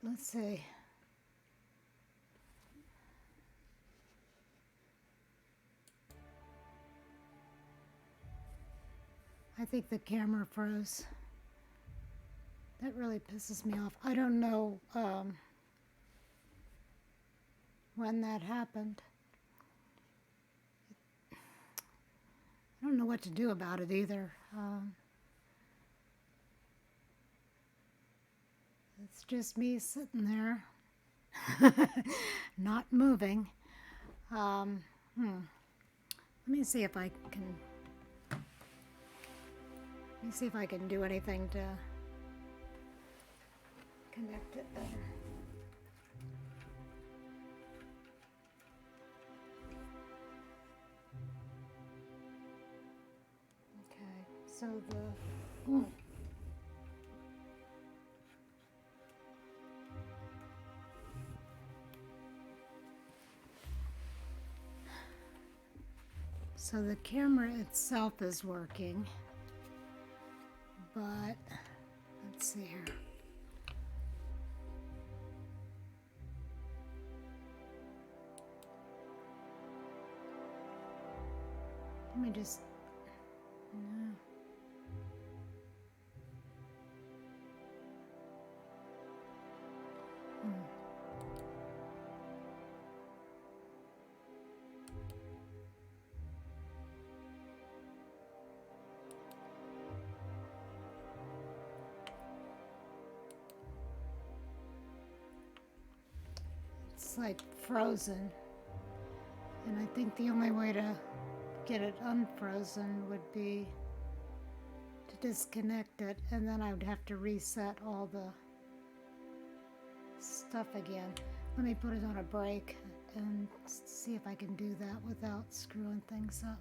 let's see. I think the camera froze. That really pisses me off. I don't know when that happened. I don't know what to do about it either. It's just me sitting there, not moving. Let me see if I can. Let me see if I can do anything to connect it better. Okay, so so the camera itself is working, but let's see here. Let me just. No. It's like frozen, and I think the only way to get it unfrozen would be to disconnect it, and then I would have to reset all the stuff again. Let me put it on a break and see if I can do that without screwing things up.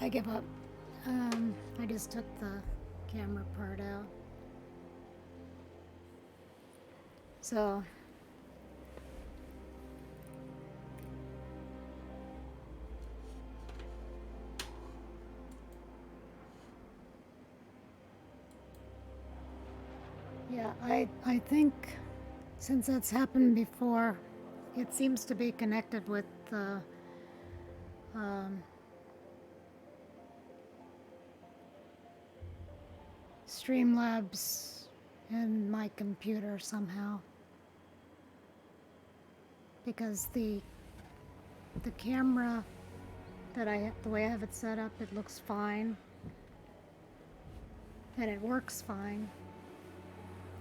I give up. I just took the camera part out. So yeah, I think since that's happened before, it seems to be connected with the Streamlabs and my computer somehow, because the camera that the way I have it set up, it looks fine and it works fine,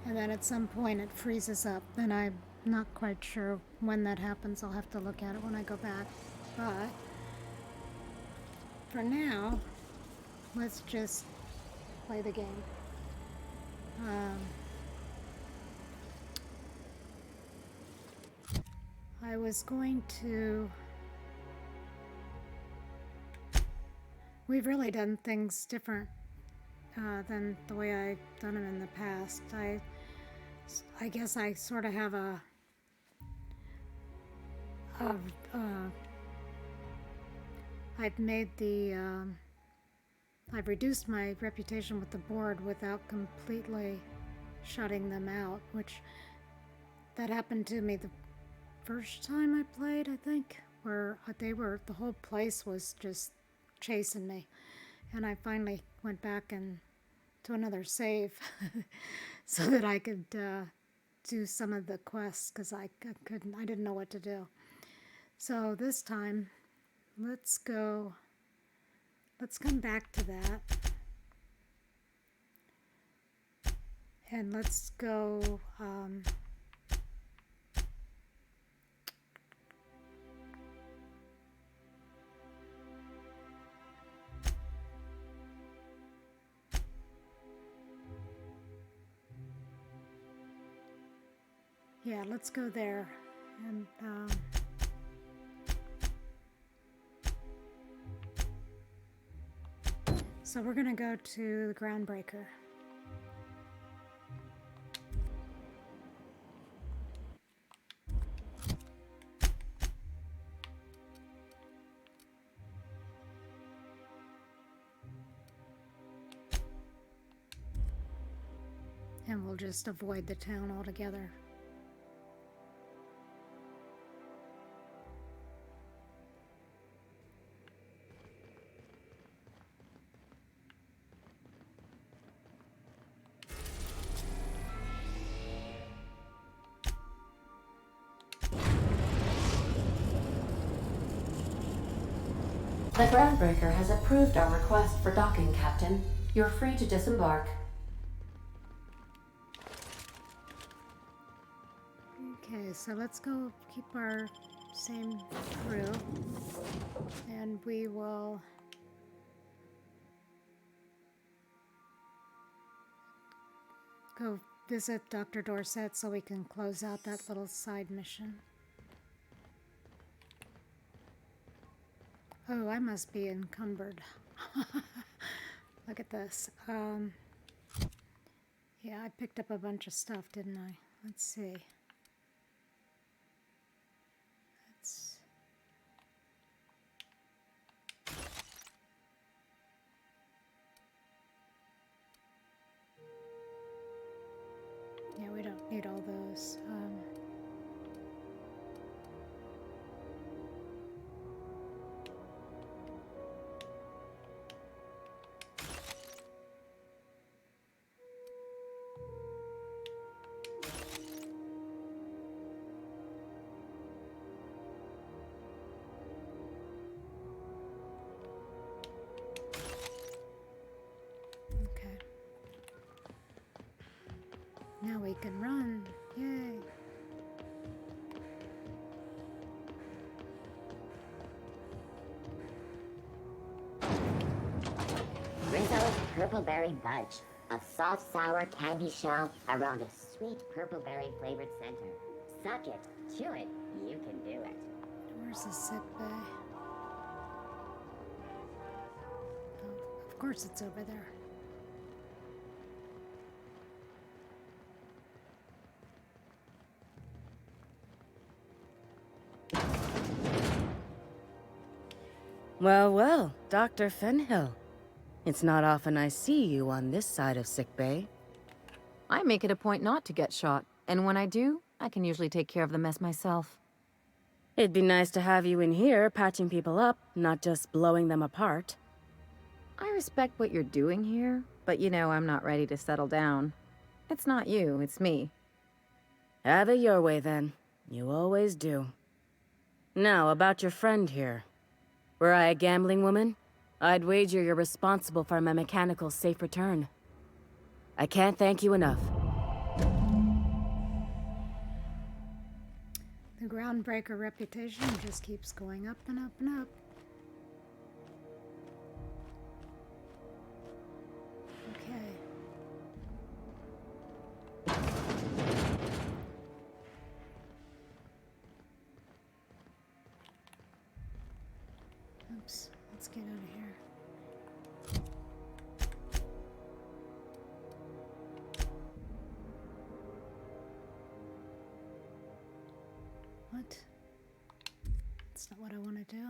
and then at some point it freezes up, and I'm not quite sure when that happens. I'll have to look at it when I go back, but for now let's just play the game. I was going to... We've really done things different than the way I've done them in the past. I guess I sort of have I've made the... I've reduced my reputation with the board without completely shutting them out, which that happened to me the first time I played, I think, where the whole place was just chasing me, and I finally went back and to another save so that I could do some of the quests, because I didn't know what to do. So this time, let's come back to that, and let's go yeah, let's go there, and so we're gonna go to the Groundbreaker. And we'll just avoid the town altogether. The Groundbreaker has approved our request for docking, Captain. You're free to disembark. Okay, so let's go keep our same crew, and we will go visit Dr. Dorset so we can close out that little side mission. Oh, I must be encumbered. Look at this. Yeah, I picked up a bunch of stuff, didn't I? Let's see. Yeah, we don't need all those. Okay. Now we can run. Yay. Rizzo's Purple Berry Budge, a soft sour candy shell around a sweet purple berry flavored center. Suck it, chew it, you can do it. Where's the sick bay? course it's over there. Well, well, Dr. Fenhill. It's not often I see you on this side of sickbay. I make it a point not to get shot, and when I do, I can usually take care of the mess myself. It'd be nice to have you in here patching people up, not just blowing them apart. I respect what you're doing here, but you know I'm not ready to settle down. It's not you, it's me. Have it your way, then. You always do. Now, about your friend here. Were I a gambling woman, I'd wager you're responsible for my mechanical's safe return. I can't thank you enough. The groundbreaker reputation just keeps going up and up and up. Okay. Oops, let's get out of here. What? That's not what I want to do.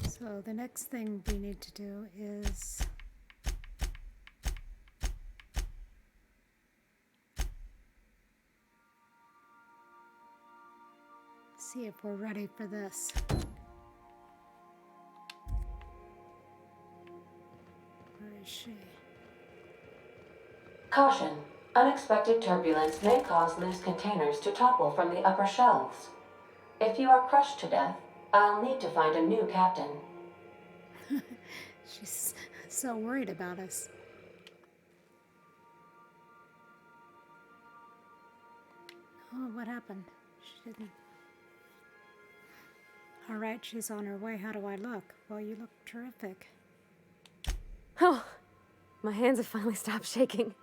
So the next thing we need to do is see if we're ready for this. Where is she? Caution. Unexpected turbulence may cause loose containers to topple from the upper shelves. If you are crushed to death, I'll need to find a new captain. She's so worried about us. Oh, what happened? She didn't. All right, she's on her way. How do I look? Well, you look terrific. Oh, my hands have finally stopped shaking.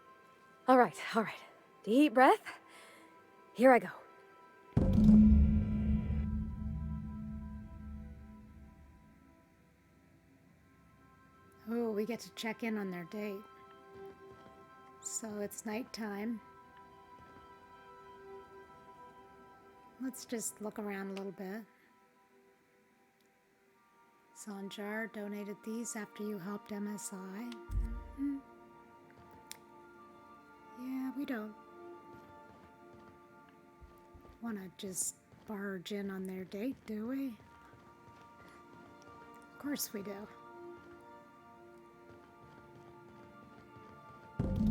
All right. Deep breath. Here I go. Oh, we get to check in on their date. So it's nighttime. Let's just look around a little bit. Sanjar donated these after you helped MSI. Mm-hmm. Yeah, we don't want to just barge in on their date, do we? Of course we do.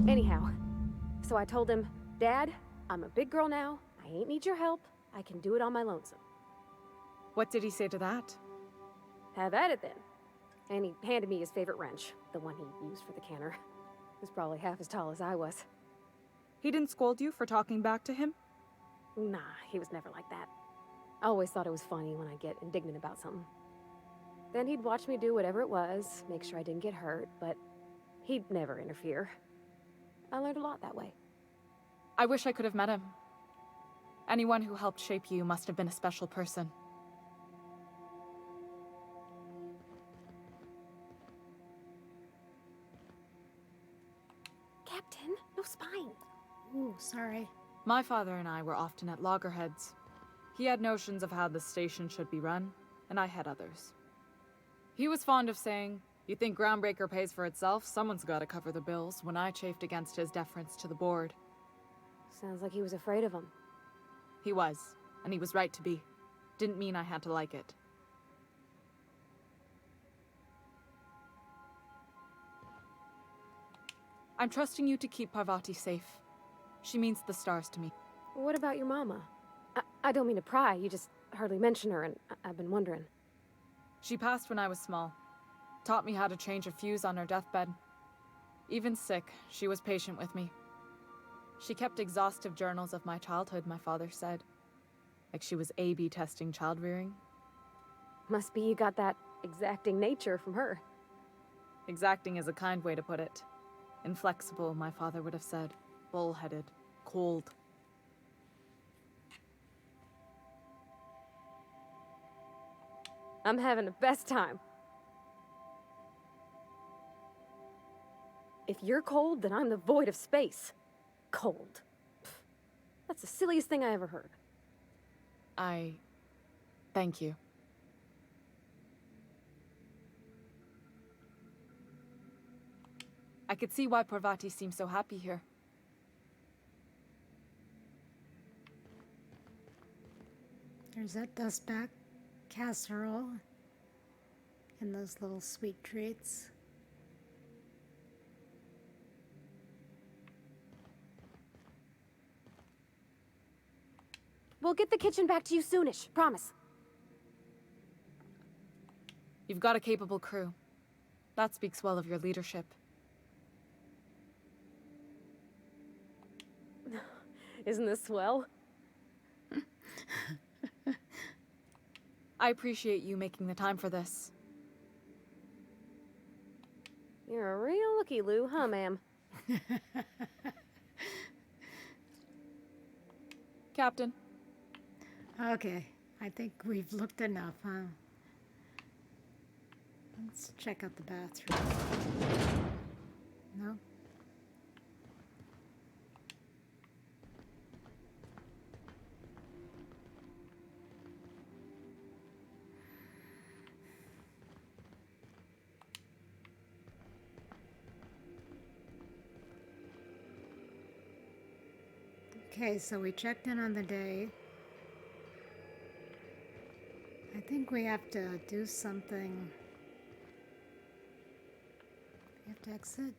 Anyhow, so I told him, Dad, I'm a big girl now. I ain't need your help. I can do it on my lonesome. What did he say to that? Have at it then. And he handed me his favorite wrench, the one he used for the canner. He was probably half as tall as I was. He didn't scold you for talking back to him? Nah, he was never like that. I always thought it was funny when I get indignant about something. Then he'd watch me do whatever it was, make sure I didn't get hurt, but he'd never interfere. I learned a lot that way. I wish I could have met him. Anyone who helped shape you must have been a special person. Captain, no spine. Ooh, sorry. My father and I were often at loggerheads. He had notions of how the station should be run, and I had others. He was fond of saying, "You think Groundbreaker pays for itself? Someone's gotta cover the bills," when I chafed against his deference to the board. Sounds like he was afraid of him. He was, and he was right to be. Didn't mean I had to like it. I'm trusting you to keep Parvati safe. She means the stars to me. What about your mama? I don't mean to pry, you just hardly mention her, and I've been wondering. She passed when I was small. Taught me how to change a fuse on her deathbed. Even sick, she was patient with me. She kept exhaustive journals of my childhood, my father said. Like she was A/B testing child-rearing. Must be you got that exacting nature from her. Exacting is a kind way to put it. Inflexible, my father would have said. Bull-headed. Cold. I'm having the best time. If you're cold, then I'm the void of space. Cold. Pff, that's the silliest thing I ever heard. Thank you. I could see why Parvati seems so happy here. There's that dustback casserole and those little sweet treats. We'll get the kitchen back to you soonish, promise. You've got a capable crew. That speaks well of your leadership. Isn't this swell? I appreciate you making the time for this. You're a real looky-loo, huh, ma'am? Captain. Okay, I think we've looked enough, huh? Let's check out the bathroom. No? Okay, so we checked in on the day. I think we have to do something. We have to exit.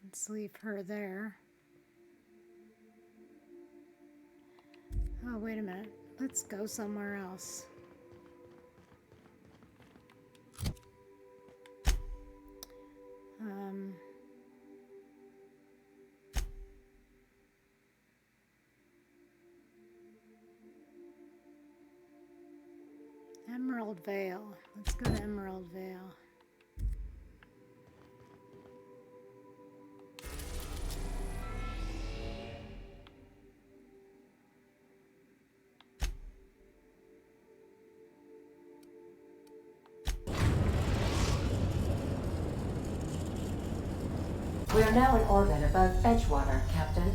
Let's leave her there. Oh, wait a minute. Let's go somewhere else. Emerald Vale. Let's go to Emerald Vale. We are now in orbit above Edgewater, Captain.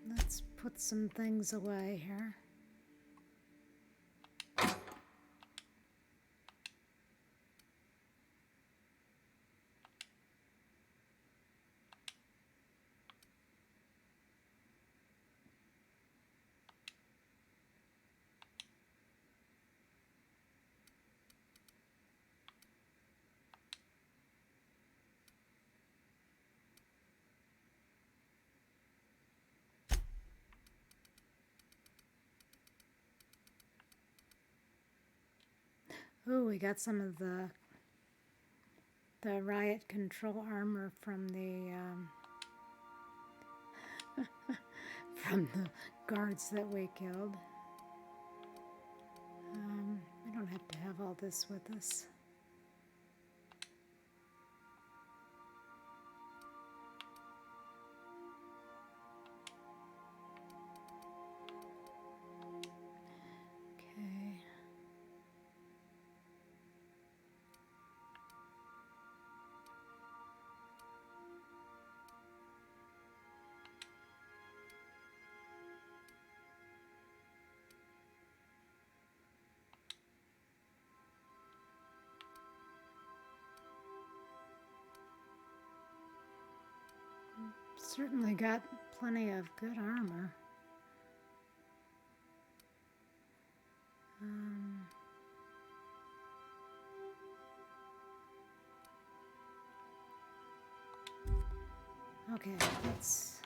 Let's put some things away here. Oh, we got some of the riot control armor from the from the guards that we killed. We don't have to have all this with us. Okay. Certainly got plenty of good armor. Okay, let's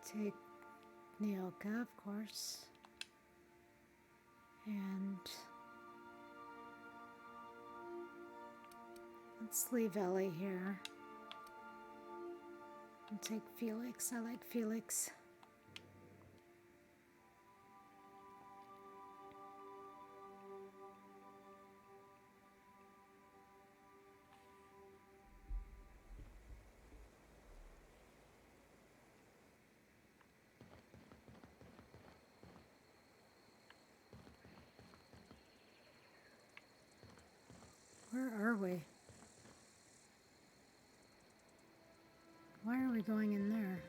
take Nyoka, of course, and Let's leave Ellie here. And take Felix. I like Felix. Where are we? Why are we going in there?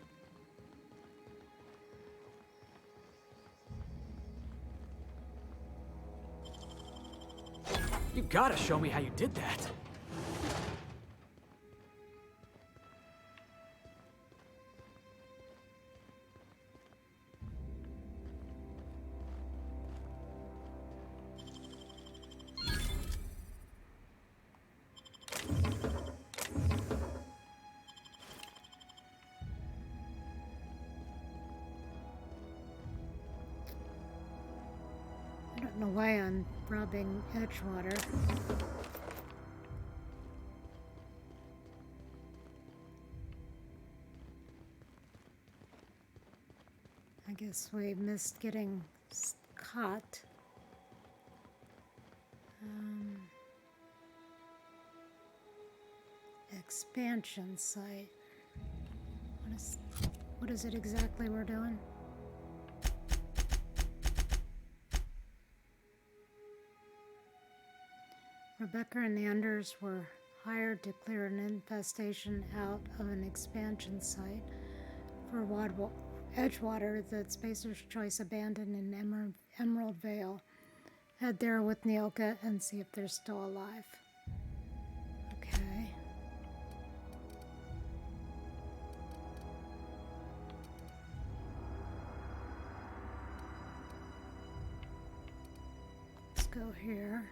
You gotta show me how you did that. I don't know why I'm robbing Edgewater. I guess we missed getting caught. Expansion site. What is it exactly we're doing? Rebecca and the Unders were hired to clear an infestation out of an expansion site for Edgewater that Spacer's Choice abandoned in Emerald Vale. Head there with Nyoka and see if they're still alive. Okay. Let's go here.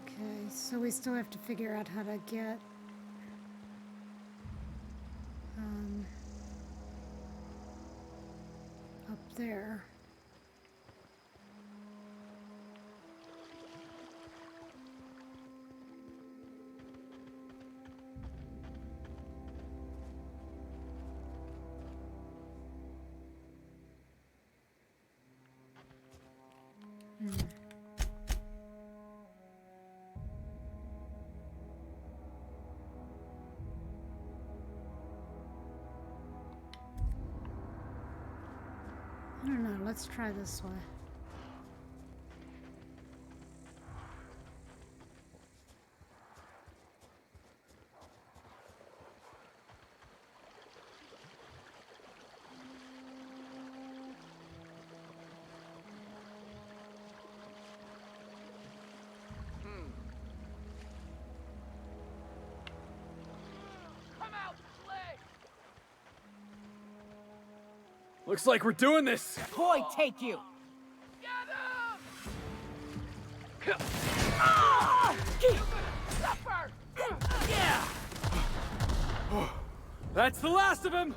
Okay, so we still have to figure out how to get up there. I don't know, let's try this way. Looks like we're doing this. Boy, take you! That's the last of him.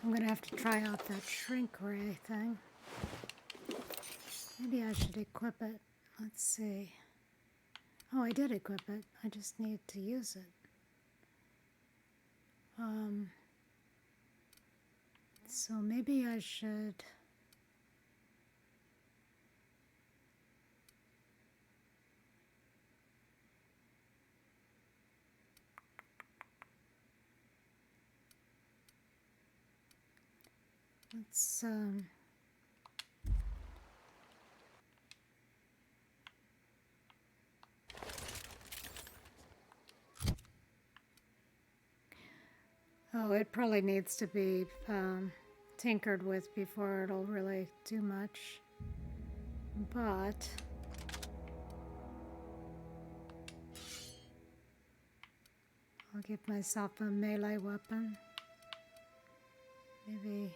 I'm gonna have to try out that shrink ray thing. Maybe I should equip it. Let's see. Oh, I did equip it. I just need to use it. So maybe I should... Let's, Oh, it probably needs to be tinkered with before it'll really do much. But I'll give myself a melee weapon. Maybe.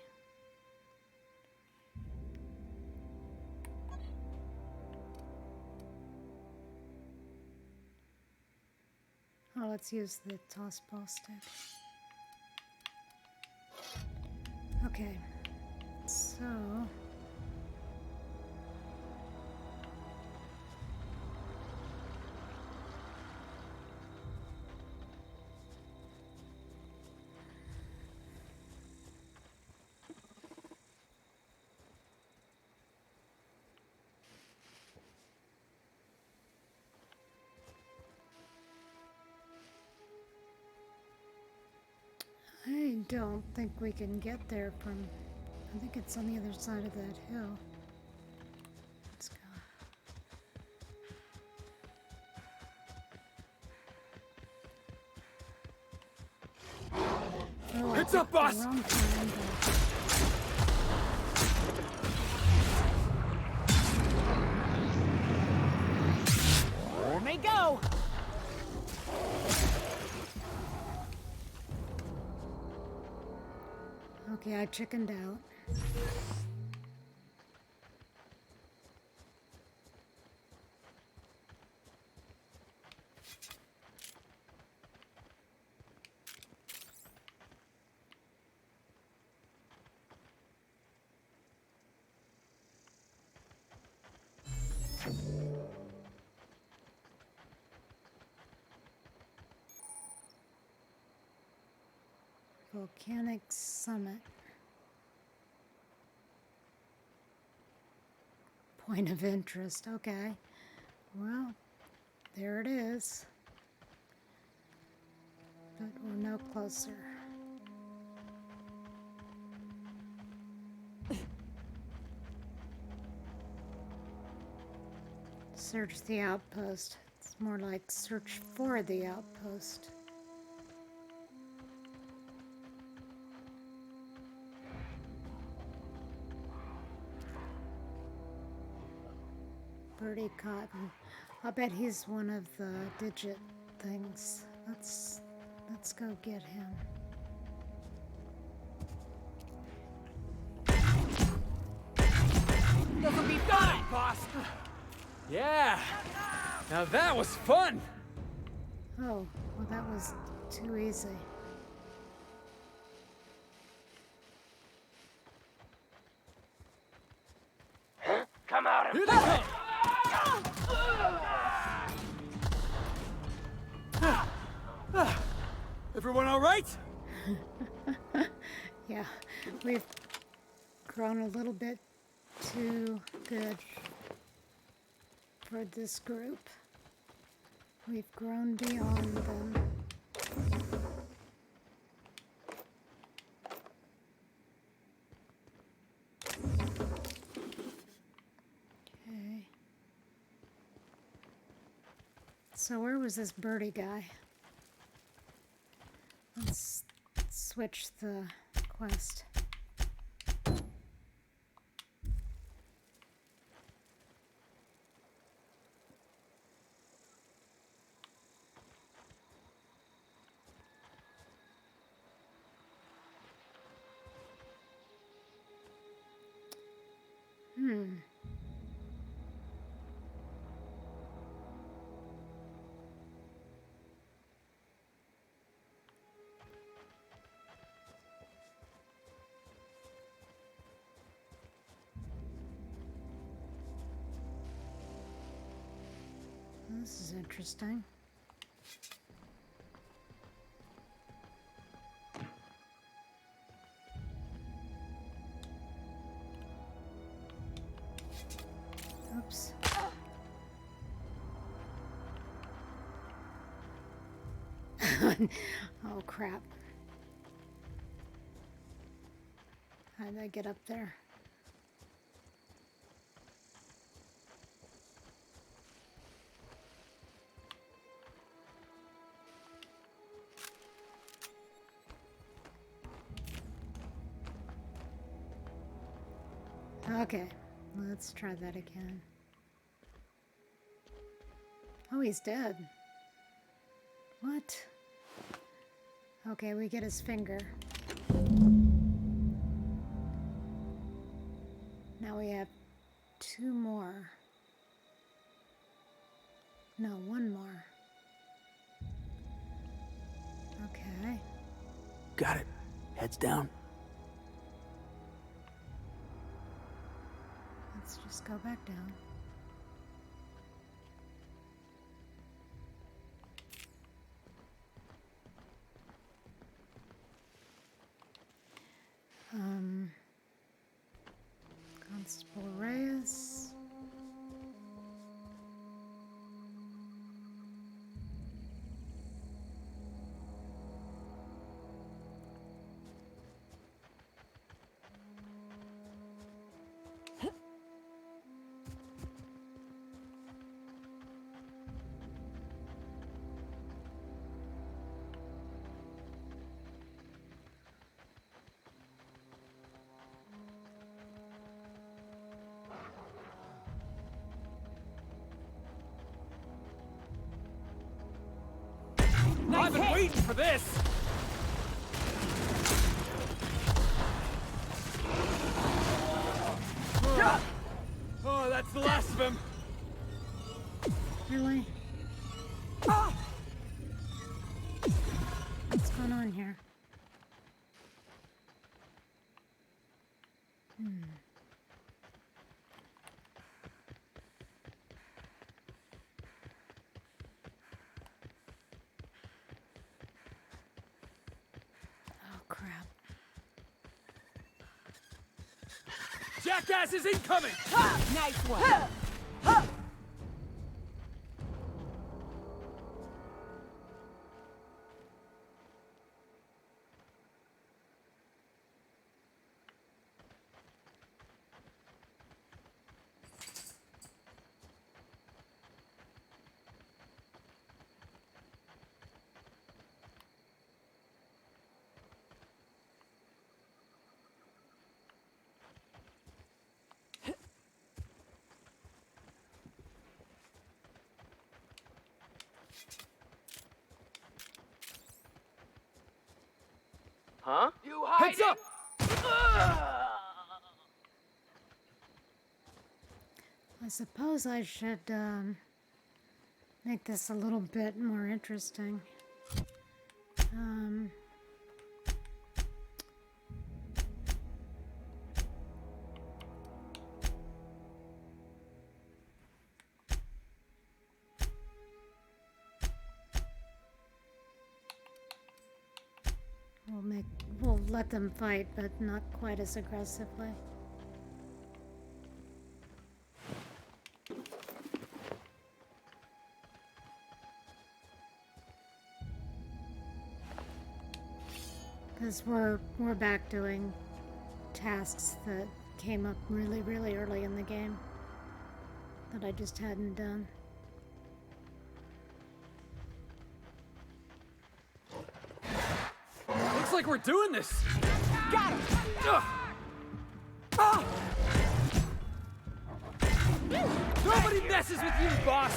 Oh, let's use the toss ball stick. Okay, so I don't think we can get there from. I think it's on the other side of that hill. Let's go. Oh, Heads up, boss! wrong time, Here they go! okay, I chickened out. Volcanic Summit. Point of interest. Okay. Well, there it is. But we're no closer. Search the outpost. It's more like search for the outpost. Birdie Cotton. I'll bet he's one of the digit things. Let's go get him. This'll be fun, boss! Yeah! Now that was fun! Oh, well that was too easy. Come out and here they come! Everyone all right? Yeah, we've grown a little bit too good for this group. We've grown beyond them. Okay. So where was this birdie guy? Let's switch the quest. This is interesting. Oops. Oh crap. How did I get up there? Okay, let's try that again. Oh, he's dead. What? Okay, we get his finger. Now we have 2 more. No, 1 more. Okay. Got it. Heads down. go back down. Constable Reyes. I've been waiting for this! Oh, that's the last of him! Really? What's going on here? Oh, crap. Jackass is incoming! Nice one. Huh? You Heads up! I suppose I should make this a little bit more interesting. We'll let them fight, but not quite as aggressively. Because we're back doing tasks that came up really, really early in the game that I just hadn't done. Looks like we're doing this! Got him. Nobody messes with you, boss!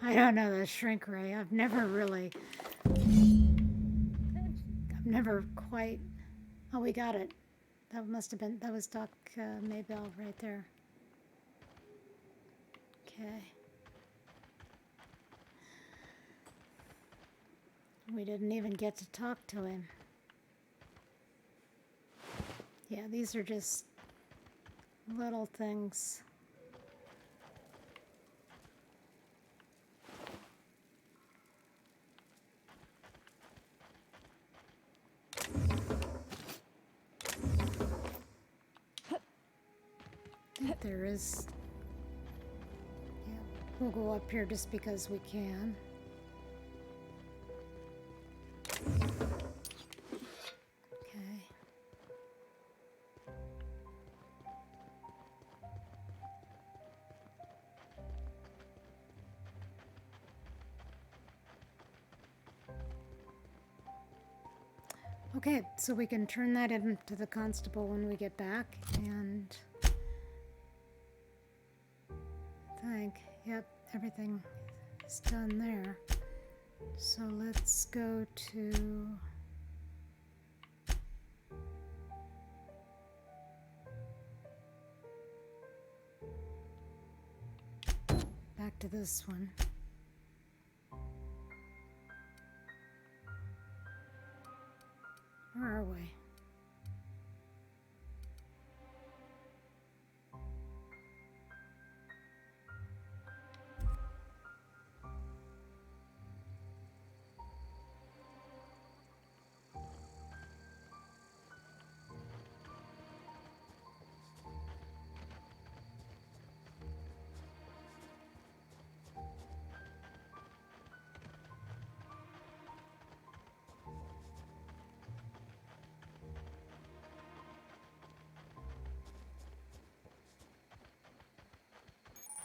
I don't know the shrink ray. I've never quite. Oh, we got it. That must have been. That was Doc Maybell right there. Okay. We didn't even get to talk to him. Yeah, these are just little things. I think there is. Yeah, we'll go up here just because we can. Okay. Okay, so we can turn that into the constable when we get back, and I think, yep, everything is done there. So let's go to back to this one. Where are we?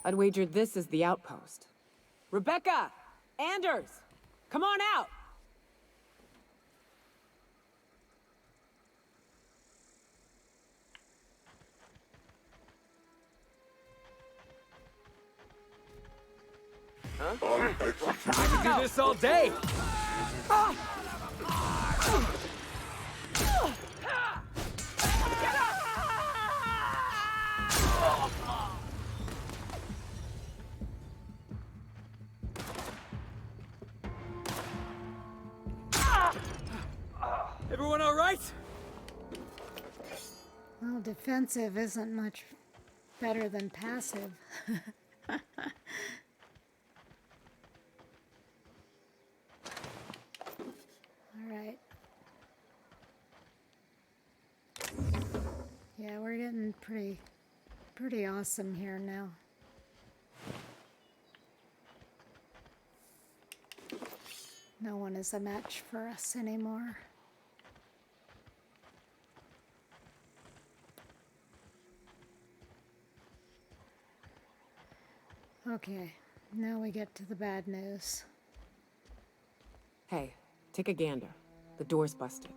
I'd wager this is the outpost. Rebecca! Anders! Come on out! Huh? I could do this all day! Everyone all right? Well, defensive isn't much better than passive. Alright. Yeah, we're getting pretty awesome here now. No one is a match for us anymore. Okay, now we get to the bad news. Hey, take a gander. The door's busted.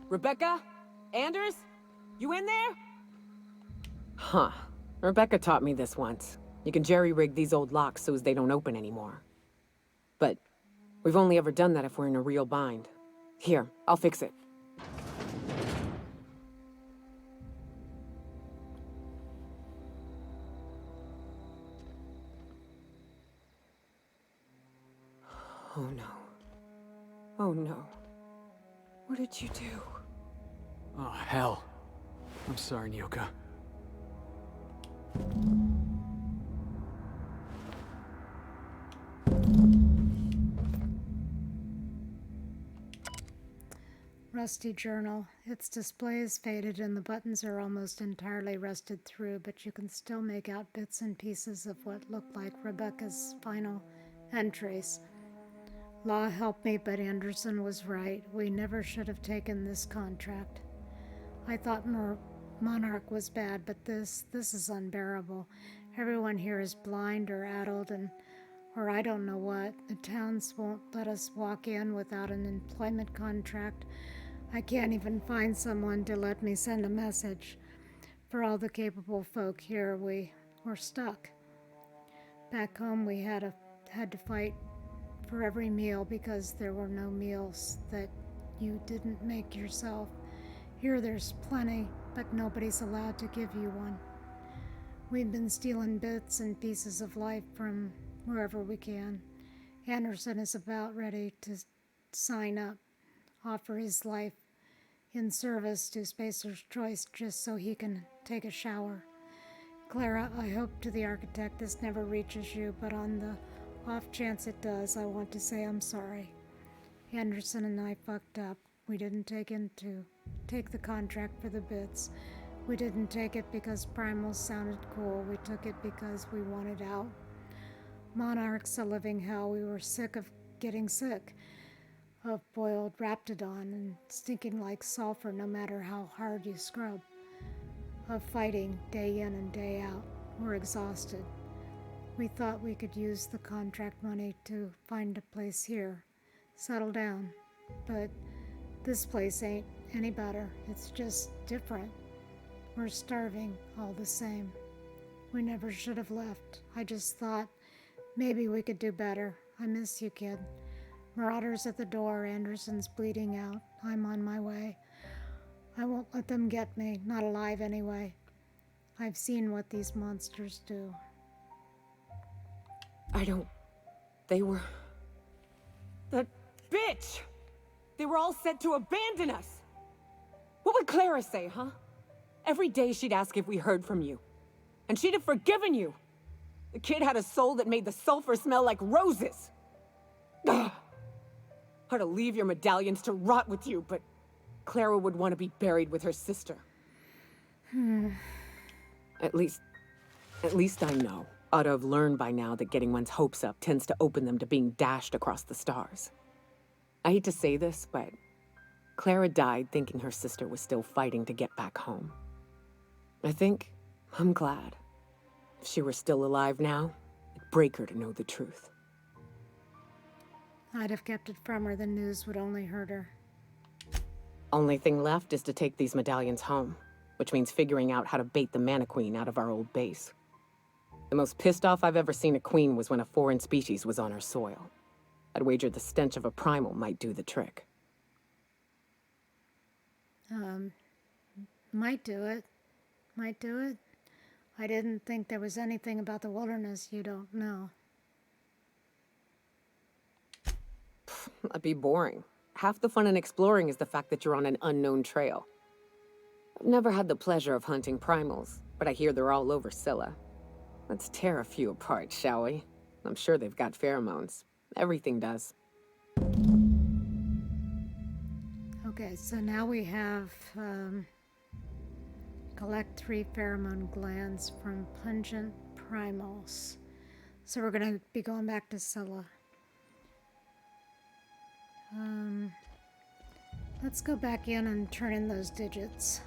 Rebecca? Anders? You in there? Huh. Rebecca taught me this once. You can jerry-rig these old locks so as they don't open anymore. But we've only ever done that if we're in a real bind. Here, I'll fix it. Oh no. Oh no. What did you do? Oh, hell. I'm sorry, Nyoka. Rusty journal. Its display is faded and the buttons are almost entirely rusted through, but you can still make out bits and pieces of what look like Rebecca's final entries. Law help me, but Anderson was right. We never should have taken this contract. I thought Monarch was bad, but this is unbearable. Everyone here is blind or addled or I don't know what. The towns won't let us walk in without an employment contract. I can't even find someone to let me send a message. For all the capable folk here, we're stuck. Back home, we had to fight for every meal because there were no meals that you didn't make yourself. Here there's plenty, but nobody's allowed to give you one. We've been stealing bits and pieces of life from wherever we can. Anderson is about ready to sign up, offer his life in service to Spacer's Choice just so he can take a shower. Clara, I hope to the architect this never reaches you, but on the off chance it does, I want to say I'm sorry. Anderson and I fucked up. We didn't take the contract for the bits. We didn't take it because Primal sounded cool. We took it because we wanted out. Monarch's a living hell. We were sick of getting sick, of boiled raptidon and stinking like sulfur no matter how hard you scrub, of fighting day in and day out. We're exhausted. We thought we could use the contract money to find a place here, settle down, but this place ain't any better. It's just different. We're starving all the same. We never should have left. I just thought maybe we could do better. I miss you, kid. Marauders at the door. Anderson's bleeding out. I'm on my way. I won't let them get me, not alive anyway. I've seen what these monsters do. They were... That bitch! They were all set to abandon us! What would Clara say, huh? Every day she'd ask if we heard from you. And she'd have forgiven you! The kid had a soul that made the sulfur smell like roses! Ugh. Or to leave your medallions to rot with you, but Clara would want to be buried with her sister. At least I know. Ought to have learned by now that getting one's hopes up tends to open them to being dashed across the stars. I hate to say this, but Clara died thinking her sister was still fighting to get back home. I'm glad. If she were still alive now, it'd break her to know the truth. I'd have kept it from her. The news would only hurt her. Only thing left is to take these medallions home, which means figuring out how to bait the Mana Queen out of our old base. The most pissed off I've ever seen a queen was when a foreign species was on our soil. I'd wager the stench of a primal might do the trick. Might do it. Might do it. I didn't think there was anything about the wilderness you don't know. That'd be boring. Half the fun in exploring is the fact that you're on an unknown trail. I've never had the pleasure of hunting primals, but I hear they're all over Scylla. Let's tear a few apart, shall we? I'm sure they've got pheromones. Everything does. Okay, so now we have collect 3 pheromone glands from pungent primals. So we're going to be going back to Scylla. Let's go back in and turn in those digits.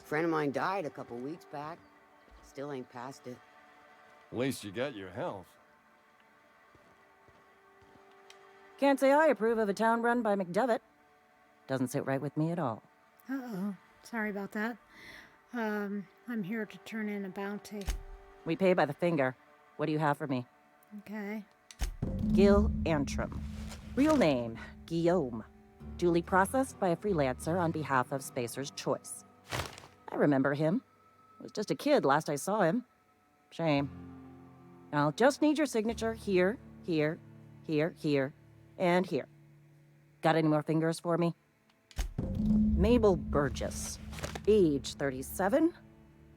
Friend of mine died a couple weeks back. Still ain't past it. At least you got your health. Can't say I approve of a town run by McDevitt. Doesn't sit right with me at all. Uh-oh. Sorry about that. I'm here to turn in a bounty. We pay by the finger. What do you have for me? Okay. Gil Antrim. Real name, Guillaume. Duly processed by a freelancer on behalf of Spacer's Choice. I remember him. Was just a kid last I saw him. Shame. I'll just need your signature here, here, here, here, and here. Got any more fingers for me? Mabel Burgess. Age 37.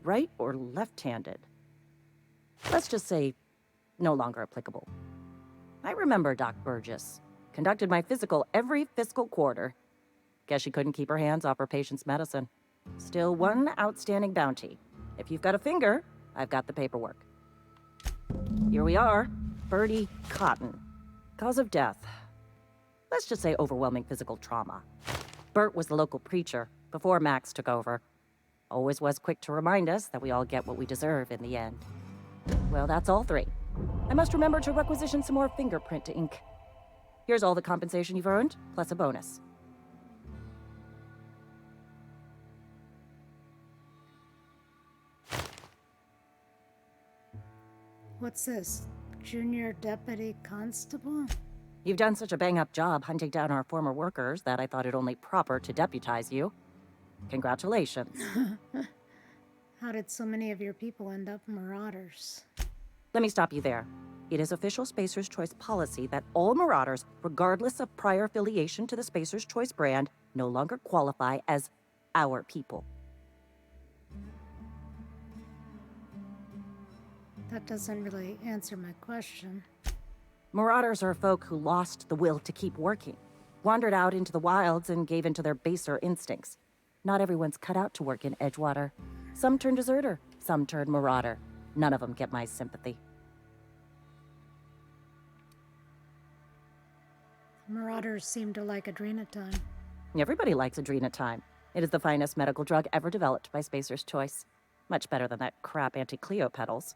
Right or left-handed? Let's just say no longer applicable. I remember Doc Burgess. Conducted my physical every fiscal quarter. Guess she couldn't keep her hands off her patient's medicine. Still one outstanding bounty. If you've got a finger, I've got the paperwork. Here we are. Bertie Cotton. Cause of death. Let's just say overwhelming physical trauma. Bert was the local preacher before Max took over. Always was quick to remind us that we all get what we deserve in the end. Well, that's all 3. I must remember to requisition some more fingerprint ink. Here's all the compensation you've earned, plus a bonus. What's this? Junior Deputy Constable? You've done such a bang-up job hunting down our former workers that I thought it only proper to deputize you. Congratulations. How did so many of your people end up marauders? Let me stop you there. It is official Spacer's Choice policy that all marauders, regardless of prior affiliation to the Spacer's Choice brand, no longer qualify as our people. That doesn't really answer my question. Marauders are folk who lost the will to keep working, wandered out into the wilds and gave into their baser instincts. Not everyone's cut out to work in Edgewater. Some turn deserter, some turn marauder. None of them get my sympathy. Marauders seem to like adrenatime. Everybody likes adrenatime. It is the finest medical drug ever developed by Spacer's Choice. Much better than that crap anti-Cleo pedals.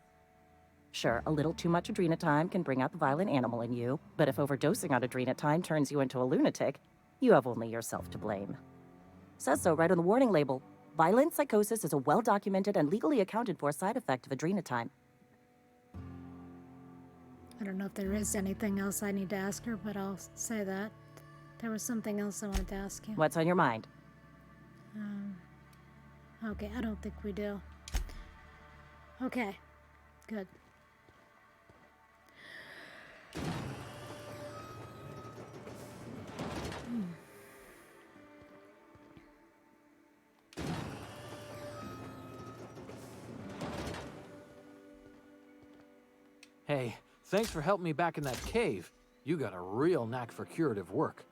Sure, a little too much adrenatime can bring out the violent animal in you, but if overdosing on adrenatime turns you into a lunatic, you have only yourself to blame. Says so right on the warning label. Violent psychosis is a well-documented and legally accounted for side effect of adrenatime. I don't know if there is anything else I need to ask her, but I'll say that. There was something else I wanted to ask you. What's on your mind? Okay, I don't think we do. Okay, good. Hey, thanks for helping me back in that cave. You got a real knack for curative work.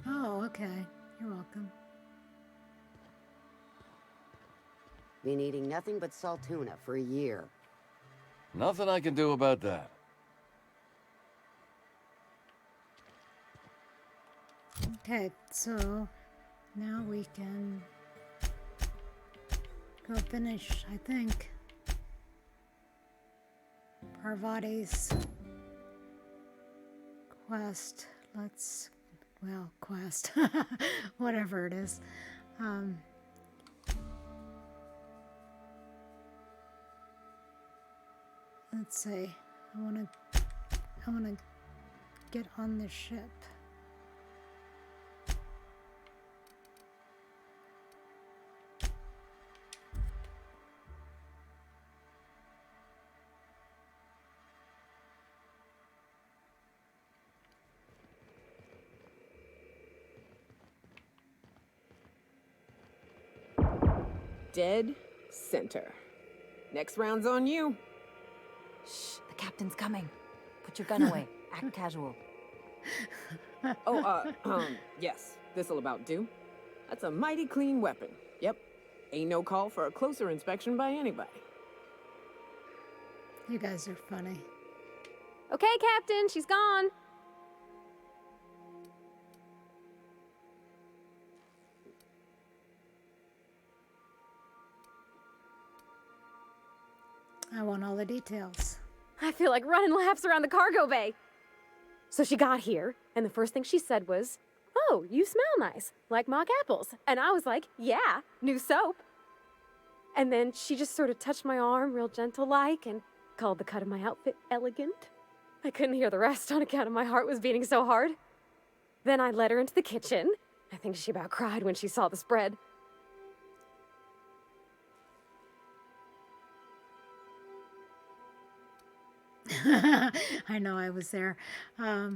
Oh, okay. You're welcome. Been eating nothing but salt tuna for a year. Nothing I can do about that. Okay, so now we can go finish, I think, Parvati's quest. Quest. Whatever it is. Let's see. I wanna get on the ship. Dead center. Next round's on you. Shh, the captain's coming. Put your gun away. Act casual. Yes, this'll about do. That's a mighty clean weapon. Yep. Ain't no call for a closer inspection by anybody. You guys are funny. Okay, Captain, she's gone. I want all the details. I feel like running laps around the cargo bay. So she got here, and the first thing she said was, "Oh, you smell nice, like mock apples." And I was like, "Yeah, new soap." And then she just sort of touched my arm real gentle-like and called the cut of my outfit elegant. I couldn't hear the rest on account of my heart was beating so hard. Then I led her into the kitchen. I think she about cried when she saw the spread. I know, I was there. I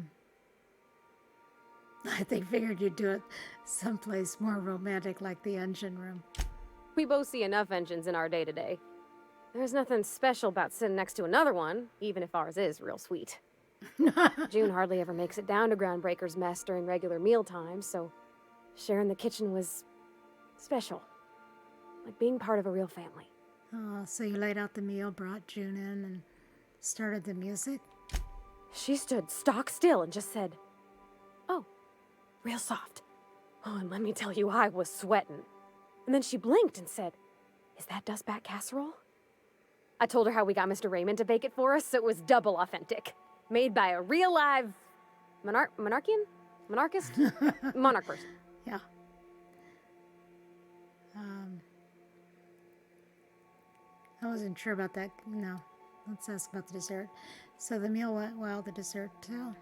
figured you'd do it someplace more romantic like the engine room. We both see enough engines in our day-to-day. There's nothing special about sitting next to another one, even if ours is real sweet. June hardly ever makes it down to Groundbreaker's mess during regular meal times, so sharing the kitchen was special. Like being part of a real family. Oh, so you laid out the meal, brought June in, and started the music? She stood stock still and just said, "Oh, real soft." Oh, and let me tell you, I was sweating. And then she blinked and said, "Is that dustbat casserole?" I told her how we got Mr. Raymond to bake it for us, so it was double authentic. Made by a real live monarchian? Monarchist? Monarch person. Yeah. I wasn't sure about that. No. Let's ask about the dessert. So the meal went well, the dessert too.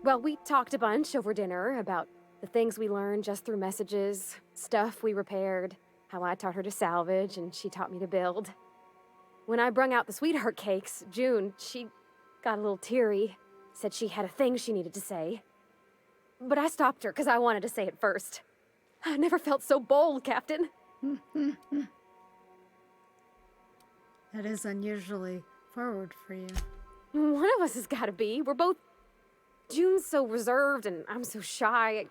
Well, we talked a bunch over dinner about the things we learned just through messages, stuff we repaired, how I taught her to salvage and she taught me to build. When I brung out the sweetheart cakes, June, she got a little teary, said she had a thing she needed to say. But I stopped her because I wanted to say it first. I've never felt so bold, Captain. That is unusually forward for you. One of us has got to be. We're both... June's so reserved and I'm so shy.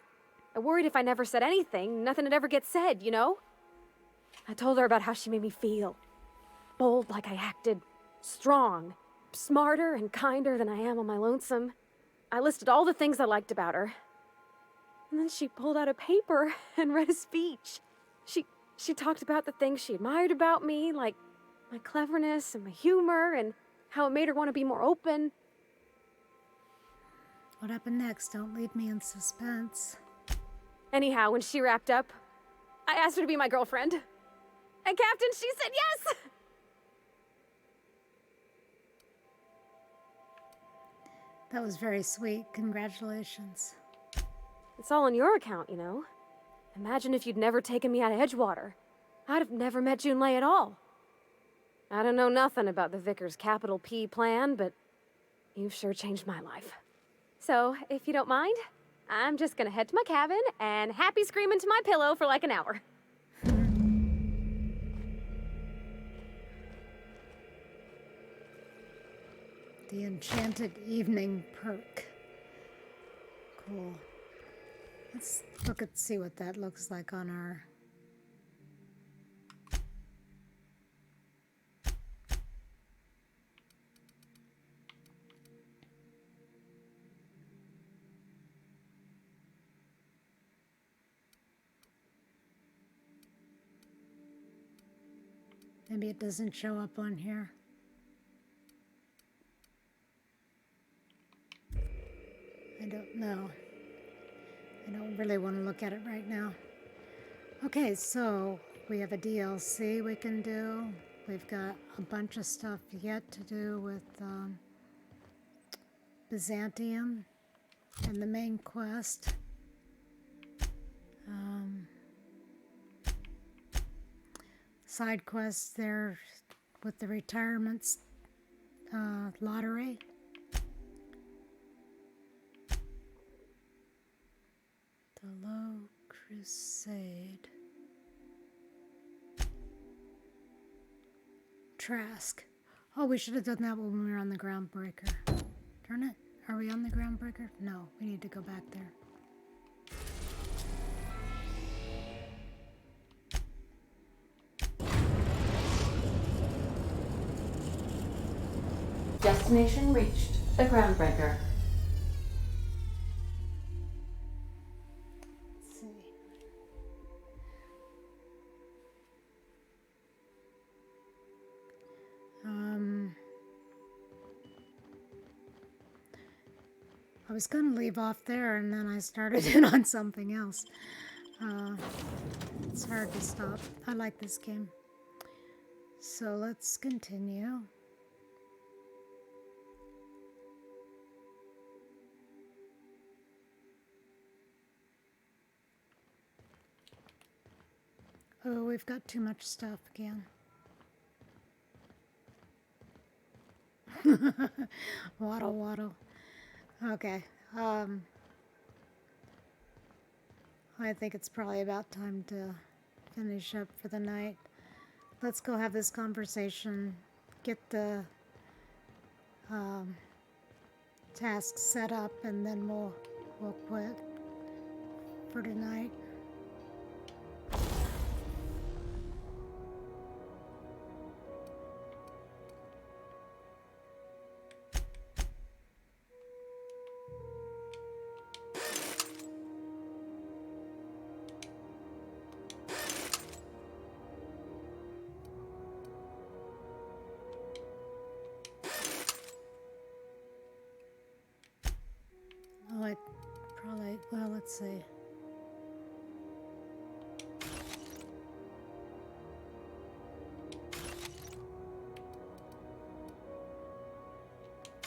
I worried if I never said anything, nothing would ever get said, you know? I told her about how she made me feel. Bold like I acted. Strong. Smarter and kinder than I am on my lonesome. I listed all the things I liked about her. And then she pulled out a paper and read a speech. She talked about the things she admired about me, like my cleverness and my humor, and how it made her want to be more open. What happened next? Don't leave me in suspense. Anyhow, when she wrapped up, I asked her to be my girlfriend. And Captain, she said yes! That was very sweet. Congratulations. It's all on your account, you know. Imagine if you'd never taken me out of Edgewater. I'd have never met Junlei at all. I don't know nothing about the Vicar's capital P plan, but you've sure changed my life. So, if you don't mind, I'm just gonna head to my cabin and happy scream into my pillow for like an hour. The Enchanted Evening perk. Cool. Let's look and see what that looks like on our... Maybe it doesn't show up on here. I don't know. I don't really want to look at it right now. Okay, so we have a DLC we can do. We've got a bunch of stuff yet to do with Byzantium and the main quest. Side quests there with the retirements lottery. The Low Crusade. Trask. Oh, we should have done that when we were on the Groundbreaker. Darn it. Are we on the Groundbreaker? No, we need to go back there. Destination reached. The Groundbreaker. Let's see. I was going to leave off there and then I started in on something else. It's hard to stop. I like this game. So let's continue. Oh, we've got too much stuff again. Waddle, waddle. Okay. I think it's probably about time to finish up for the night. Let's go have this conversation, get the tasks set up, and then we'll quit for tonight. Well, let's see.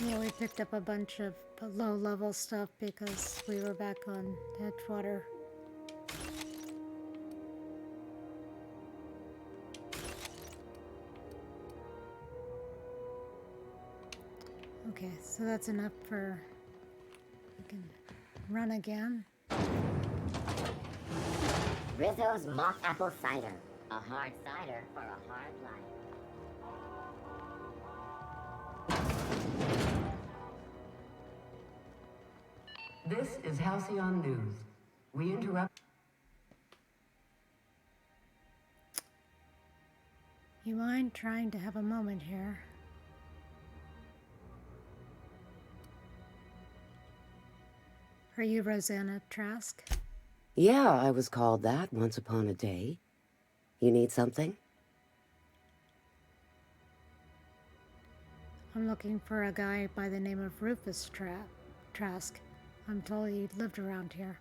Yeah, we picked up a bunch of low-level stuff because we were back on Edgewater. Okay, so that's enough for... We can run again. Rizzo's mock apple cider. A hard cider for a hard life. This is Halcyon News. We interrupt. You mind trying to have a moment here? Are you Rosanna Trask? Yeah, I was called that once upon a day. You need something? I'm looking for a guy by the name of Rufus Trask. I'm told he lived around here.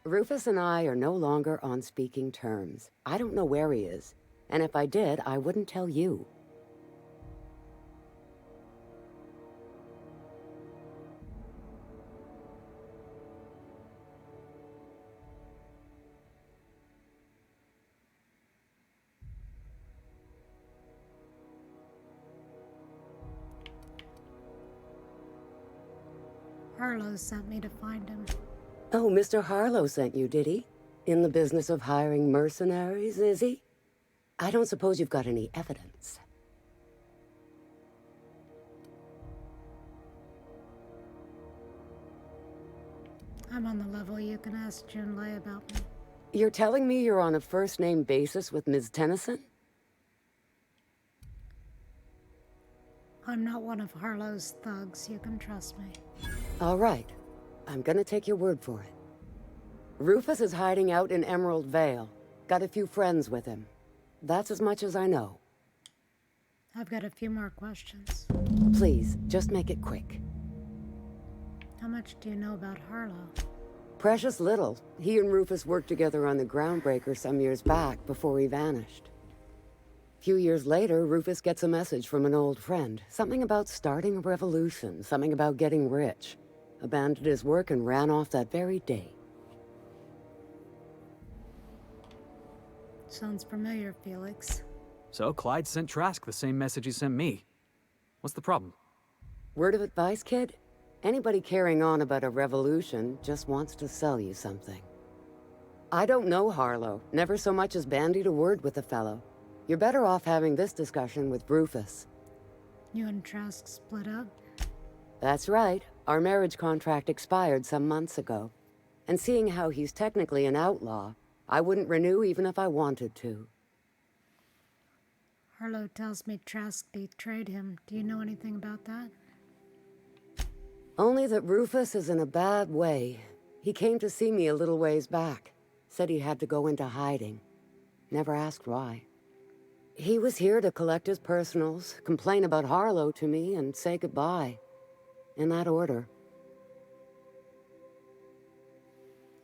Rufus and I are no longer on speaking terms. I don't know where he is. And if I did, I wouldn't tell you. Harlow sent me to find him. Oh, Mr. Harlow sent you, did he? In the business of hiring mercenaries, is he? I don't suppose you've got any evidence. I'm on the level you can ask Junlei about me. You're telling me you're on a first-name basis with Ms. Tennyson? I'm not one of Harlow's thugs, you can trust me. All right. I'm gonna take your word for it. Rufus is hiding out in Emerald Vale. Got a few friends with him. That's as much as I know. I've got a few more questions. Please, just make it quick. How much do you know about Harlow? Precious little. He and Rufus worked together on the Groundbreaker some years back before he vanished. A few years later, Rufus gets a message from an old friend. Something about starting a revolution, something about getting rich. Abandoned his work and ran off that very day. Sounds familiar, Felix. So Clyde sent Trask the same message he sent me. What's the problem? Word of advice, kid? Anybody carrying on about a revolution just wants to sell you something. I don't know Harlow. Never so much as bandied a word with the fellow. You're better off having this discussion with Rufus. You and Trask split up? That's right. Our marriage contract expired some months ago. And seeing how he's technically an outlaw, I wouldn't renew even if I wanted to. Harlow tells me Trask betrayed him. Do you know anything about that? Only that Rufus is in a bad way. He came to see me a little ways back. Said he had to go into hiding. Never asked why. He was here to collect his personals, complain about Harlow to me, and say goodbye. In that order.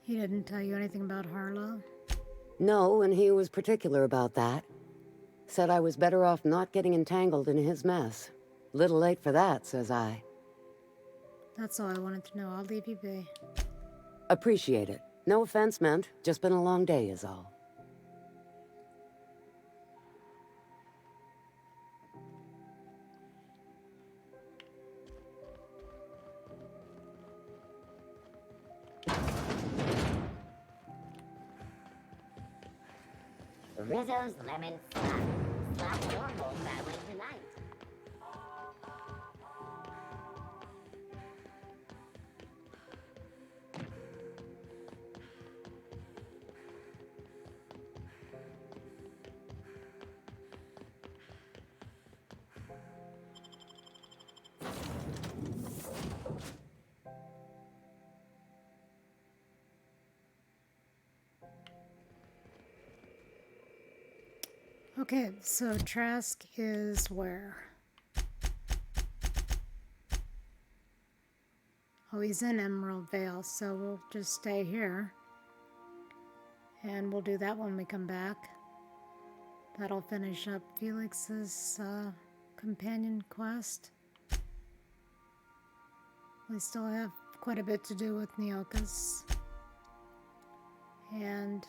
He didn't tell you anything about Harlow? No, and he was particular about that. Said I was better off not getting entangled in his mess. Little late for that, says I. That's all I wanted to know. I'll leave you be. Appreciate it. No offense meant. Just been a long day is all. Rizzo's Lemon Slap. Slap your whole family tonight. Okay, so Trask is where? Oh, he's in Emerald Vale, so we'll just stay here. And we'll do that when we come back. That'll finish up Felix's companion quest. We still have quite a bit to do with Nyokas. And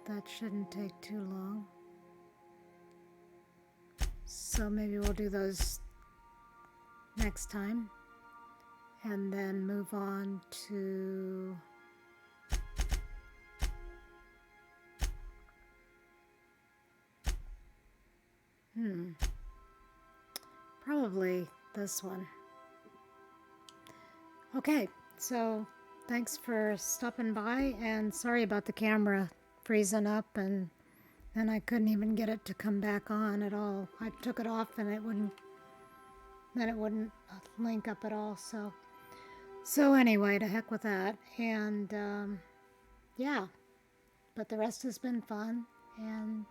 that shouldn't take too long. So maybe we'll do those next time. And then move on to probably this one. Okay, so thanks for stopping by, and sorry about the camera freezing up, and then I couldn't even get it to come back on at all. I took it off and it wouldn't link up at all. So anyway, to heck with that. And yeah, but the rest has been fun, and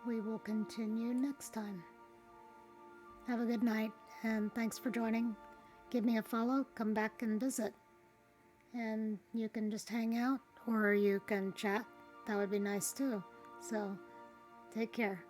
we will continue next time. Have a good night, and thanks for joining. Give me a follow, come back and visit. And you can just hang out, or you can chat. That would be nice too. So, take care.